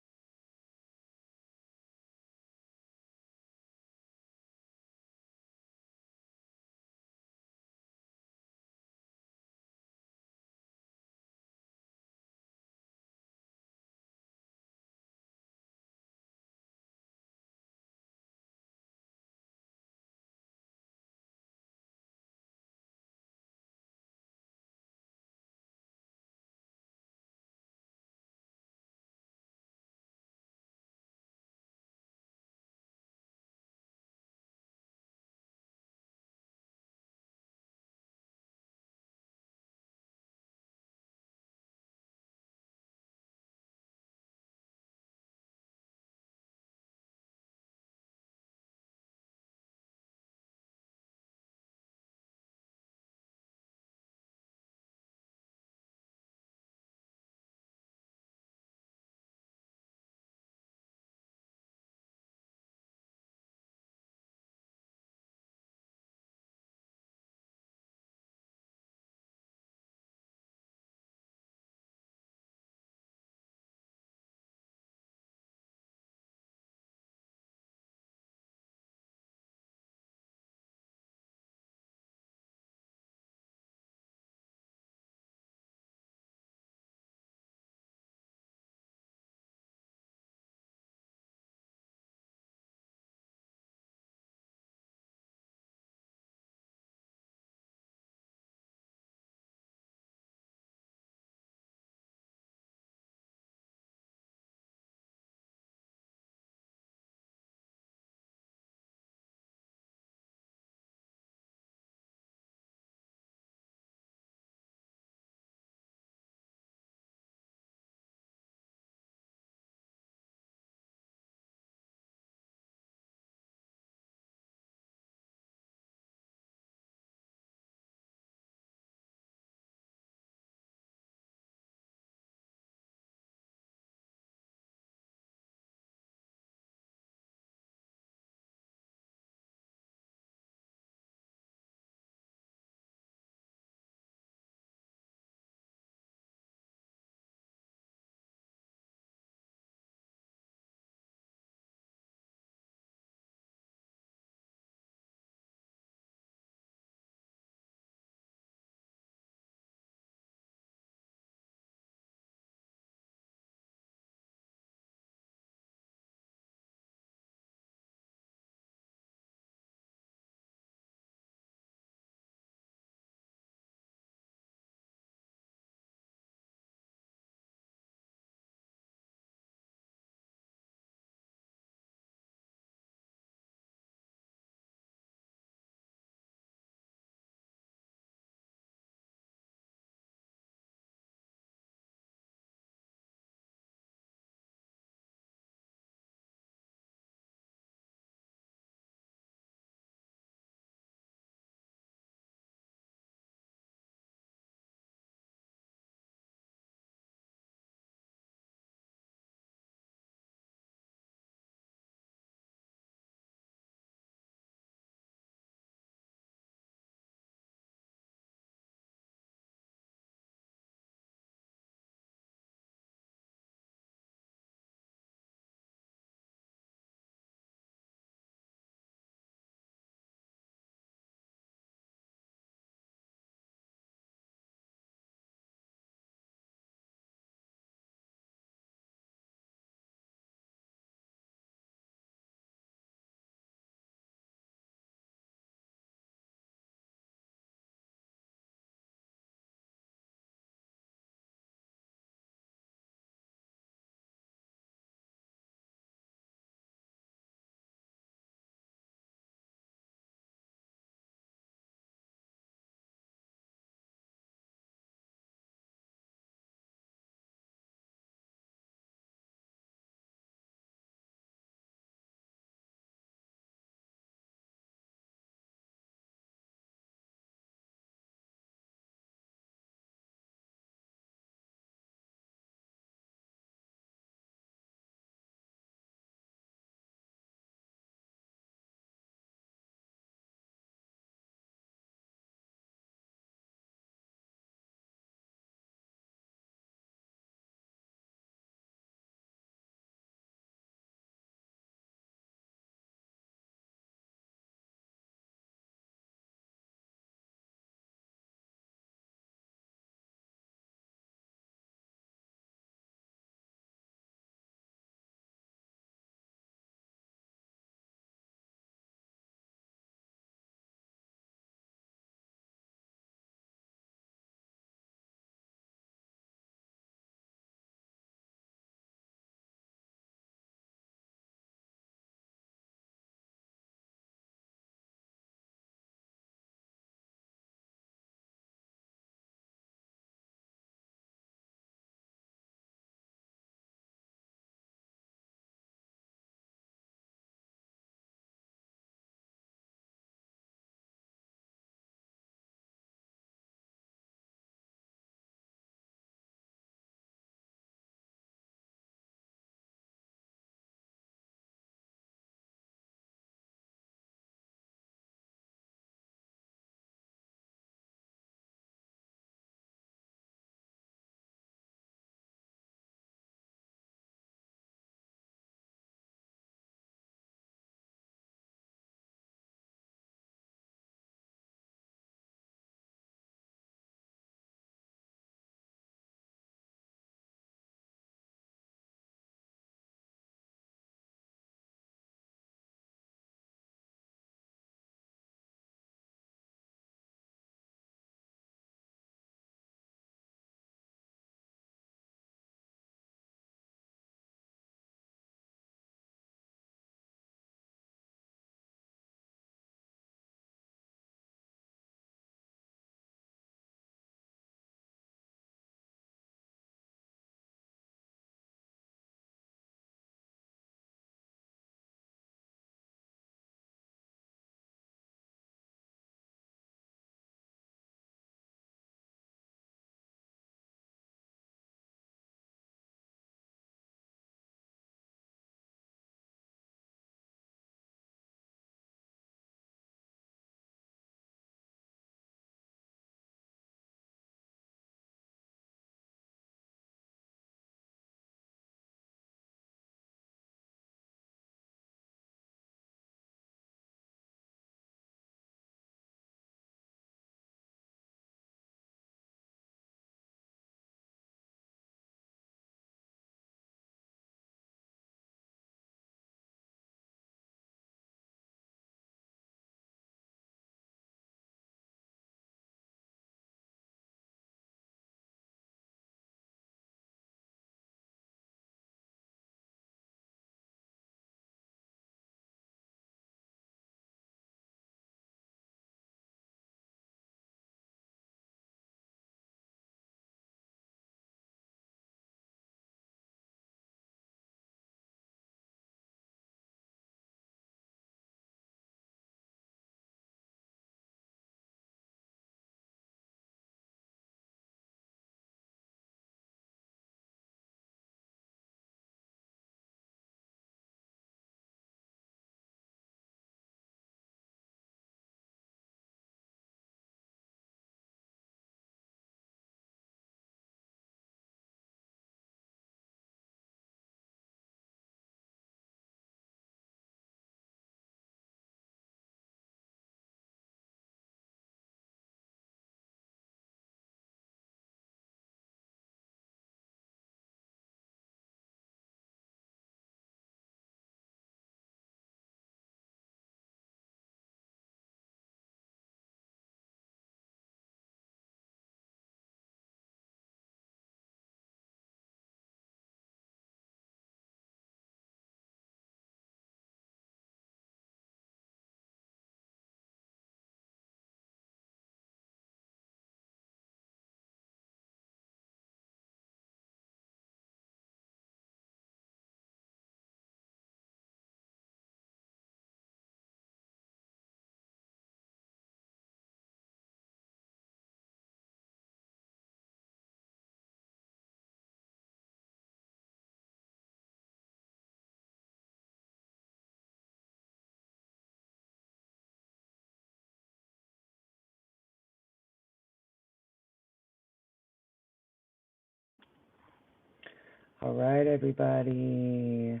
All right, everybody.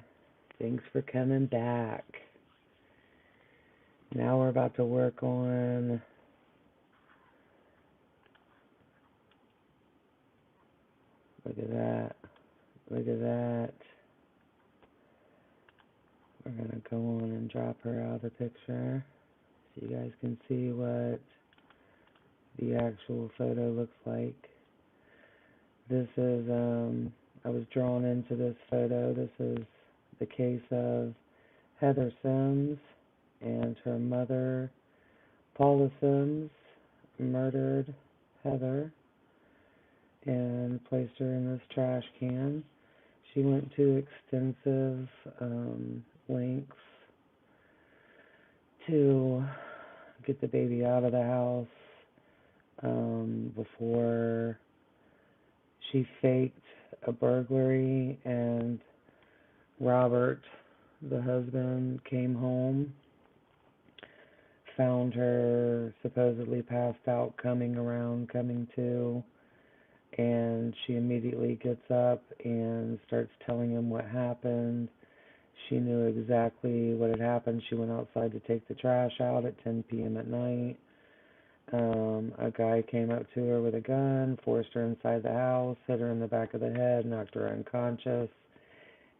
Thanks for coming back. Now we're about to work on look at that. Look at that. We're going to go on and drop her out of the picture so you guys can see what the actual photo looks like. This is, I was drawn into this photo. This is the case of Heather Sims and her mother, Paula Sims, murdered Heather and placed her in this trash can. She went to extensive lengths to get the baby out of the house before she faked a burglary, and Robert, the husband, came home, found her supposedly passed out, coming to, and she immediately gets up and starts telling him what happened. She knew exactly what had happened. She went outside to take the trash out at 10 p.m. at night. A guy came up to her with a gun, forced her inside the house, hit her in the back of the head, knocked her unconscious,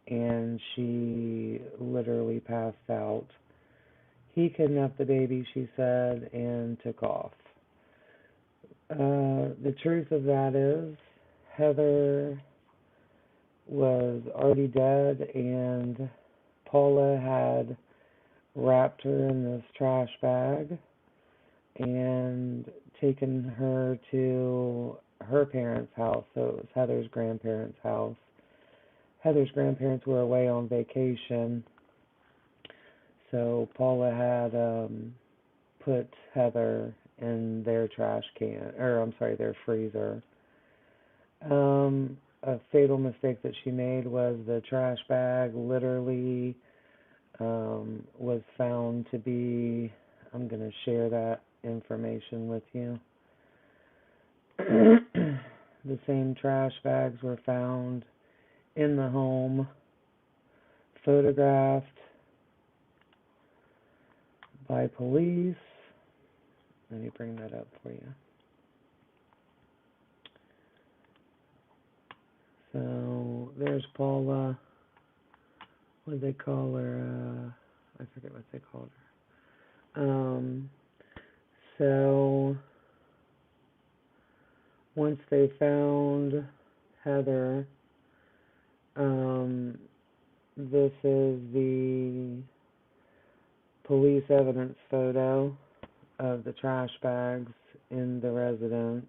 and she literally passed out. He kidnapped the baby, she said, and took off. The truth of that is, Heather was already dead, and Paula had wrapped her in this trash bag and taken her to her parents' house. So it was Heather's grandparents' house. Heather's grandparents were away on vacation, so Paula had put Heather in their trash can, their freezer. A fatal mistake that she made was the trash bag literally was found to be, I'm going to share that information with you. The same trash bags were found in the home, photographed by police. Let me bring that up for you. So there's Paula. What do they call her? I forget what they called her. So once they found Heather, this is the police evidence photo of the trash bags in the residence.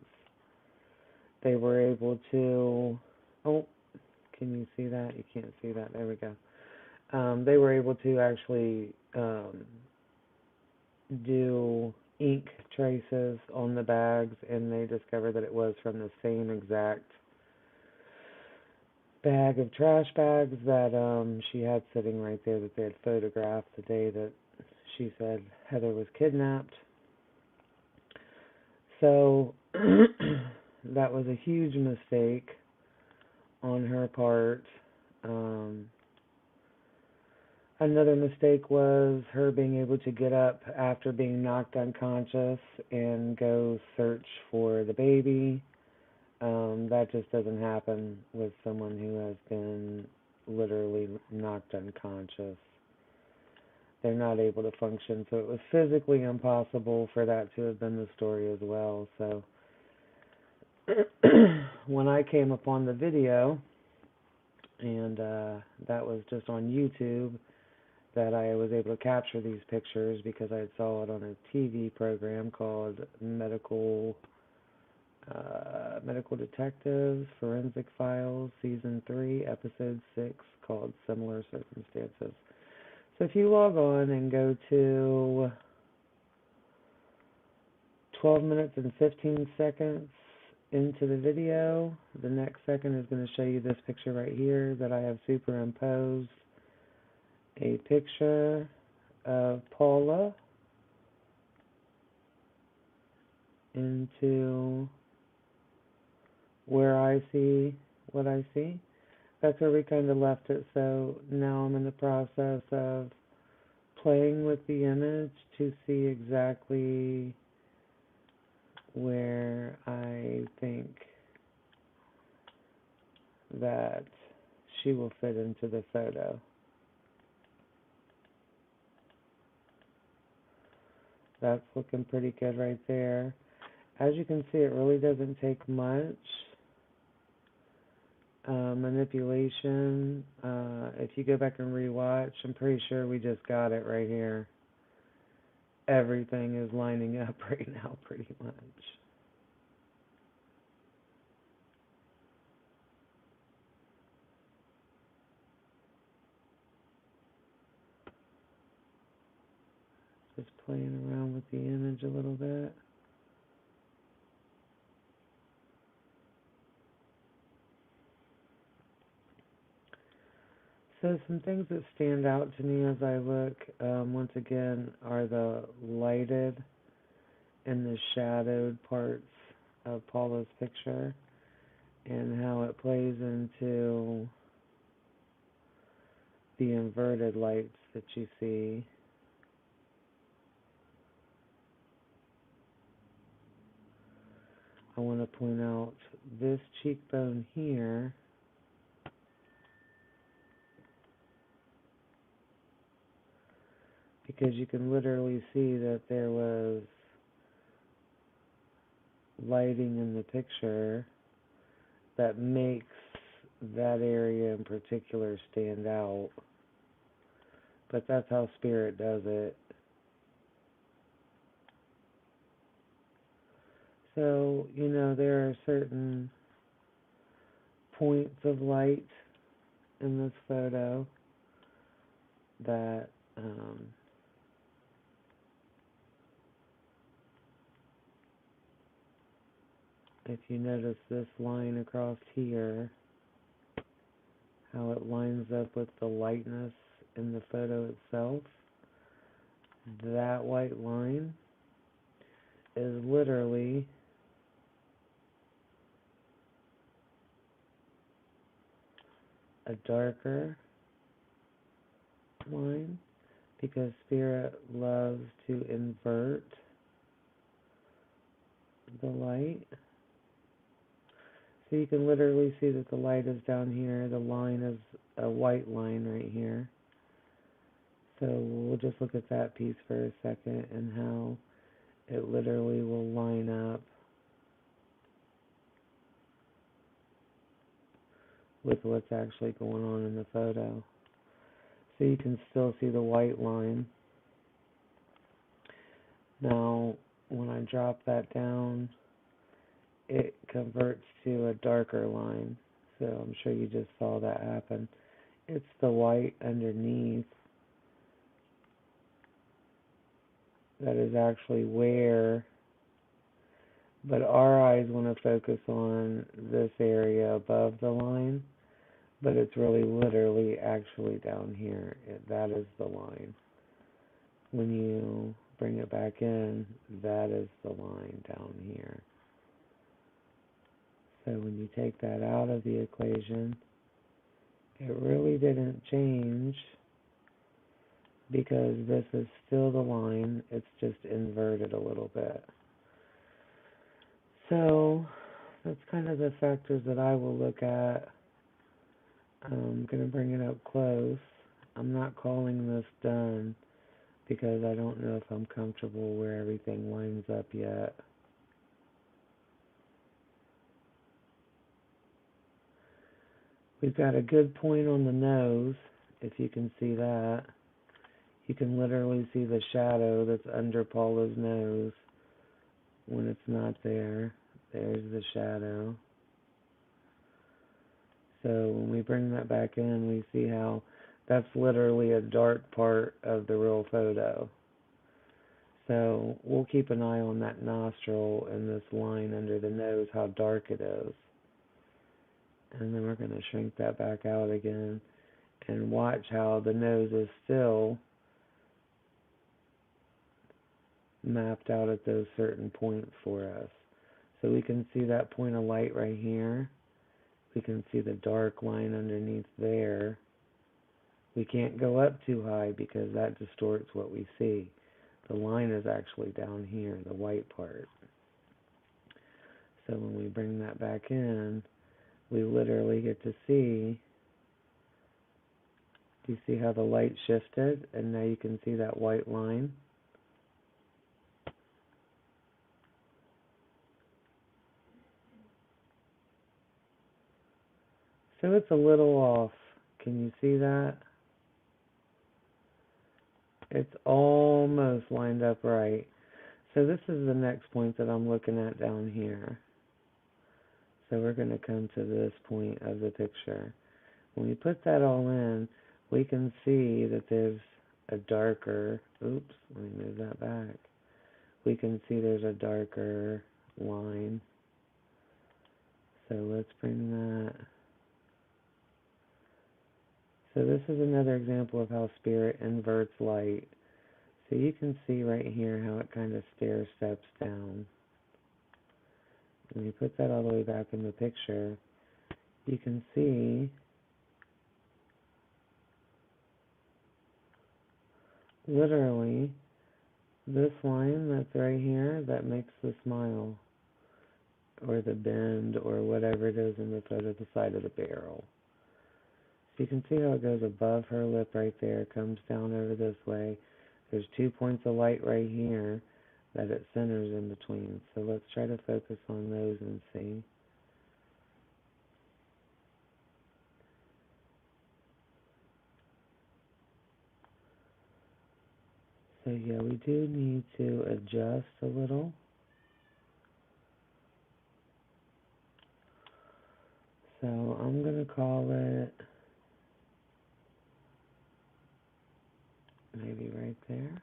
They were able to, can you see that? You can't see that. There we go. They were able to actually do ink traces on the bags, and they discovered that it was from the same exact bag of trash bags that she had sitting right there that they had photographed the day that she said Heather was kidnapped. So that was a huge mistake on her part. Another mistake was her being able to get up after being knocked unconscious and go search for the baby. That just doesn't happen with someone who has been literally knocked unconscious. They're not able to function, so it was physically impossible for that to have been the story as well. So when I came upon the video, and that was just on YouTube, that I was able to capture these pictures because I saw it on a TV program called Medical Detectives, Forensic Files, Season 3, Episode 6, called Similar Circumstances. So if you log on and go to 12 minutes and 15 seconds into the video, the next second is going to show you this picture right here that I have superimposed a picture of Paula into where I see what I see. that's where we kind of left it. So now I'm in the process of playing with the image to see exactly where I think that she will fit into the photo. That's looking pretty good right there. As you can see, it really doesn't take much manipulation. If you go back and rewatch, I'm pretty sure we just got it right here. Everything is lining up right now pretty much. Just playing around with the image a little bit. So some things that stand out to me as I look, once again, are the lighted and the shadowed parts of Paula's picture and how it plays into the inverted lights that you see. I want to point out this cheekbone here because you can literally see that there was lighting in the picture that makes that area in particular stand out. But that's how Spirit does it. So, there are certain points of light in this photo that if you notice this line across here, how it lines up with the lightness in the photo itself, that white line is literally a darker line because Spirit loves to invert the light. So you can literally see that the light is down here, the line is a white line right here. So we'll just look at that piece for a second and how it literally will line up with what's actually going on in the photo. So you can still see the white line. Now, when I drop that down, it converts to a darker line. So I'm sure you just saw that happen. It's the white underneath that is actually where, but our eyes want to focus on this area above the line, but it's really literally actually down here. That is the line. When you bring it back in, that is the line down here. So when you take that out of the equation, it really didn't change because this is still the line, it's just inverted a little bit. So that's kind of the factors that I will look at. I'm going to bring it up close. I'm not calling this done because I don't know if I'm comfortable where everything lines up yet. We've got a good point on the nose, if you can see that. You can literally see the shadow that's under Paula's nose when it's not there. There's the shadow. So when we bring that back in, we see how that's literally a dark part of the real photo. So we'll keep an eye on that nostril and this line under the nose, how dark it is. And then we're going to shrink that back out again and watch how the nose is still mapped out at those certain points for us. So we can see that point of light right here, We can see the dark line underneath there. We can't go up too high because that distorts what we see. The line is actually down here, the white part. So when we bring that back in, we literally get to see, do you see how the light shifted? And now you can see that white line. So it's a little off. Can you see that? It's almost lined up right. So this is the next point that I'm looking at down here. So we're going to come to this point of the picture. When we put that all in, we can see that there's a darker, oops, let me move that back. We can see there's a darker line. So let's bring that. So this is another example of how spirit inverts light. So you can see right here how it kind of stair steps down. When you put that all the way back in the picture, you can see literally this line that's right here that makes the smile or the bend or whatever it is in the foot of the side of the barrel. So you can see how it goes above her lip right there, comes down over this way. There's 2 points of light right here that it centers in between. So let's try to focus on those and see. So yeah, we do need to adjust a little. So I'm going to call it maybe right there.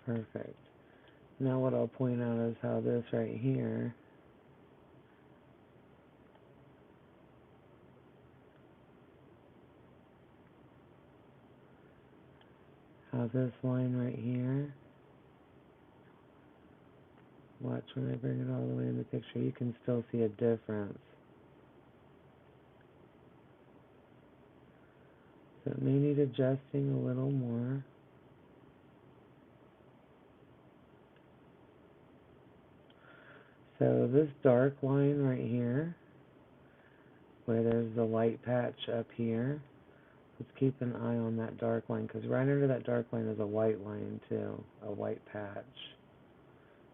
Perfect. Now what I'll point out is how this right here, how this line right here, watch when I bring it all the way in the picture, you can still see a difference. So it may need adjusting a little more. So this dark line right here, where there's the light patch up here, let's keep an eye on that dark line, because right under that dark line is a white line too, a white patch.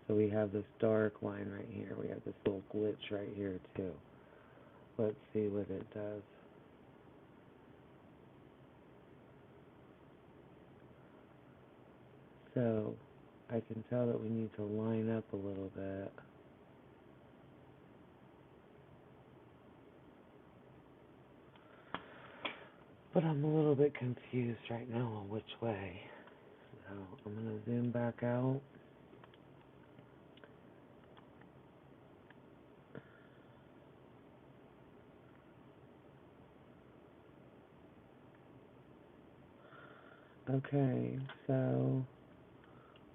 So we have this dark line right here. We have this little glitch right here too. Let's see what it does. So I can tell that we need to line up a little bit. But I'm a little bit confused right now on which way. So I'm going to zoom back out. Okay, so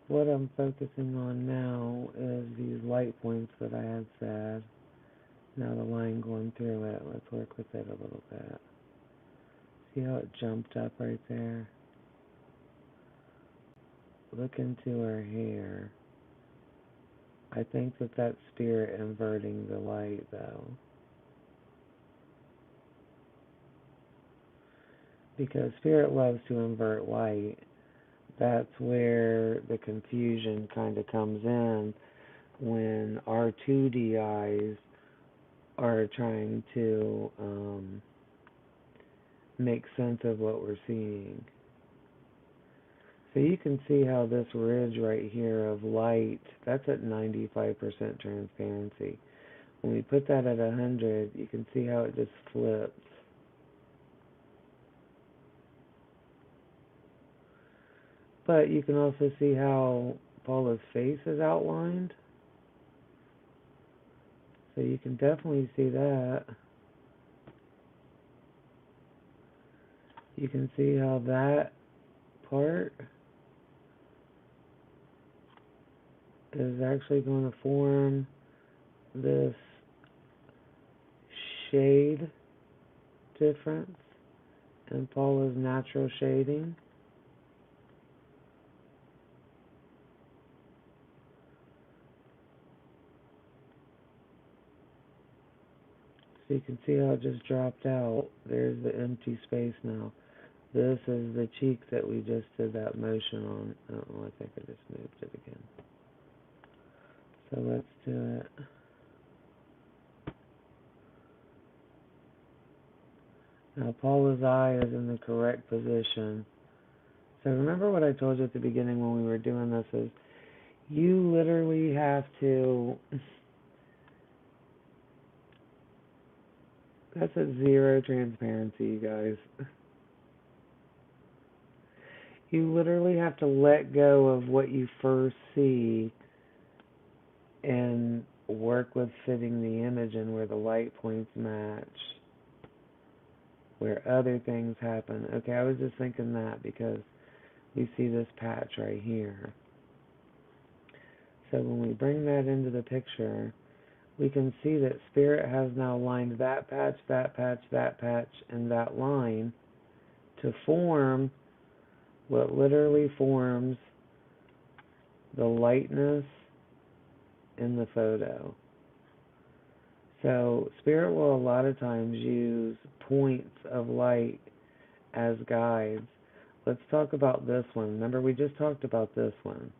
what I'm focusing on now is these light points that I had said. Now the line going through it, let's work with it a little bit. See how it jumped up right there? Look into her hair. I think that that's spirit inverting the light, though. Because spirit loves to invert light. That's where the confusion kind of comes in when our 2D eyes are trying to make sense of what we're seeing. So you can see how this ridge right here of light, that's at 95% transparency. When we put that at 100, you can see how it just flips. But you can also see how Paula's face is outlined. So you can definitely see that. You can see how that part is actually going to form this shade difference in Paula's natural shading. So you can see how it just dropped out. There's the empty space now. This is the cheek that we just did that motion on. Oh, I think I just moved it again. So let's do it. Now Paula's eye is in the correct position. So remember what I told you at the beginning when we were doing this is you literally have to, that's a zero transparency, you guys. You literally have to let go of what you first see and work with fitting the image in where the light points match, where other things happen. Okay, I was just thinking that because we see this patch right here. So when we bring that into the picture, we can see that Spirit has now lined that patch, that patch, that patch, and that line to form what literally forms the lightness in the photo. So Spirit will a lot of times use points of light as guides. Let's talk about this one. Remember, we just talked about this one.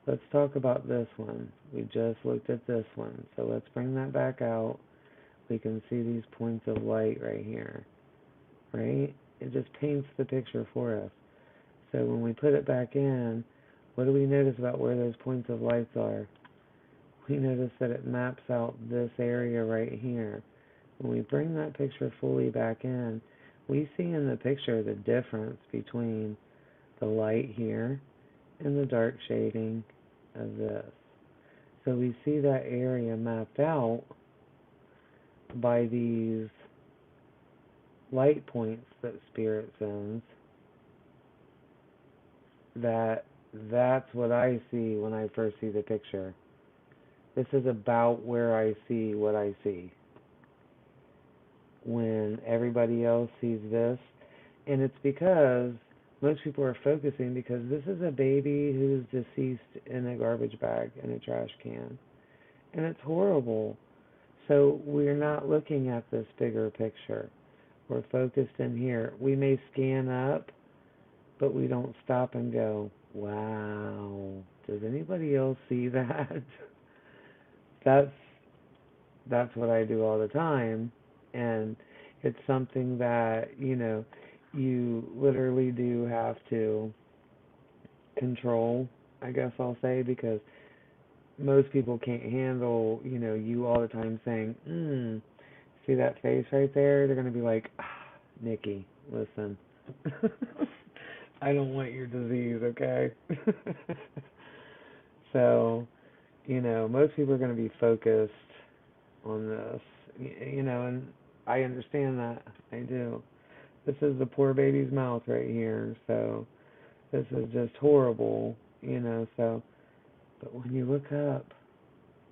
Let's talk about this one. We just looked at this one. So let's bring that back out. We can see these points of light right here, right? It just paints the picture for us. So when we put it back in, what do we notice about where those points of lights are? We notice that it maps out this area right here. When we bring that picture fully back in, we see in the picture the difference between the light here and the dark shading of this. So we see that area mapped out by these light points that Spirit sends. That's what I see when I first see the picture. This is about where I see what I see. When everybody else sees this, and it's because most people are focusing because this is a baby who's deceased in a garbage bag in a trash can. And it's horrible. So we're not looking at this bigger picture. We're focused in here. We may scan up, but we don't stop and go, wow, does anybody else see that? That's what I do all the time. And it's something that, you literally do have to control, I guess I'll say, because most people can't handle, you all the time saying, see that face right there? They're going to be like, Nikki, listen, I don't want your disease, okay? So, most people are going to be focused on this, and I understand that. I do. This is the poor baby's mouth right here, so this is just horrible, so, but when you look up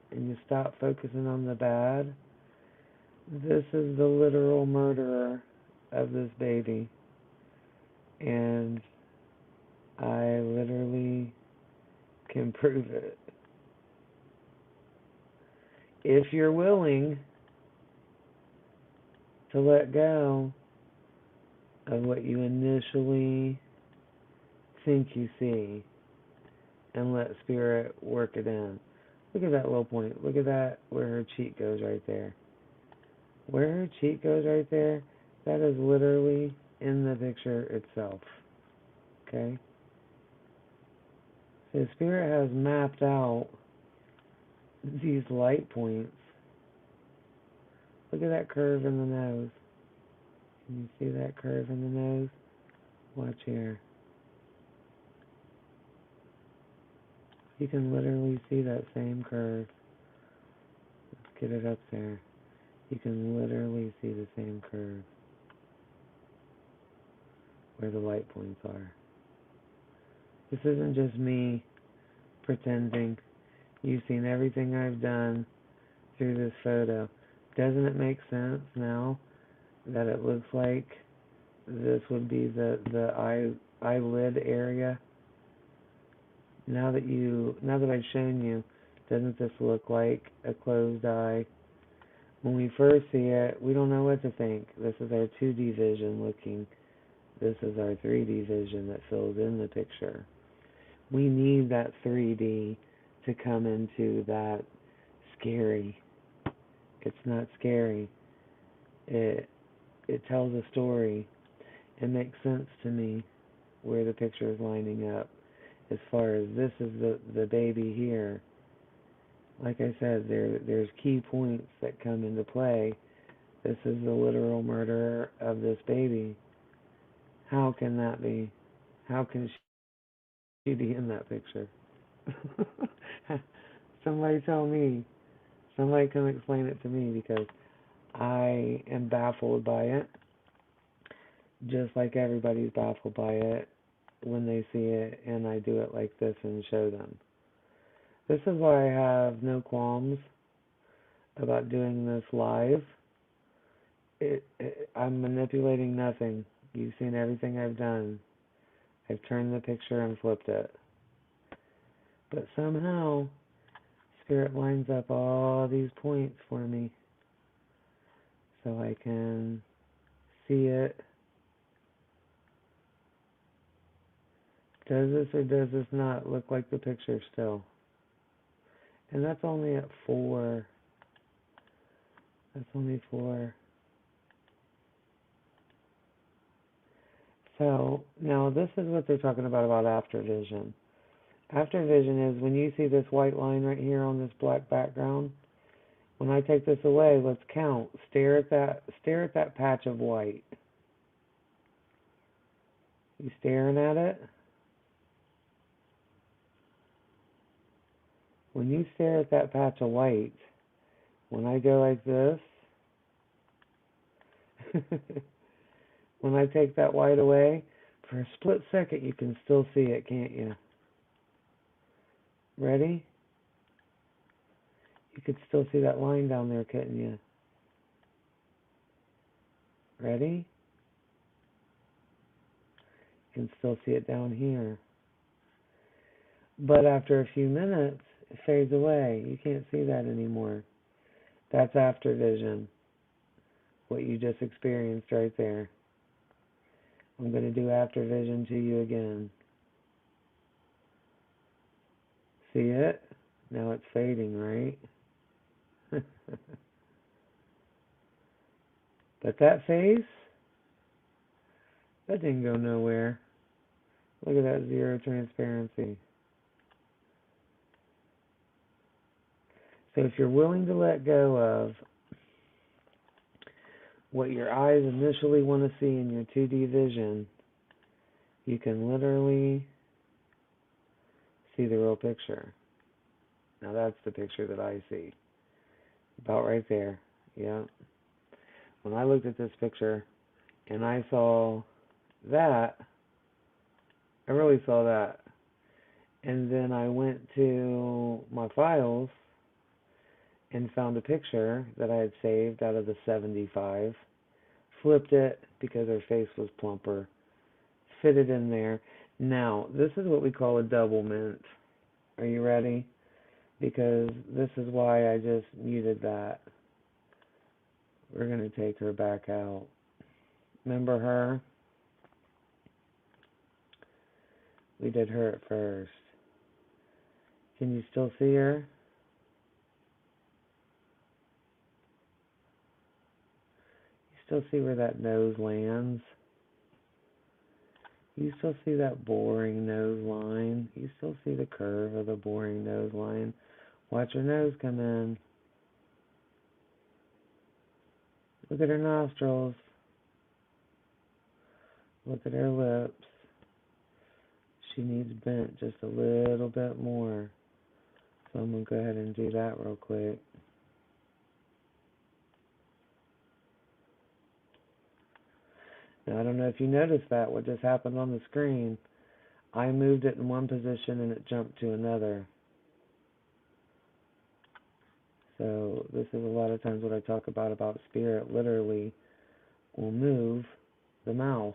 and you stop focusing on the bad, this is the literal murderer of this baby, and I literally can prove it. If you're willing to let go of what you initially think you see and let Spirit work it in. Look at that low point. Look at that, where her cheek goes right there. Where her cheek goes right there, that is literally in the picture itself. Okay? So Spirit has mapped out these light points. Look at that curve in the nose. Can you see that curve in the nose? Watch here. You can literally see that same curve. Let's get it up there. You can literally see the same curve where the light points are. This isn't just me pretending. You've seen everything I've done through this photo. Doesn't it make sense now that it looks like this would be the eyelid area? Now that I've shown you, doesn't this look like a closed eye? When we first see it, we don't know what to think. This is our 2D vision looking. This is our 3D vision that fills in the picture. We need that 3D to come into that scary. It's not scary. It tells a story. It makes sense to me where the picture is lining up. As far as this is the baby here, like I said, there's key points that come into play. This is the literal murderer of this baby. How can that be? How can she be in that picture? Somebody tell me. Somebody come explain it to me, because I am baffled by it, just like everybody's baffled by it when they see it and I do it like this and show them. This is why I have no qualms about doing this live. I'm manipulating nothing. You've seen everything I've done. I've turned the picture and flipped it. But somehow, Spirit lines up all these points for me so I can see it. Does this or does this not look like the picture still? And that's only at 4. That's only 4. So, now this is what they're talking about after vision. After vision is when you see this white line right here on this black background. When I take this away, let's count. Stare at that patch of white. You staring at it? When you stare at that patch of white, when I go like this, when I take that white away, for a split second you can still see it, can't you? Ready? You could still see that line down there, couldn't you? Ready? You can still see it down here. But after a few minutes, it fades away. You can't see that anymore. That's after vision. What you just experienced right there. I'm going to do after vision to you again. See it? Now it's fading, right? But that face, that didn't go nowhere. Look at that zero transparency. So if you're willing to let go of what your eyes initially want to see in your 2D vision, you can literally see the real picture. Now that's the picture that I see. About right there. Yeah. When I looked at this picture and I saw that, I really saw that. And then I went to my files and found a picture that I had saved out of the 75, flipped it because her face was plumper, fit it in there. Now, this is what we call a double mint. Are you ready? Because this is why I just muted that. We're going to take her back out. Remember her? We did her at first. Can you still see her? You still see where that nose lands? You still see that boring nose line? You still see the curve of the boring nose line? Watch her nose come in. Look at her nostrils. Look at her lips. She needs bent just a little bit more. So I'm going to go ahead and do that real quick. Now, I don't know if you noticed that, what just happened on the screen. I moved it in one position and it jumped to another. So this is a lot of times what I talk about spirit literally will move the mouse.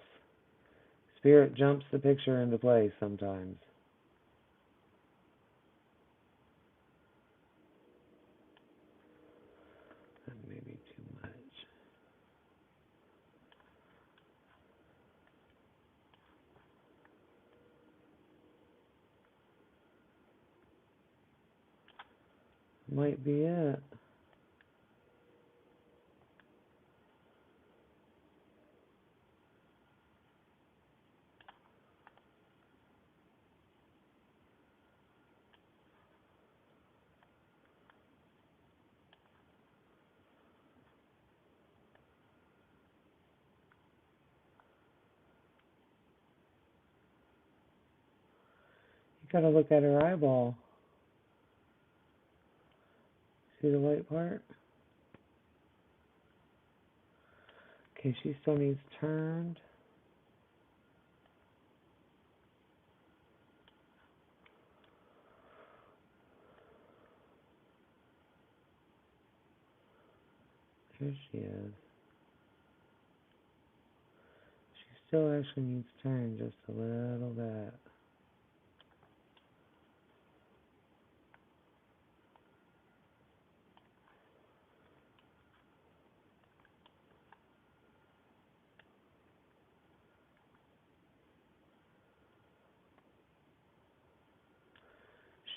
Spirit jumps the picture into place sometimes. That may be too much. Might be it. You gotta look at her eyeball. See the white part? Okay, she still needs turned. Here she is. She still actually needs turned just a little bit.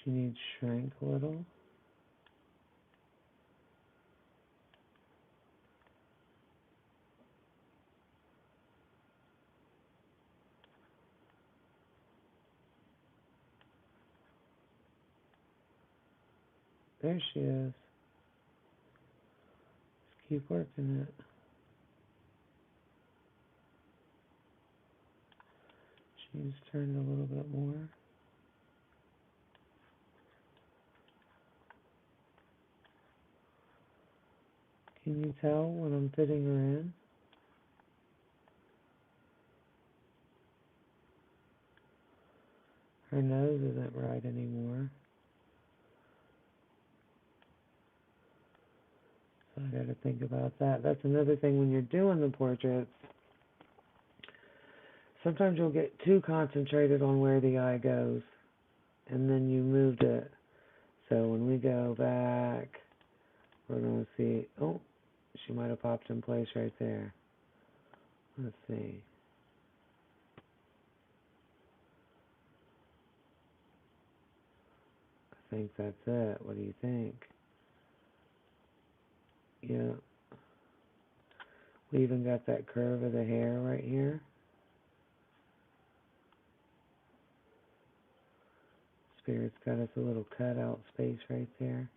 She needs shrink a little. There she is. Just keep working it. She needs turned a little bit more. Can you tell when I'm fitting her in? Her nose isn't right anymore. So I got to think about that. That's another thing when you're doing the portraits. Sometimes you'll get too concentrated on where the eye goes, and then you moved it. So when we go back, we're going to see, oh, she might have popped in place right there. Let's see. I think that's it. What do you think? Yeah. We even got that curve of the hair right here. Spirit's got us a little cutout space right there.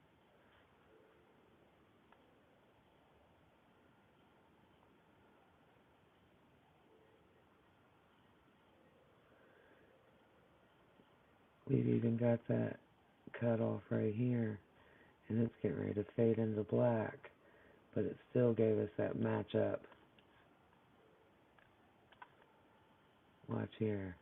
We've even got that cut off right here, and it's getting ready to fade into black, but it still gave us that match up. Watch here.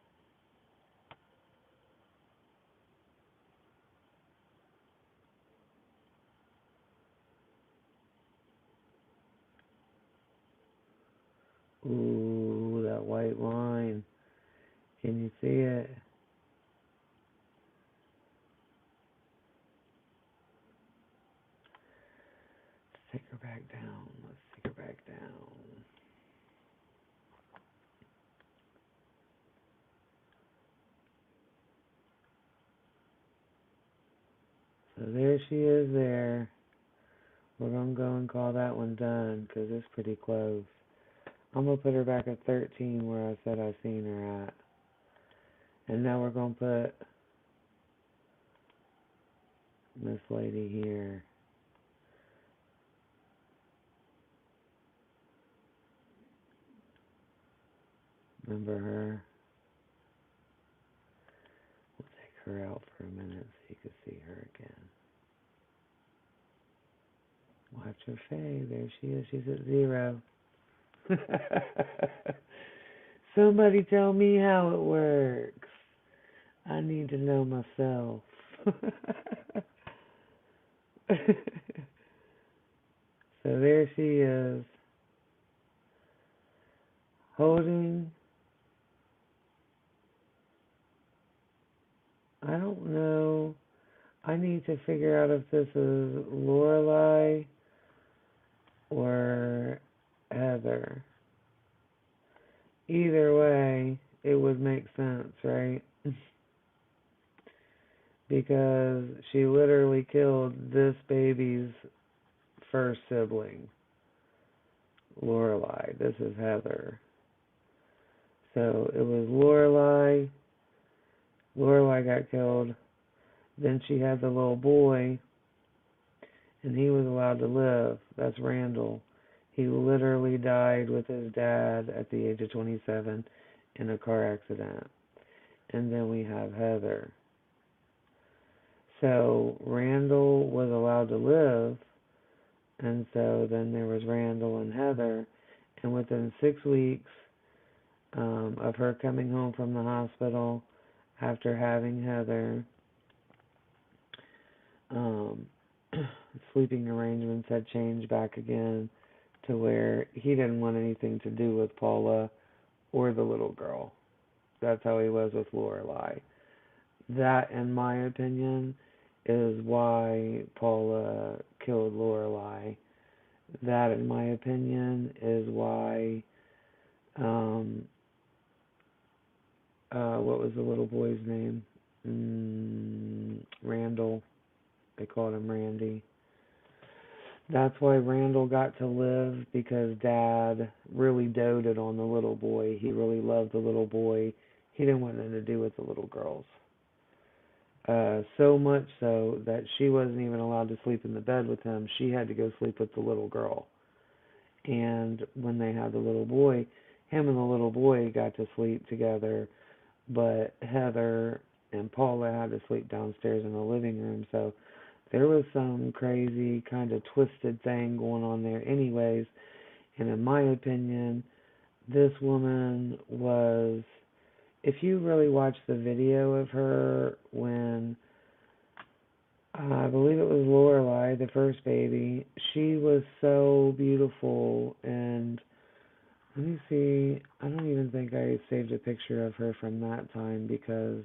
Ooh, that white line. Can you see it? Let's take her back down. Let's take her back down. So there she is there. We're going to go and call that one done because it's pretty close. I'm going to put her back at 13 where I said I seen her at. And now we're going to put this lady here. Remember her? We'll take her out for a minute so you can see her again. Watch her fade. There she is. She's at 0. Somebody tell me how it works. I need to know myself. So there she is, holding, I don't know, I need to figure out if this is Loralei or Heather. Either way, it would make sense, right? Because she literally killed this baby's first sibling, Loralei. This is Heather. So it was Loralei. Loralei got killed. Then she had the little boy, and he was allowed to live. That's Randall. He literally died with his dad at the age of 27 in a car accident. And then we have Heather. So Randall was allowed to live, and so then there was Randall and Heather. And within 6 weeks of her coming home from the hospital after having Heather, sleeping arrangements had changed back again to where he didn't want anything to do with Paula or the little girl. That's how he was with Loralei. That, in my opinion, is why Paula killed Loralei. That, in my opinion, is why, what was the little boy's name? Randall. They called him Randy. That's why Randall got to live, because Dad really doted on the little boy. He really loved the little boy. He didn't want nothing to do with the little girls. So much so that she wasn't even allowed to sleep in the bed with him. She had to go sleep with the little girl. And when they had the little boy, him and the little boy got to sleep together, but Heather and Paula had to sleep downstairs in the living room. So there was some crazy kind of twisted thing going on there anyways. And in my opinion, this woman was, if you really watch the video of her when, I believe it was Loralei, the first baby, she was so beautiful. And let me see, I don't even think I saved a picture of her from that time because,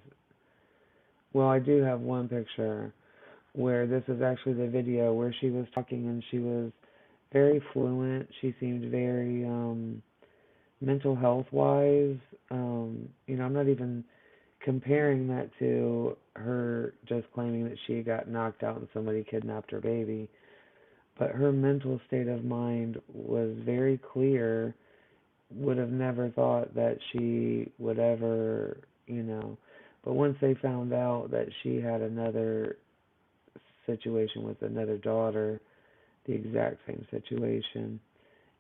well, I do have one picture where this is actually the video where she was talking and she was very fluent. She seemed very mental health wise. I'm not even comparing that to her just claiming that she got knocked out and somebody kidnapped her baby. But her mental state of mind was very clear. Would have never thought that she would ever, But once they found out that she had another situation with another daughter, the exact same situation,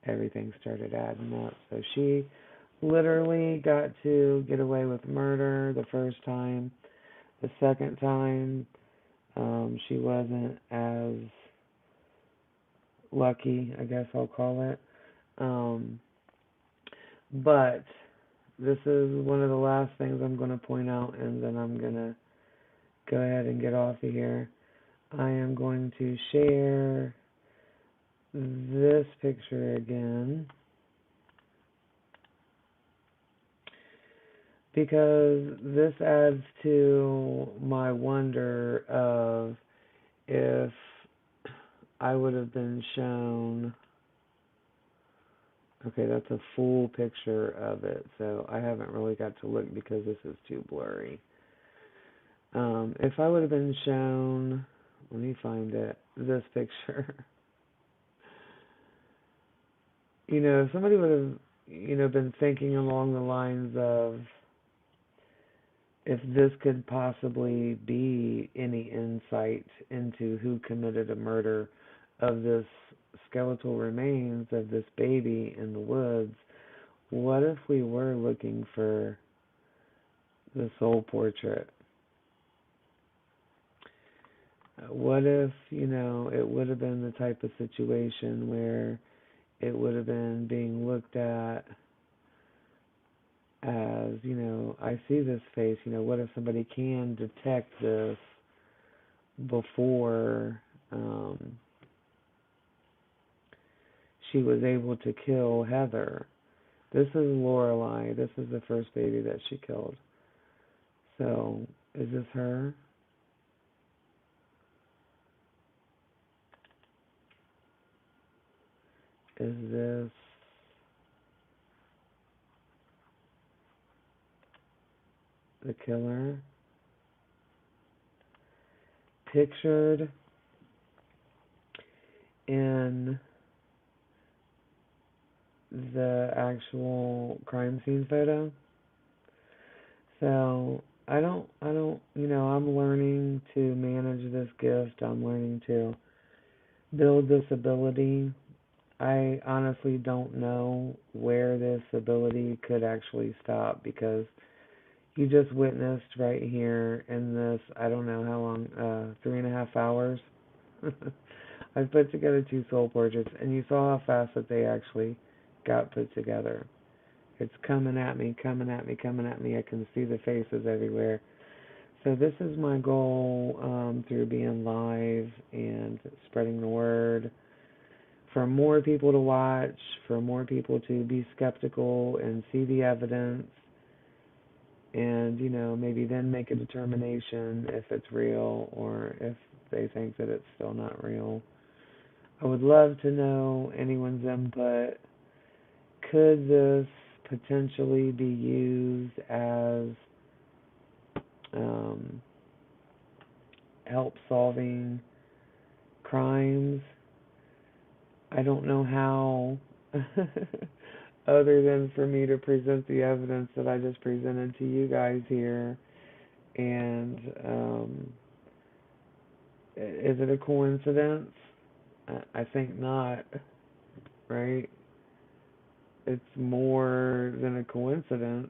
everything started adding up. So she literally got to get away with murder the first time. The second time, she wasn't as lucky, I guess I'll call it. But this is one of the last things I'm going to point out, and then I'm going to go ahead and get off of here. I am going to share this picture again because this adds to my wonder of if I would have been shown. Okay, that's a full picture of it, so I haven't really got to look because this is too blurry. If I would have been shown, let me find it, this picture. If somebody would have, been thinking along the lines of if this could possibly be any insight into who committed a murder of this skeletal remains of this baby in the woods, what if we were looking for the soul portrait? What if, it would have been the type of situation where it would have been being looked at as, I see this face, what if somebody can detect this before, she was able to kill Heather. This is Loralei. This is the first baby that she killed. So, is this her? Is this the killer? Pictured in the actual crime scene photo. So I'm learning to manage this gift. I'm learning to build this ability. I honestly don't know where this ability could actually stop because you just witnessed right here in this, I don't know how long, 3.5 hours. I've put together 2 soul portraits, and you saw how fast that they actually got put together. It's coming at me, coming at me, coming at me. I can see the faces everywhere. So this is my goal through being live and spreading the word for more people to watch, for more people to be skeptical and see the evidence and, maybe then make a determination if it's real or if they think that it's still not real. I would love to know anyone's input. Could this potentially be used as help solving crimes? I don't know how, other than for me to present the evidence that I just presented to you guys here. And is it a coincidence? I think not, right? It's more than a coincidence.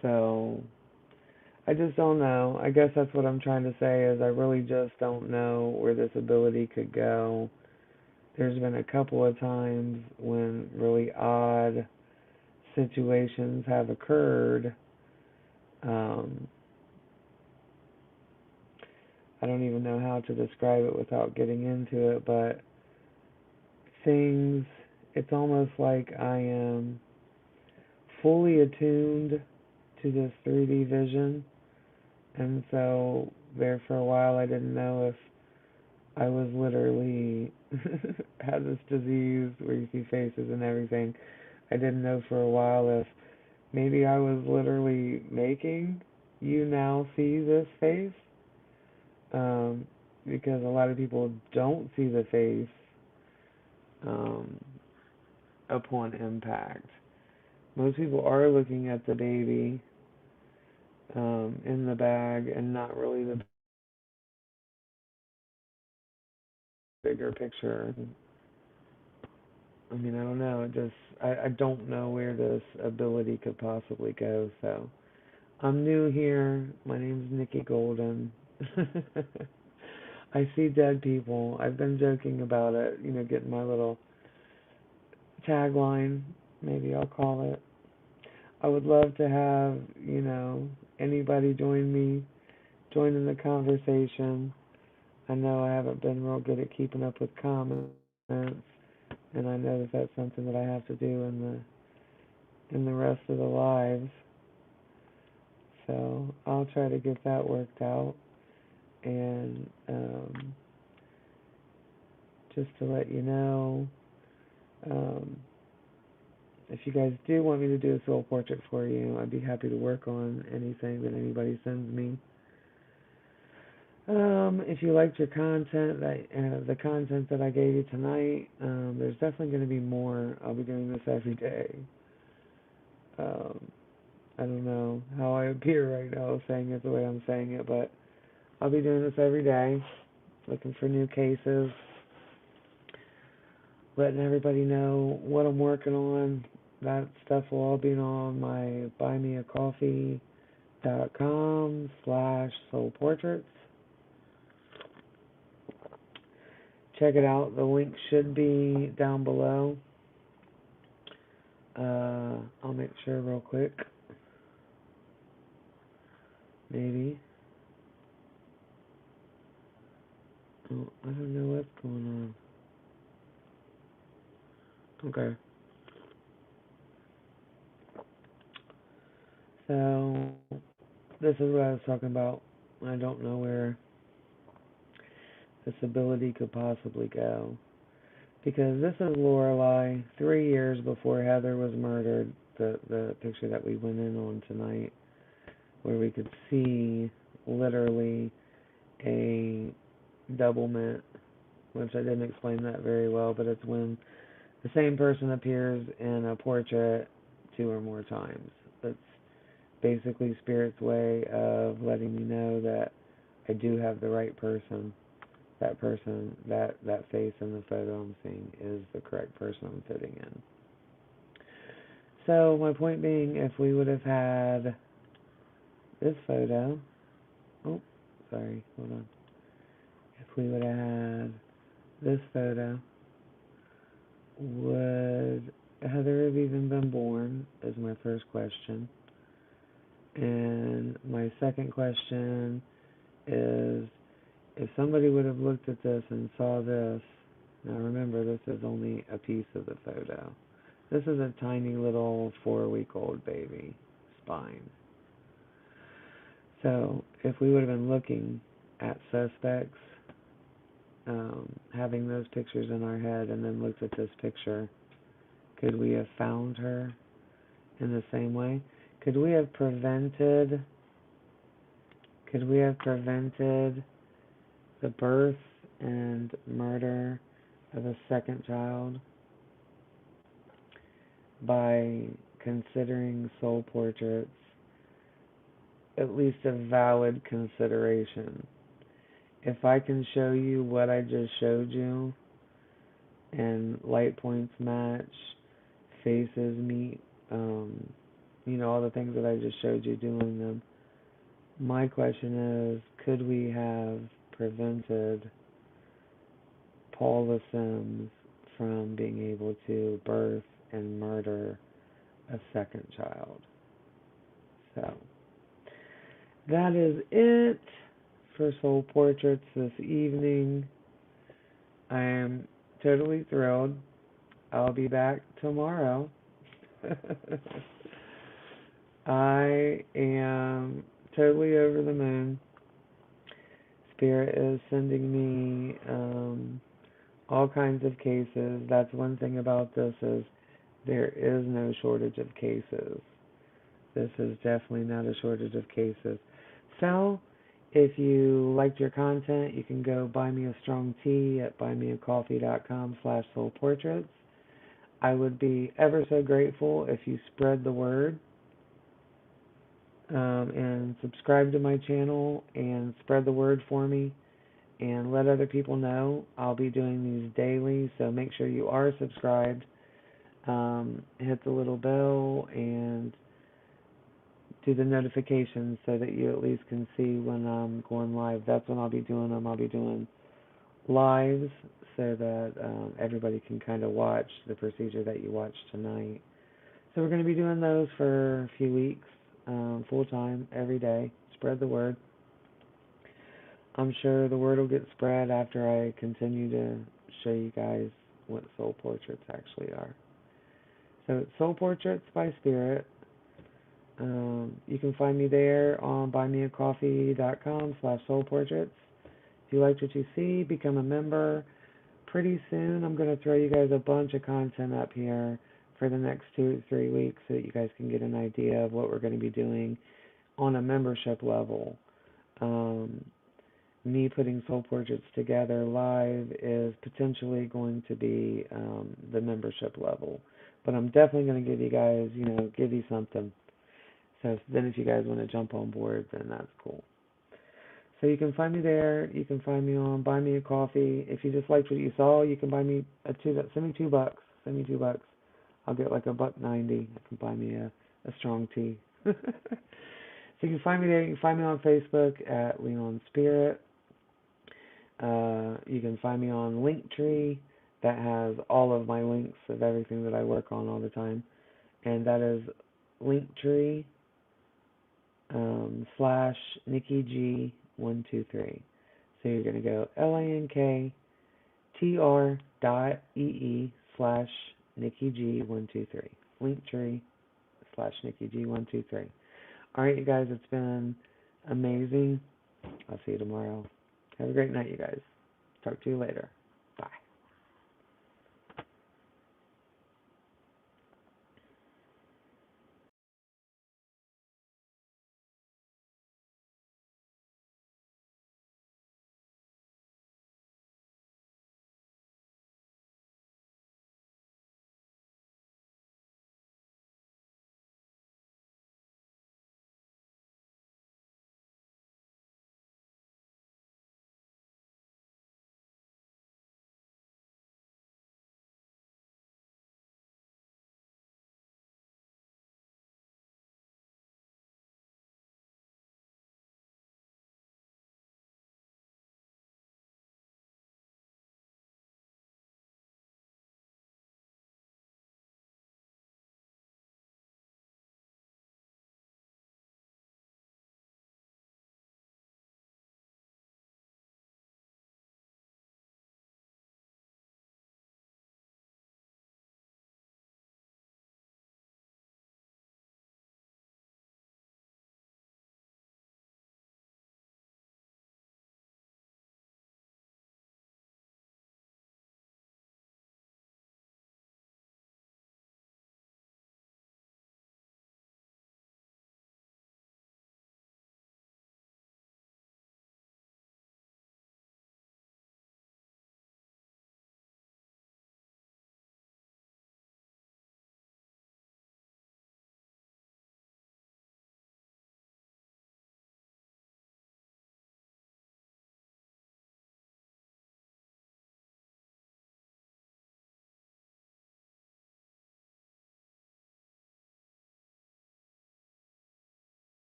So I just don't know. I guess that's what I'm trying to say is I really just don't know where this ability could go. There's been a couple of times when really odd situations have occurred. I don't even know how to describe it without getting into it, but it's almost like I am fully attuned to this 3D vision. And so there for a while I didn't know if I was literally had this disease where you see faces and everything. I didn't know for a while if maybe I was literally making you now see this face. Because a lot of people don't see the face um, upon impact. Most people are looking at the baby in the bag and not really the bigger picture. I mean, I don't know. I don't know where this ability could possibly go. So I'm new here. My name's Nikki Golden. I see dead people. I've been joking about it, getting my little tagline, maybe I'll call it. I would love to have, anybody join in the conversation. I know I haven't been real good at keeping up with comments, and I know that that's something that I have to do in the rest of the lives. So I'll try to get that worked out. And just to let you know, if you guys do want me to do a soul portrait for you, I'd be happy to work on anything that anybody sends me. If you liked your content, the content that I gave you tonight, there's definitely going to be more. I'll be doing this every day. I don't know how I appear right now saying it the way I'm saying it, but I'll be doing this every day, looking for new cases, letting everybody know what I'm working on. That stuff will all be on my buymeacoffee.com/soulportraits. Check it out. The link should be down below. I'll make sure real quick. Maybe. Oh, I don't know what's going on. Okay. So this is what I was talking about. I don't know where this ability could possibly go. Because this is Loralei 3 years before Heather was murdered, the picture that we went in on tonight, where we could see literally a doublemint, which I didn't explain that very well, but it's when the same person appears in a portrait 2 or more times. That's basically Spirit's way of letting me know that I do have the right person. That person, that face in the photo I'm seeing is the correct person I'm fitting in. So my point being, if we would have had this photo, oh, sorry, hold on. If we would have had this photo, would Heather have even been born, is my first question. And my second question is, if somebody would have looked at this and saw this, now remember this is only a piece of the photo. This is a tiny little 4-week-old baby spine. So if we would have been looking at suspects, having those pictures in our head and then looked at this picture, could we have found her in the same way? Could we have prevented the birth and murder of a second child by considering SoulPortraits at least a valid consideration? If I can show you what I just showed you, and light points match, faces meet, all the things that I just showed you doing them, my question is, could we have prevented Paula Sims from being able to birth and murder a second child? So, that is it for SoulPortraits this evening. I am totally thrilled. I'll be back tomorrow. I am totally over the moon. Spirit is sending me all kinds of cases. That's one thing about this, is there is no shortage of cases. This is definitely not a shortage of cases. So, if you liked your content, you can go buy me a strong tea at buymeacoffee.com/soulportraits. I would be ever so grateful if you spread the word, and subscribe to my channel and spread the word for me and let other people know. I'll be doing these daily, so make sure you are subscribed. Hit the little bell and do the notifications so that you at least can see when I'm going live. That's when I'll be doing them. I'll be doing lives so that everybody can kind of watch the procedure that you watched tonight. So we're going to be doing those for a few weeks, full time, every day. Spread the word. I'm sure the word will get spread after I continue to show you guys what SoulPortraits actually are. So it's SoulPortraits by Spirit. You can find me there on buymeacoffee.com/soulportraits. If you liked what you see, become a member. Pretty soon I'm going to throw you guys a bunch of content up here for the next 2 to 3 weeks so that you guys can get an idea of what we're going to be doing on a membership level. Me putting SoulPortraits together live is potentially going to be the membership level. But I'm definitely going to give you guys, give you something. So then if you guys want to jump on board, then that's cool. So you can find me there. You can find me on Buy Me a Coffee. If you just liked what you saw, you can buy me send me $2. Send me $2. I'll get like $1.90. You can buy me a strong tea. So you can find me there. You can find me on Facebook at Leon Spirit. You can find me on Linktree. That has all of my links of everything that I work on all the time. And that is Linktree /NikkiG123. So you're going to go linktr.ee/NikkiG NikkiG123. Linktree/NikkiG123. All right, you guys, it's been amazing. I'll see you tomorrow. Have a great night, you guys. Talk to you later.